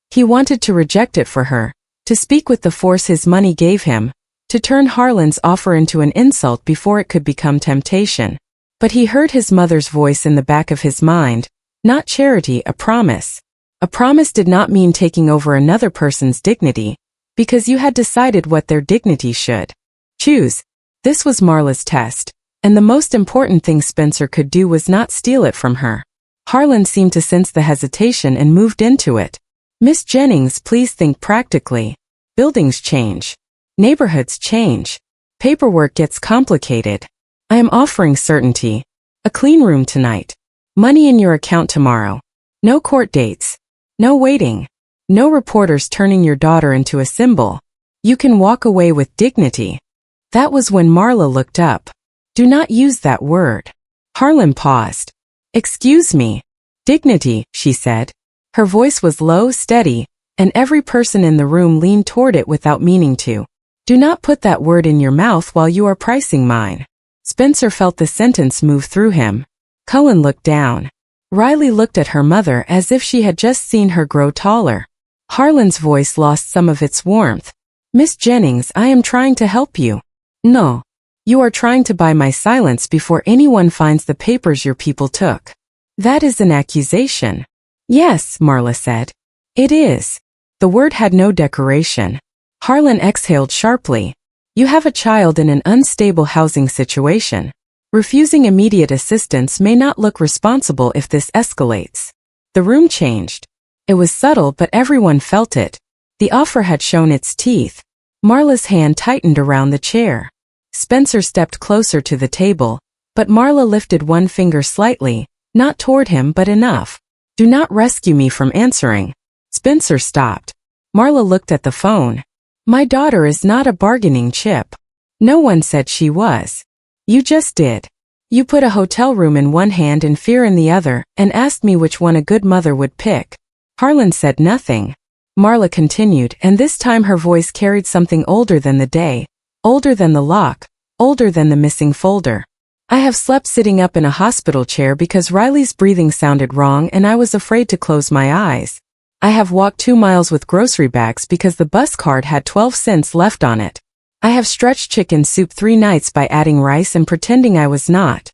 He wanted to reject it for her, to speak with the force his money gave him, to turn Harlan's offer into an insult before it could become temptation. But he heard his mother's voice in the back of his mind, not charity, a promise. A promise did not mean taking over another person's dignity, because you had decided what their dignity should choose. This was Marla's test, and the most important thing Spencer could do was not steal it from her. Harlan seemed to sense the hesitation and moved into it. Miss Jennings, please think practically. Buildings change. Neighborhoods change. Paperwork gets complicated. I am offering certainty. A clean room tonight. Money in your account tomorrow. No court dates. No waiting. No reporters turning your daughter into a symbol. You can walk away with dignity. That was when Marla looked up. Do not use that word. Harlan paused. Excuse me. Dignity, she said. Her voice was low, steady, and every person in the room leaned toward it without meaning to. Do not put that word in your mouth while you are pricing mine. Spencer felt the sentence move through him. Cullen looked down. Riley looked at her mother as if she had just seen her grow taller. Harlan's voice lost some of its warmth. Miss Jennings, I am trying to help you. No. You are trying to buy my silence before anyone finds the papers your people took. That is an accusation. Yes, Marla said. It is. The word had no decoration. Harlan exhaled sharply. You have a child in an unstable housing situation. Refusing immediate assistance may not look responsible if this escalates. The room changed. It was subtle, but everyone felt it. The offer had shown its teeth. Marla's hand tightened around the chair. Spencer stepped closer to the table, but Marla lifted one finger slightly, not toward him but enough. Do not rescue me from answering. Spencer stopped. Marla looked at the phone. My daughter is not a bargaining chip. No one said she was. You just did. You put a hotel room in one hand and fear in the other, and asked me which one a good mother would pick. Harlan said nothing. Marla continued, and this time her voice carried something older than the day, older than the lock, older than the missing folder. I have slept sitting up in a hospital chair because Riley's breathing sounded wrong and I was afraid to close my eyes. I have walked 2 miles with grocery bags because the bus card had 12 cents left on it. I have stretched chicken soup 3 nights by adding rice and pretending I was not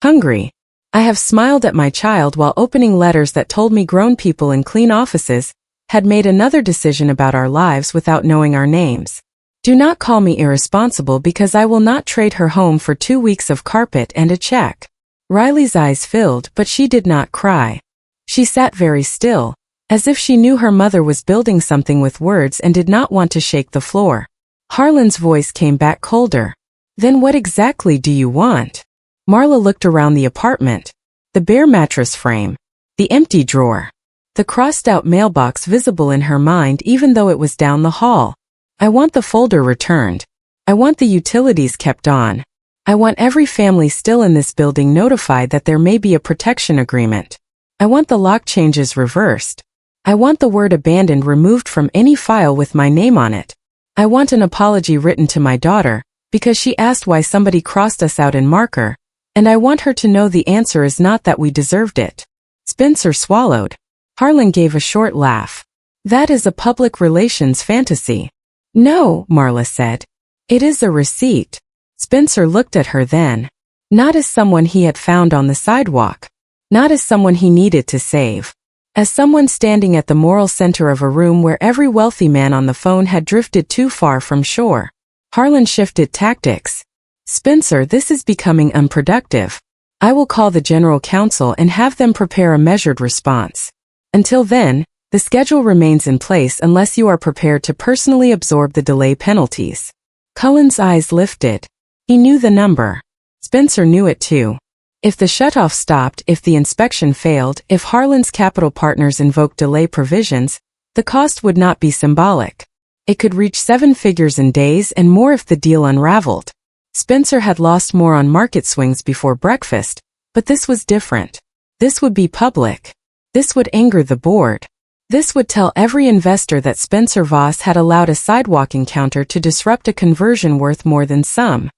hungry. I have smiled at my child while opening letters that told me grown people in clean offices had made another decision about our lives without knowing our names. Do not call me irresponsible because I will not trade her home for 2 weeks of carpet and a check. Riley's eyes filled, but she did not cry. She sat very still, as if she knew her mother was building something with words and did not want to shake the floor. Harlan's voice came back colder. Then what exactly do you want? Marla looked around the apartment. The bare mattress frame. The empty drawer. The crossed-out mailbox visible in her mind even though it was down the hall. I want the folder returned. I want the utilities kept on. I want every family still in this building notified that there may be a protection agreement. I want the lock changes reversed. I want the word abandoned removed from any file with my name on it. I want an apology written to my daughter, because she asked why somebody crossed us out in marker, and I want her to know the answer is not that we deserved it. Spencer swallowed. Harlan gave a short laugh. That is a public relations fantasy. No, Marla said. It is a receipt. Spencer looked at her then. Not as someone he had found on the sidewalk. Not as someone he needed to save. As someone standing at the moral center of a room where every wealthy man on the phone had drifted too far from shore. Harlan shifted tactics. Spencer, this is becoming unproductive. I will call the general counsel and have them prepare a measured response. Until then, the schedule remains in place unless you are prepared to personally absorb the delay penalties. Cullen's eyes lifted. He knew the number. Spencer knew it too. If the shutoff stopped, if the inspection failed, if Harlan's capital partners invoked delay provisions, the cost would not be symbolic. It could reach 7 figures in days and more if the deal unraveled. Spencer had lost more on market swings before breakfast, but this was different. This would be public. This would anger the board. This would tell every investor that Spencer Voss had allowed a sidewalk encounter to disrupt a conversion worth more than some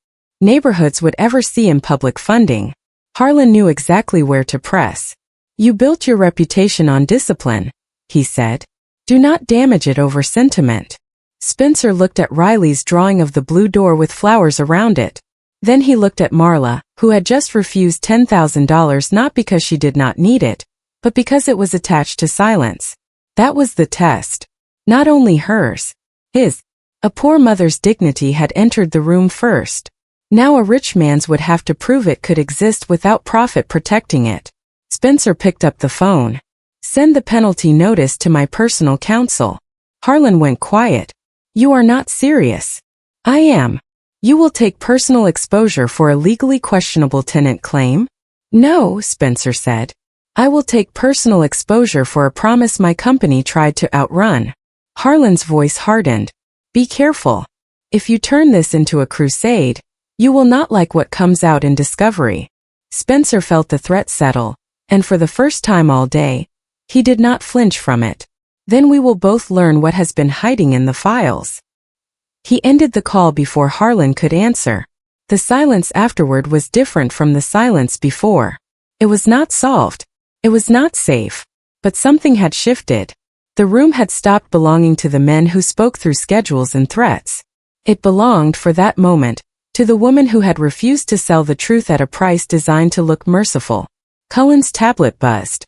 neighborhoods would ever see in public funding. Harlan knew exactly where to press. You built your reputation on discipline, he said. Do not damage it over sentiment. Spencer looked at Riley's drawing of the blue door with flowers around it. Then he looked at Marla, who had just refused $10,000 not because she did not need it, but because it was attached to silence. That was the test. Not only hers. His. A poor mother's dignity had entered the room first. Now a rich man's would have to prove it could exist without profit protecting it. Spencer picked up the phone. Send the penalty notice to my personal counsel. Harlan went quiet. You are not serious. I am. You will take personal exposure for a legally questionable tenant claim? No, Spencer said. I will take personal exposure for a promise my company tried to outrun. Harlan's voice hardened. Be careful. If you turn this into a crusade, you will not like what comes out in discovery. Spencer felt the threat settle, and for the first time all day, He did not flinch from it. Then we will both learn what has been hiding in the files. He ended the call before Harlan could answer. The silence afterward was different from the silence before. It was not solved. It was not safe. But something had shifted. The room had stopped belonging to the men who spoke through schedules and threats. It belonged, for that moment, to the woman who had refused to sell the truth at a price designed to look merciful. Cullen's tablet buzzed.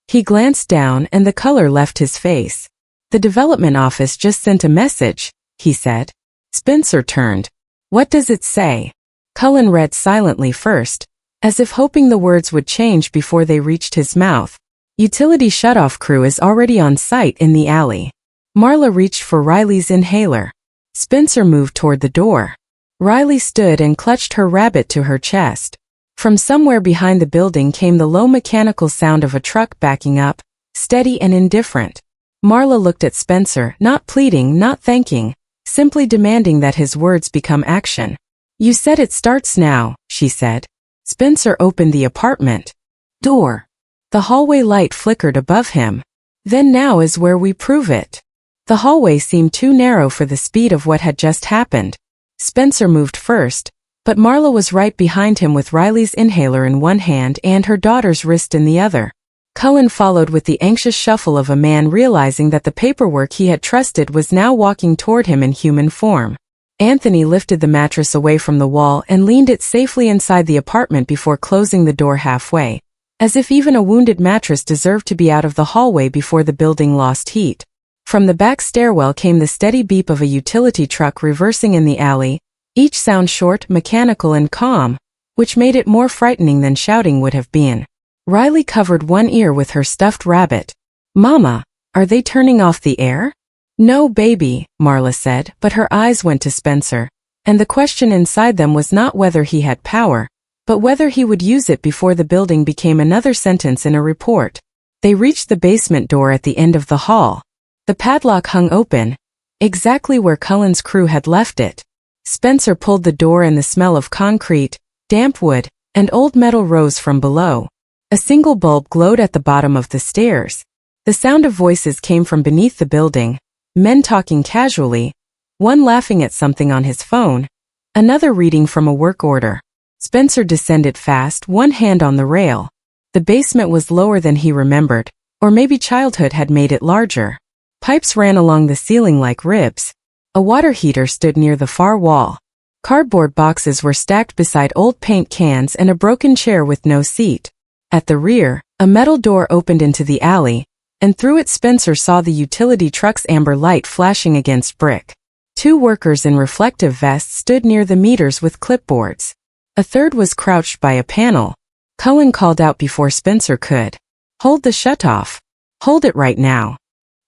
He glanced down and the color left his face. The development office just sent a message, he said. Spencer turned. What does it say? Cullen read silently first, as if hoping the words would change before they reached his mouth. Utility shutoff crew is already on site in the alley. Marla reached for Riley's inhaler. Spencer moved toward the door. Riley stood and clutched her rabbit to her chest. From somewhere behind the building came the low mechanical sound of a truck backing up, steady and indifferent. Marla looked at Spencer, not pleading, not thanking, simply demanding that his words become action. You said it starts now, she said. Spencer opened the apartment door. The hallway light flickered above him. Then now is where we prove it. The hallway seemed too narrow for the speed of what had just happened. Spencer moved first, but Marla was right behind him with Riley's inhaler in one hand and her daughter's wrist in the other. Cullen followed with the anxious shuffle of a man realizing that the paperwork he had trusted was now walking toward him in human form. Anthony lifted the mattress away from the wall and leaned it safely inside the apartment before closing the door halfway, as if even a wounded mattress deserved to be out of the hallway before the building lost heat. From the back stairwell came the steady beep of a utility truck reversing in the alley, each sound short, mechanical and calm, which made it more frightening than shouting would have been. Riley covered one ear with her stuffed rabbit. Mama, are they turning off the air? No, baby, Marla said, but her eyes went to Spencer, and the question inside them was not whether he had power, but whether he would use it before the building became another sentence in a report. They reached the basement door at the end of the hall. The padlock hung open, exactly where Cullen's crew had left it. Spencer pulled the door and the smell of concrete, damp wood, and old metal rose from below. A single bulb glowed at the bottom of the stairs. The sound of voices came from beneath the building, men talking casually, one laughing at something on his phone, another reading from a work order. Spencer descended fast, one hand on the rail. The basement was lower than he remembered, or maybe childhood had made it larger. Pipes ran along the ceiling like ribs. A water heater stood near the far wall. Cardboard boxes were stacked beside old paint cans and a broken chair with no seat. At the rear, a metal door opened into the alley, and through it Spencer saw the utility truck's amber light flashing against brick. Two workers in reflective vests stood near the meters with clipboards. A third was crouched by a panel. Cullen called out before Spencer could. Hold the shutoff. Hold it right now.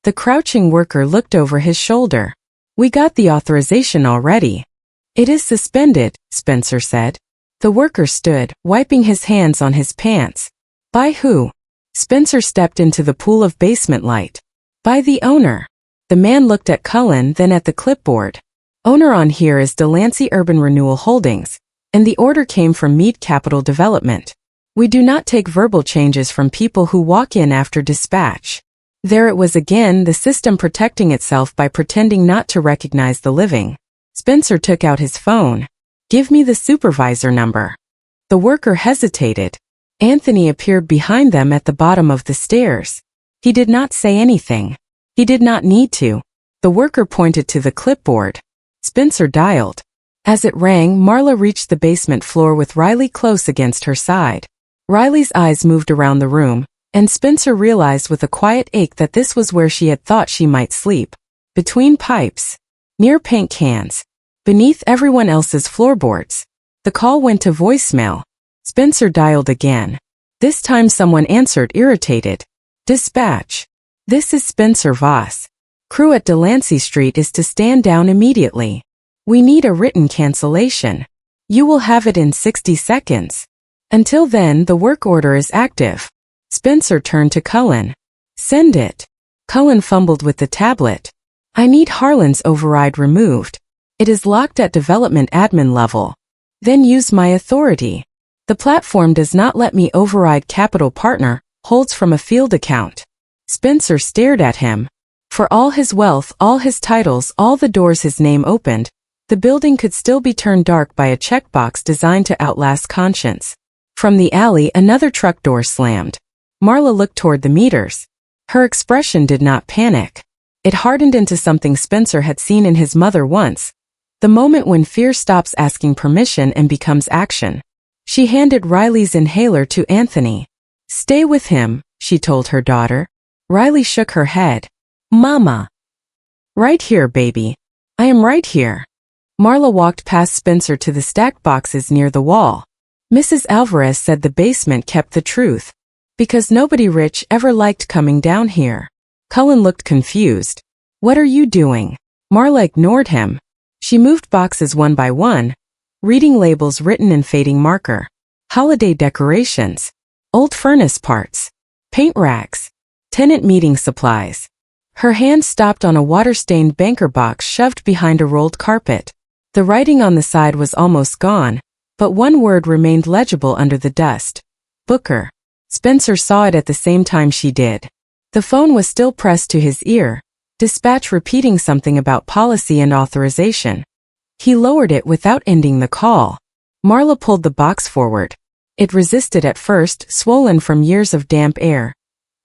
The crouching worker looked over his shoulder. We got the authorization already. It is suspended, Spencer said. The worker stood, wiping his hands on his pants. By who? Spencer stepped into the pool of basement light. By the owner. The man looked at Cullen, then at the clipboard. Owner on here is Delancey Urban Renewal Holdings, and the order came from Mead Capital Development. We do not take verbal changes from people who walk in after dispatch. There it was again, the system protecting itself by pretending not to recognize the living. Spencer took out his phone. Give me the supervisor number. The worker hesitated. Anthony appeared behind them at the bottom of the stairs. He did not say anything. He did not need to. The worker pointed to the clipboard. Spencer dialed. As it rang, Marla reached the basement floor with Riley close against her side. Riley's eyes moved around the room, and Spencer realized with a quiet ache that this was where she had thought she might sleep. Between pipes. Near paint cans. Beneath everyone else's floorboards. The call went to voicemail. Spencer dialed again. This time someone answered, irritated. Dispatch. This is Spencer Voss. Crew at Delancey Street is to stand down immediately. We need a written cancellation. You will have it in 60 seconds. Until then, the work order is active. Spencer turned to Cullen. Send it. Cullen fumbled with the tablet. I need Harlan's override removed. It is locked at development admin level. Then use my authority. The platform does not let me override capital partner holds from a field account. Spencer stared at him. For all his wealth, all his titles, all the doors his name opened, the building could still be turned dark by a checkbox designed to outlast conscience. From the alley, another truck door slammed. Marla looked toward the meters. Her expression did not panic. It hardened into something Spencer had seen in his mother once. The moment when fear stops asking permission and becomes action. She handed Riley's inhaler to Anthony. "Stay with him," she told her daughter. Riley shook her head. "Mama." "Right here, baby. I am right here." Marla walked past Spencer to the stacked boxes near the wall. Mrs. Alvarez said the basement kept the truth. Because nobody rich ever liked coming down here. Cullen looked confused. "What are you doing?" Marla ignored him. She moved boxes one by one, reading labels written in fading marker. Holiday decorations. Old furnace parts. Paint racks. Tenant meeting supplies. Her hand stopped on a water-stained banker box shoved behind a rolled carpet. The writing on the side was almost gone, but one word remained legible under the dust. Booker. Spencer saw it at the same time she did. The phone was still pressed to his ear, dispatch repeating something about policy and authorization. He lowered it without ending the call. Marla pulled the box forward. It resisted at first, swollen from years of damp air,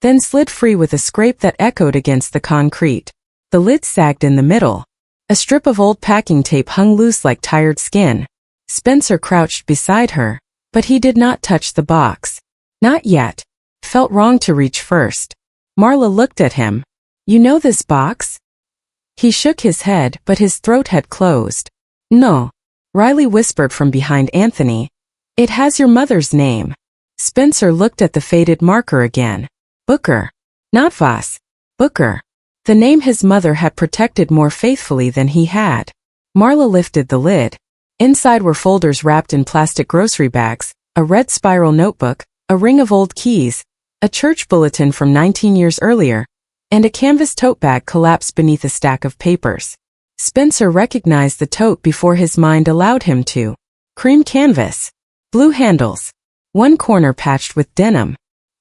then slid free with a scrape that echoed against the concrete. The lid sagged in the middle. A strip of old packing tape hung loose like tired skin. Spencer crouched beside her, but he did not touch the box. Not yet. Felt wrong to reach first. Marla looked at him. "You know this box?" He shook his head, but his throat had closed. "No." Riley whispered from behind Anthony. "It has your mother's name." Spencer looked at the faded marker again. Booker. Not Voss. Booker. The name his mother had protected more faithfully than he had. Marla lifted the lid. Inside were folders wrapped in plastic grocery bags, a red spiral notebook, a ring of old keys, a church bulletin from 19 years earlier, and a canvas tote bag collapsed beneath a stack of papers. Spencer recognized the tote before his mind allowed him to. Cream canvas. Blue handles. One corner patched with denim.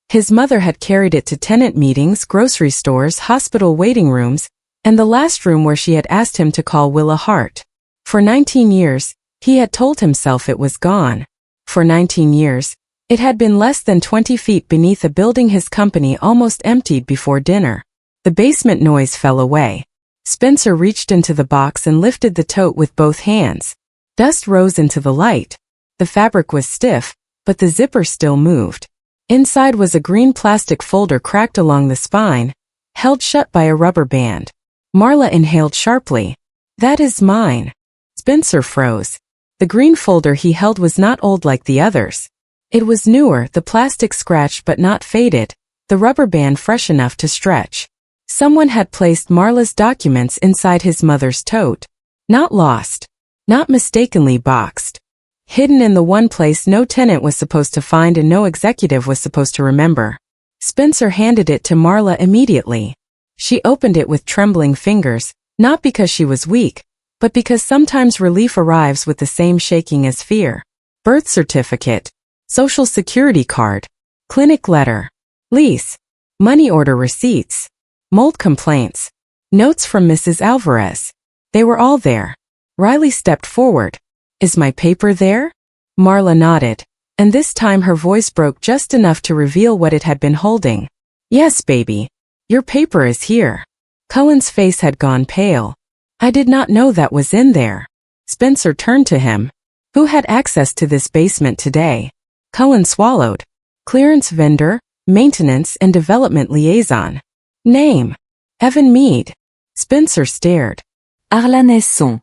His mother had carried it to tenant meetings, grocery stores, hospital waiting rooms, and the last room where she had asked him to call Willa Hart. For 19 years, he had told himself it was gone. For 19 years, it had been less than 20 feet beneath a building his company almost emptied before dinner. The basement noise fell away. Spencer reached into the box and lifted the tote with both hands. Dust rose into the light. The fabric was stiff, but the zipper still moved. Inside was a green plastic folder cracked along the spine, held shut by a rubber band. Marla inhaled sharply. "That is mine." Spencer froze. The green folder he held was not old like the others. It was newer, the plastic scratched but not faded, the rubber band fresh enough to stretch. Someone had placed Marla's documents inside his mother's tote. Not lost. Not mistakenly boxed. Hidden in the one place no tenant was supposed to find and no executive was supposed to remember. Spencer handed it to Marla immediately. She opened it with trembling fingers, not because she was weak, but because sometimes relief arrives with the same shaking as fear. Birth certificate. Social security card. Clinic letter. Lease. Money order receipts. Mold complaints. Notes from Mrs. Alvarez. They were all there. Riley stepped forward. "Is my paper there?" Marla nodded, and this time her voice broke just enough to reveal what it had been holding. "Yes, baby. Your paper is here." Cullen's face had gone pale. "I did not know that was in there." Spencer turned to him. "Who had access to this basement today?" Cullen swallowed. "Clearance vendor, maintenance and development liaison." "Name?" "Evan Mead." Spencer stared. "Arla Nesson."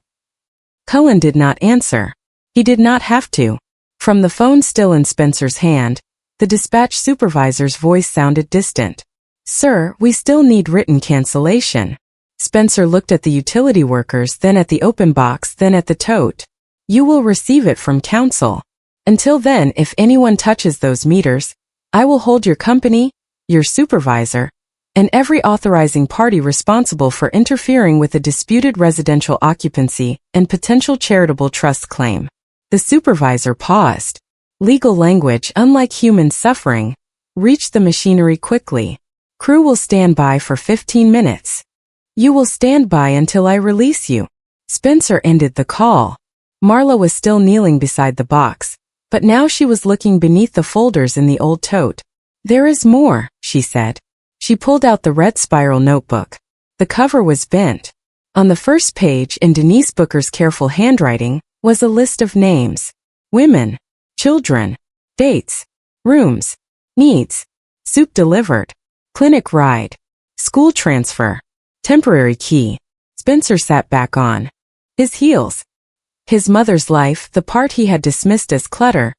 Cullen did not answer. He did not have to. From the phone still in Spencer's hand, the dispatch supervisor's voice sounded distant. "Sir, we still need written cancellation." Spencer looked at the utility workers, then at the open box, then at the tote. "You will receive it from council. Until then, if anyone touches those meters, I will hold your company, your supervisor, and every authorizing party responsible for interfering with a disputed residential occupancy and potential charitable trust claim." The supervisor paused. Legal language, unlike human suffering, Reach the machinery quickly. Crew will stand by for 15 minutes. You will stand by until I release you. Spencer ended the call. Marla was still kneeling beside the box, but now she was looking beneath the folders in the old tote. There is more, she said. She pulled out the red spiral notebook. The cover was bent. On the first page, in Denise Booker's careful handwriting, was a list of names. Women, children, dates, rooms, needs, soup delivered, clinic ride, school transfer, temporary key. Spencer sat back on his heels. His mother's life, the part he had dismissed as clutter,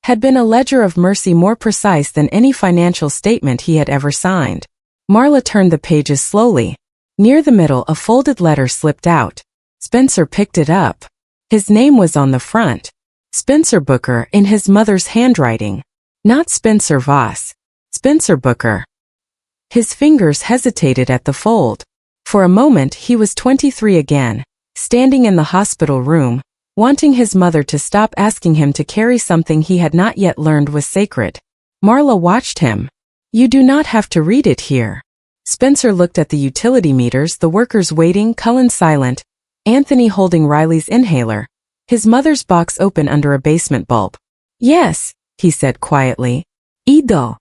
had been a ledger of mercy more precise than any financial statement he had ever signed. Marla turned the pages slowly. Near the middle, a folded letter slipped out. Spencer picked it up. His name was on the front. Spencer Booker in his mother's handwriting. Not Spencer Voss. Spencer Booker. His fingers hesitated at the fold. For a moment he was 23 again, standing in the hospital room, wanting his mother to stop asking him to carry something he had not yet learned was sacred. Marla watched him. You do not have to read it here. Spencer looked at the utility meters, the workers waiting, Cullen silent, Anthony holding Riley's inhaler, his mother's box open under a basement bulb. Yes, he said quietly. Ido.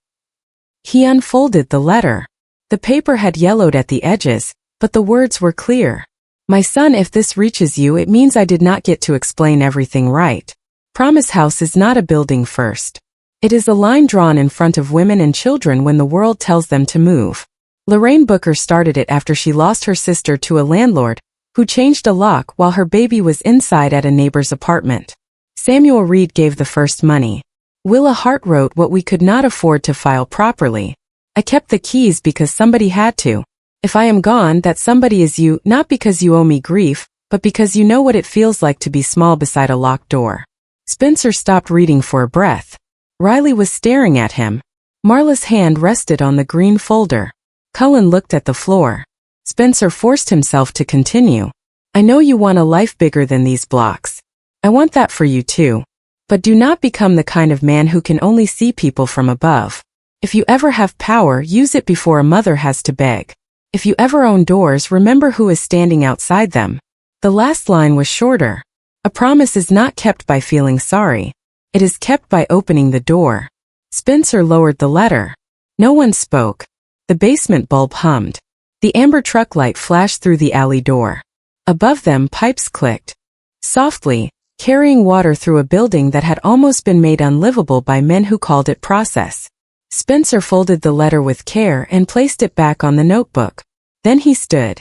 He unfolded the letter. The paper had yellowed at the edges, but the words were clear. My son, if this reaches you, it means I did not get to explain everything right. Promise House is not a building first. It is a line drawn in front of women and children when the world tells them to move. Lorraine Booker started it after she lost her sister to a landlord who changed a lock while her baby was inside at a neighbor's apartment. Samuel Reed gave the first money. Willa Hart wrote what we could not afford to file properly. I kept the keys because somebody had to. If I am gone, that somebody is you, not because you owe me grief, but because you know what it feels like to be small beside a locked door. Spencer stopped reading for a breath. Riley was staring at him. Marla's hand rested on the green folder. Cullen looked at the floor. Spencer forced himself to continue. I know you want a life bigger than these blocks. I want that for you too. But do not become the kind of man who can only see people from above. If you ever have power, use it before a mother has to beg. If you ever own doors, remember who is standing outside them. The last line was shorter. A promise is not kept by feeling sorry. It is kept by opening the door. Spencer lowered the letter. No one spoke. The basement bulb hummed. The amber truck light flashed through the alley door. Above them, pipes clicked. Softly, carrying water through a building that had almost been made unlivable by men who called it process. Spencer folded the letter with care and placed it back on the notebook. Then he stood.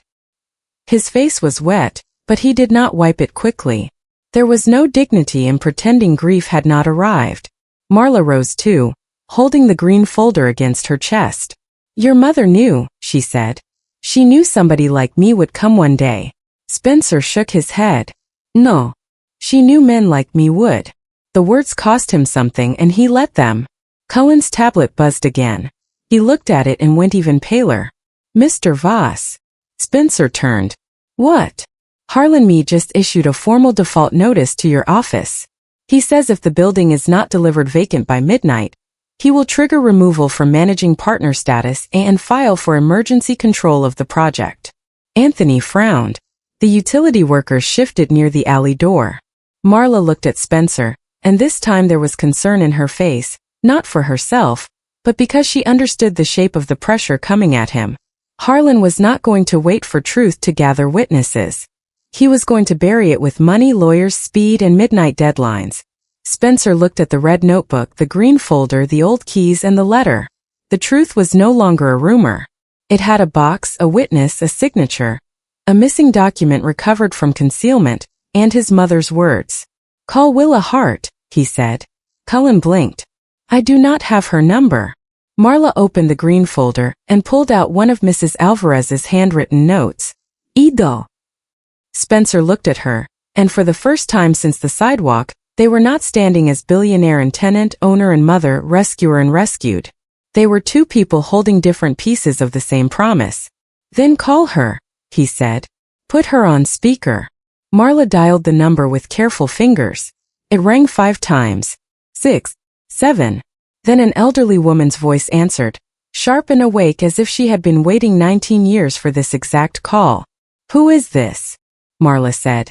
His face was wet, but he did not wipe it quickly. There was no dignity in pretending grief had not arrived. Marla rose too, holding the green folder against her chest. Your mother knew, she said. She knew somebody like me would come one day. Spencer shook his head. No. She knew men like me would. The words cost him something and he let them. Cullen's tablet buzzed again. He looked at it and went even paler. Mr. Voss. Spencer turned. What? Harlan Me just issued a formal default notice to your office. He says if the building is not delivered vacant by midnight, he will trigger removal from managing partner status and file for emergency control of the project. Anthony frowned. The utility workers shifted near the alley door. Marla looked at Spencer, and this time there was concern in her face, not for herself, but because she understood the shape of the pressure coming at him. Harlan was not going to wait for truth to gather witnesses. He was going to bury it with money, lawyers, speed, and midnight deadlines. Spencer looked at the red notebook, the green folder, the old keys, and the letter. The truth was no longer a rumor. It had a box, a witness, a signature, a missing document recovered from concealment, and his mother's words. Call Willa Hart, he said. Cullen blinked. I do not have her number. Marla opened the green folder and pulled out one of Mrs. Alvarez's handwritten notes. Ido. Spencer looked at her, and for the first time since the sidewalk, they were not standing as billionaire and tenant, owner and mother, rescuer and rescued. They were two people holding different pieces of the same promise. Then call her, he said. Put her on speaker. Marla dialed the number with careful fingers. It rang 5 times. 6, 7. Then an elderly woman's voice answered, sharp and awake as if she had been waiting 19 years for this exact call. Who is this? Marla said.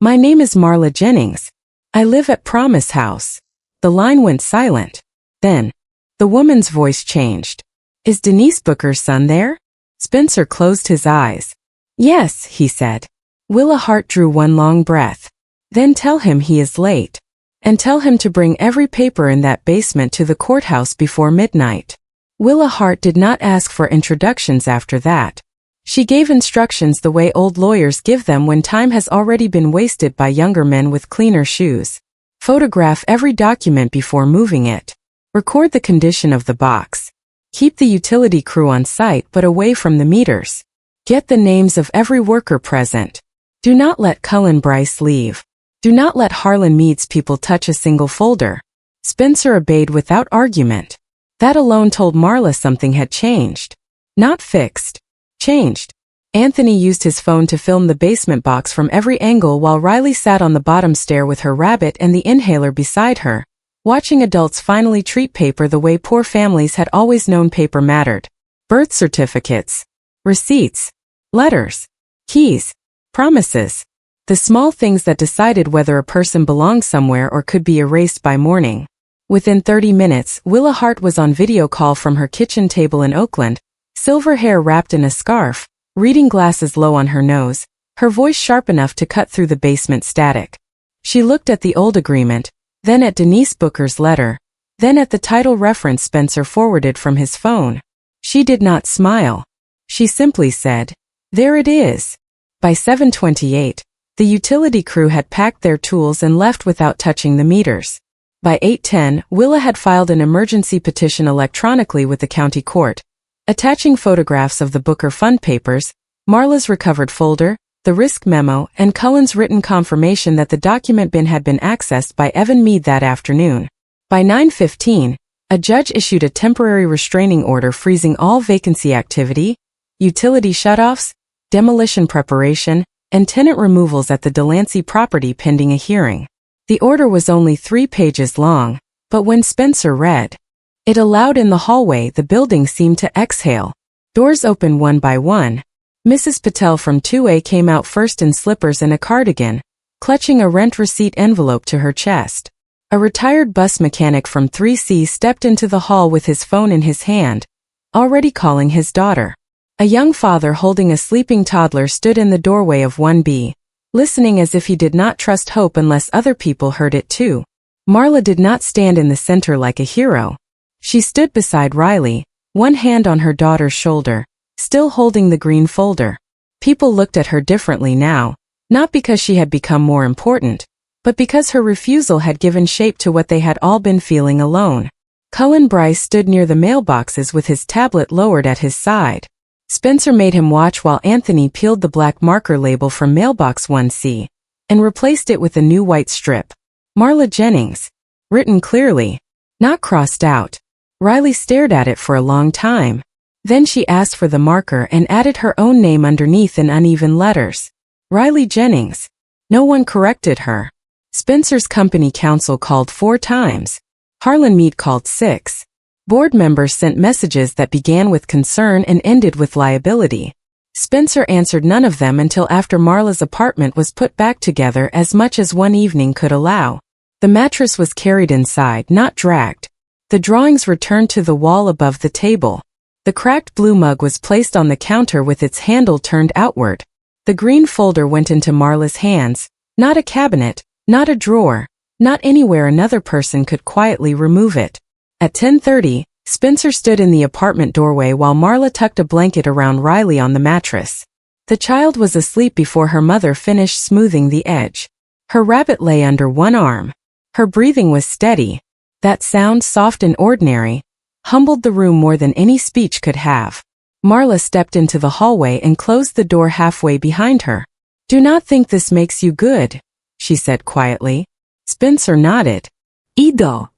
My name is Marla Jennings. I live at Promise House. The line went silent. Then, the woman's voice changed. Is Denise Booker's son there? Spencer closed his eyes. Yes, he said. Willa Hart drew one long breath. Then tell him he is late. And tell him to bring every paper in that basement to the courthouse before midnight. Willa Hart did not ask for introductions after that. She gave instructions the way old lawyers give them when time has already been wasted by younger men with cleaner shoes. Photograph every document before moving it. Record the condition of the box. Keep the utility crew on site but away from the meters. Get the names of every worker present. Do not let Cullen Bryce leave. Do not let Harlan Mead's people touch a single folder. Spencer obeyed without argument. That alone told Marla something had changed. Not fixed. Changed. Anthony used his phone to film the basement box from every angle while Riley sat on the bottom stair with her rabbit and the inhaler beside her, watching adults finally treat paper the way poor families had always known paper mattered. Birth certificates. Receipts. Letters. Keys. Promises. The small things that decided whether a person belonged somewhere or could be erased by morning. Within 30 minutes, Willa Hart was on video call from her kitchen table in Oakland, silver hair wrapped in a scarf, reading glasses low on her nose, her voice sharp enough to cut through the basement static. She looked at the old agreement, then at Denise Booker's letter, then at the title reference Spencer forwarded from his phone. She did not smile. She simply said, there it is. By 7:28, the utility crew had packed their tools and left without touching the meters. By 8:10, Willa had filed an emergency petition electronically with the county court, attaching photographs of the Booker fund papers, Marla's recovered folder, the risk memo, and Cullen's written confirmation that the document bin had been accessed by Evan Mead that afternoon. By 9:15, a judge issued a temporary restraining order freezing all vacancy activity, utility shutoffs, demolition preparation, and tenant removals at the Delancey property pending a hearing. The order was only 3 pages long, but when Spencer read it aloud in the hallway, the building seemed to exhale. Doors opened one by one. Mrs. Patel from 2A came out first in slippers and a cardigan, clutching a rent receipt envelope to her chest. A retired bus mechanic from 3C stepped into the hall with his phone in his hand, already calling his daughter. A young father holding a sleeping toddler stood in the doorway of 1B, listening as if he did not trust Hope unless other people heard it too. Marla did not stand in the center like a hero. She stood beside Riley, one hand on her daughter's shoulder, still holding the green folder. People looked at her differently now, not because she had become more important, but because her refusal had given shape to what they had all been feeling alone. Cullen Bryce stood near the mailboxes with his tablet lowered at his side. Spencer made him watch while Anthony peeled the black marker label from mailbox 1C and replaced it with a new white strip. Marla Jennings. Written clearly, not crossed out. Riley stared at it for a long time. Then she asked for the marker and added her own name underneath in uneven letters. Riley Jennings. No one corrected her. Spencer's company counsel called 4 times. Harlan Mead called 6. Board members sent messages that began with concern and ended with liability. Spencer answered none of them until after Marla's apartment was put back together as much as one evening could allow. The mattress was carried inside, not dragged. The drawings returned to the wall above the table. The cracked blue mug was placed on the counter with its handle turned outward. The green folder went into Marla's hands, not a cabinet, not a drawer, not anywhere another person could quietly remove it. At 10:30, Spencer stood in the apartment doorway while Marla tucked a blanket around Riley on the mattress. The child was asleep before her mother finished smoothing the edge. Her rabbit lay under one arm. Her breathing was steady. That sound, soft and ordinary, humbled the room more than any speech could have. Marla stepped into the hallway and closed the door halfway behind her. "Do not think this makes you good," she said quietly. Spencer nodded. "Ido.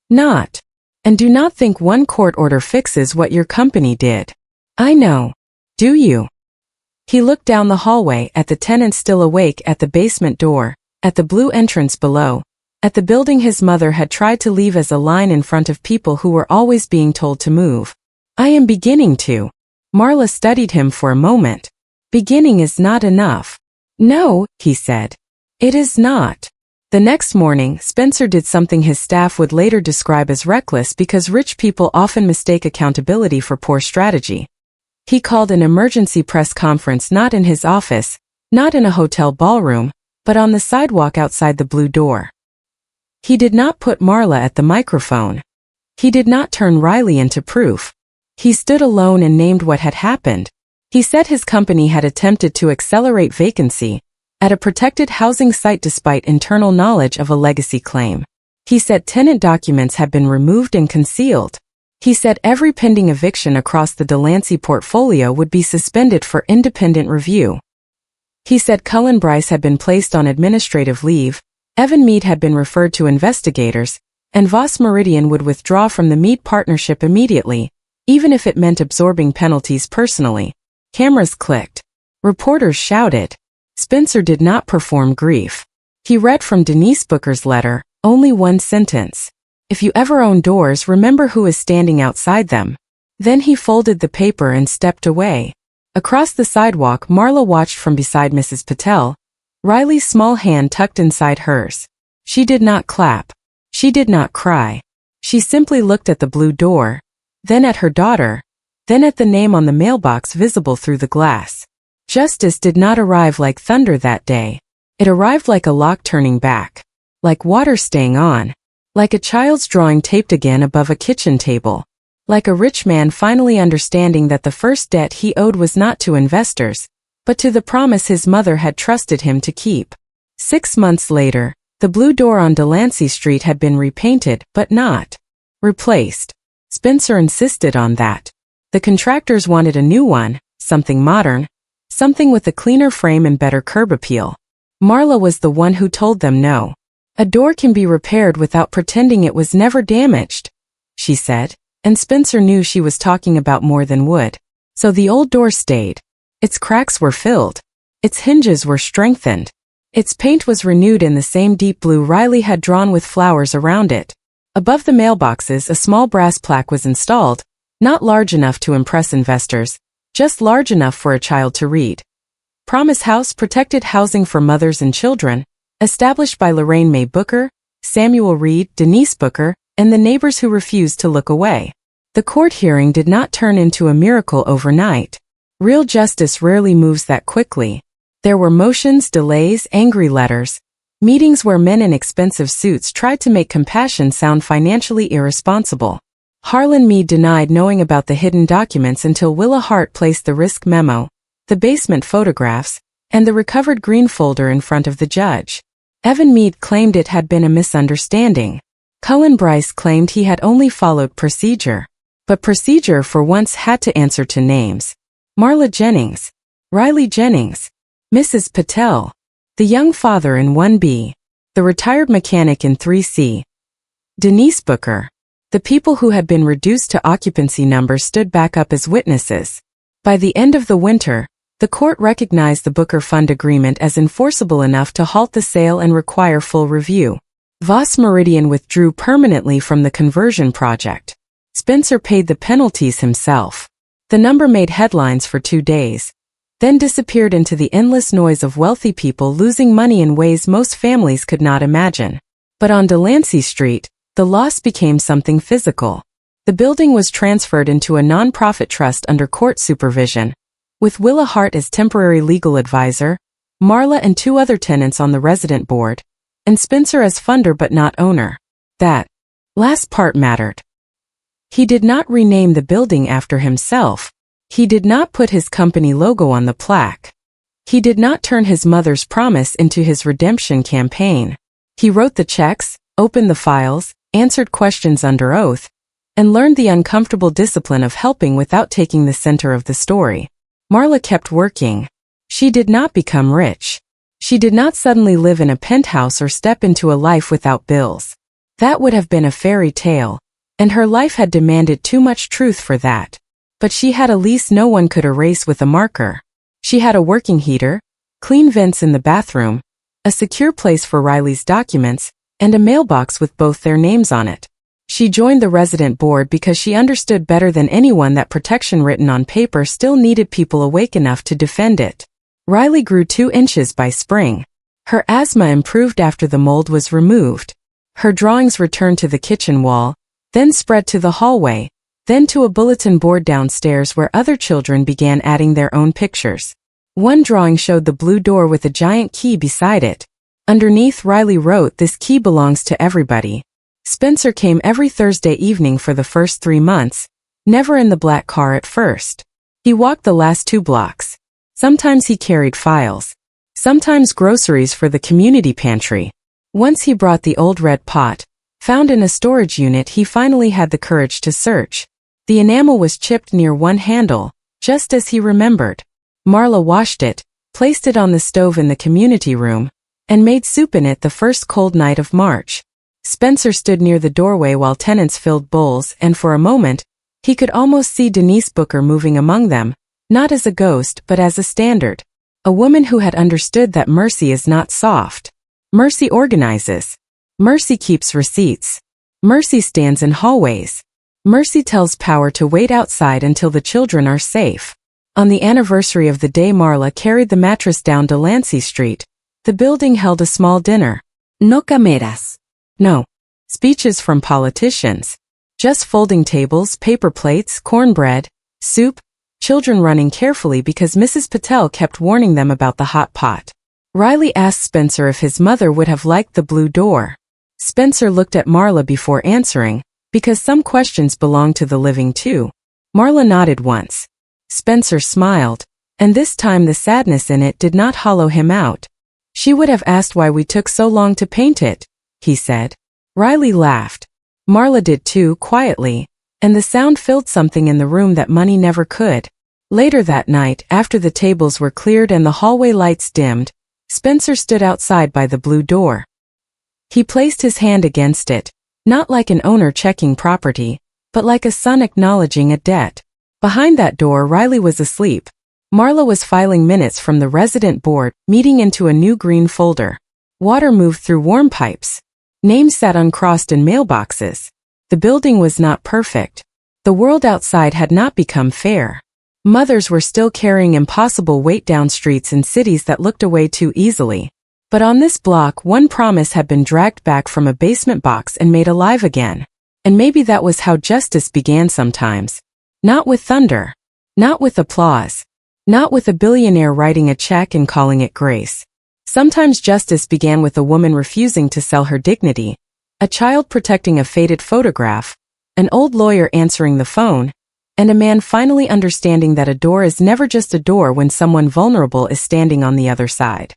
Not. And do not think one court order fixes what your company did. I know. Do you?" He looked down the hallway at the tenants still awake at the basement door, at the blue entrance below, At the building his mother had tried to leave as a line in front of people who were always being told to move. I am beginning to. Marla studied him for a moment. Beginning is not enough. No, he said. It is not. The next morning, Spencer did something his staff would later describe as reckless because rich people often mistake accountability for poor strategy. He called an emergency press conference not in his office, not in a hotel ballroom, but on the sidewalk outside the blue door. He did not put Marla at the microphone. He did not turn Riley into proof. He stood alone and named what had happened. He said his company had attempted to accelerate vacancy at a protected housing site despite internal knowledge of a legacy claim. He said tenant documents had been removed and concealed. He said every pending eviction across the Delancey portfolio would be suspended for independent review. He said Cullen Bryce had been placed on administrative leave, Evan Mead had been referred to investigators, and Voss Meridian would withdraw from the Mead partnership immediately, even if it meant absorbing penalties personally. Cameras clicked. Reporters shouted. Spencer did not perform grief. He read from Denise Booker's letter, only one sentence. If you ever own doors, remember who is standing outside them. Then he folded the paper and stepped away. Across the sidewalk, Marla watched from beside Mrs. Patel, Riley's small hand tucked inside hers. She did not clap. She did not cry. She simply looked at the blue door, then at her daughter, then at the name on the mailbox visible through the glass. Justice did not arrive like thunder that day. It arrived like a lock turning back, like water staying on, like a child's drawing taped again above a kitchen table, like a rich man finally understanding that the first debt he owed was not to investors, but to the promise his mother had trusted him to keep. 6 months later, the blue door on Delancey Street had been repainted, but not replaced. Spencer insisted on that. The contractors wanted a new one, something modern, something with a cleaner frame and better curb appeal. Marla was the one who told them no. A door can be repaired without pretending it was never damaged, she said, and Spencer knew she was talking about more than wood. So the old door stayed. Its cracks were filled. Its hinges were strengthened. Its paint was renewed in the same deep blue Riley had drawn with flowers around it. Above the mailboxes, a small brass plaque was installed, not large enough to impress investors, just large enough for a child to read. Promise House, protected housing for mothers and children, established by Lorraine May Booker, Samuel Reed, Denise Booker, and the neighbors who refused to look away. The court hearing did not turn into a miracle overnight. Real justice rarely moves that quickly. There were motions, delays, angry letters, meetings where men in expensive suits tried to make compassion sound financially irresponsible. Harlan Mead denied knowing about the hidden documents until Willa Hart placed the risk memo, the basement photographs, and the recovered green folder in front of the judge. Evan Mead claimed it had been a misunderstanding. Cullen Bryce claimed he had only followed procedure. But procedure for once had to answer to names. Marla Jennings, Riley Jennings, Mrs. Patel, the young father in 1B, the retired mechanic in 3C, Denise Booker. The people who had been reduced to occupancy numbers stood back up as witnesses. By the end of the winter, the court recognized the Booker Fund agreement as enforceable enough to halt the sale and require full review. Voss Meridian withdrew permanently from the conversion project. Spencer paid the penalties himself. The number made headlines for 2 days, then disappeared into the endless noise of wealthy people losing money in ways most families could not imagine. But on Delancey Street, the loss became something physical. The building was transferred into a non-profit trust under court supervision, with Willa Hart as temporary legal advisor, Marla and 2 other tenants on the resident board, and Spencer as funder but not owner. That last part mattered. He did not rename the building after himself. He did not put his company logo on the plaque. He did not turn his mother's promise into his redemption campaign. He wrote the checks, opened the files, answered questions under oath, and learned the uncomfortable discipline of helping without taking the center of the story. Marla kept working. She did not become rich. She did not suddenly live in a penthouse or step into a life without bills. That would have been a fairy tale, and her life had demanded too much truth for that. But she had a lease no one could erase with a marker. She had a working heater, clean vents in the bathroom, a secure place for Riley's documents, and a mailbox with both their names on it. She joined the resident board because she understood better than anyone that protection written on paper still needed people awake enough to defend it. Riley grew 2 inches by spring. Her asthma improved after the mold was removed. Her drawings returned to the kitchen wall, then spread to the hallway, then to a bulletin board downstairs where other children began adding their own pictures. One drawing showed the blue door with a giant key beside it. Underneath, Riley wrote, "This key belongs to everybody." Spencer came every Thursday evening for the first 3 months, never in the black car at first. He walked the last 2 blocks. Sometimes he carried files. Sometimes groceries for the community pantry. Once he brought the old red pot, found in a storage unit he finally had the courage to search. The enamel was chipped near one handle, just as he remembered. Marla washed it, placed it on the stove in the community room, and made soup in it the first cold night of March. Spencer stood near the doorway while tenants filled bowls, and for a moment, he could almost see Denise Booker moving among them, not as a ghost but as a standard. A woman who had understood that mercy is not soft. Mercy organizes. Mercy keeps receipts. Mercy stands in hallways. Mercy tells power to wait outside until the children are safe. On the anniversary of the day Marla carried the mattress down Delancey Street, the building held a small dinner. No cameras. No speeches from politicians. Just folding tables, paper plates, cornbread, soup, children running carefully because Mrs. Patel kept warning them about the hot pot. Riley asked Spencer if his mother would have liked the blue door. Spencer looked at Marla before answering, because some questions belong to the living too. Marla nodded once. Spencer smiled, and this time the sadness in it did not hollow him out. She would have asked why we took so long to paint it, he said. Riley laughed. Marla did too, quietly, and the sound filled something in the room that money never could. Later that night, after the tables were cleared and the hallway lights dimmed, Spencer stood outside by the blue door. He placed his hand against it, not like an owner checking property, but like a son acknowledging a debt. Behind that door, Riley was asleep. Marla was filing minutes from the resident board, meeting into a new green folder. Water moved through warm pipes. Names sat uncrossed in mailboxes. The building was not perfect. The world outside had not become fair. Mothers were still carrying impossible weight down streets in cities that looked away too easily. But on this block, one promise had been dragged back from a basement box and made alive again. And maybe that was how justice began sometimes. Not with thunder. Not with applause. Not with a billionaire writing a check and calling it grace. Sometimes justice began with a woman refusing to sell her dignity, a child protecting a faded photograph, an old lawyer answering the phone, and a man finally understanding that a door is never just a door when someone vulnerable is standing on the other side.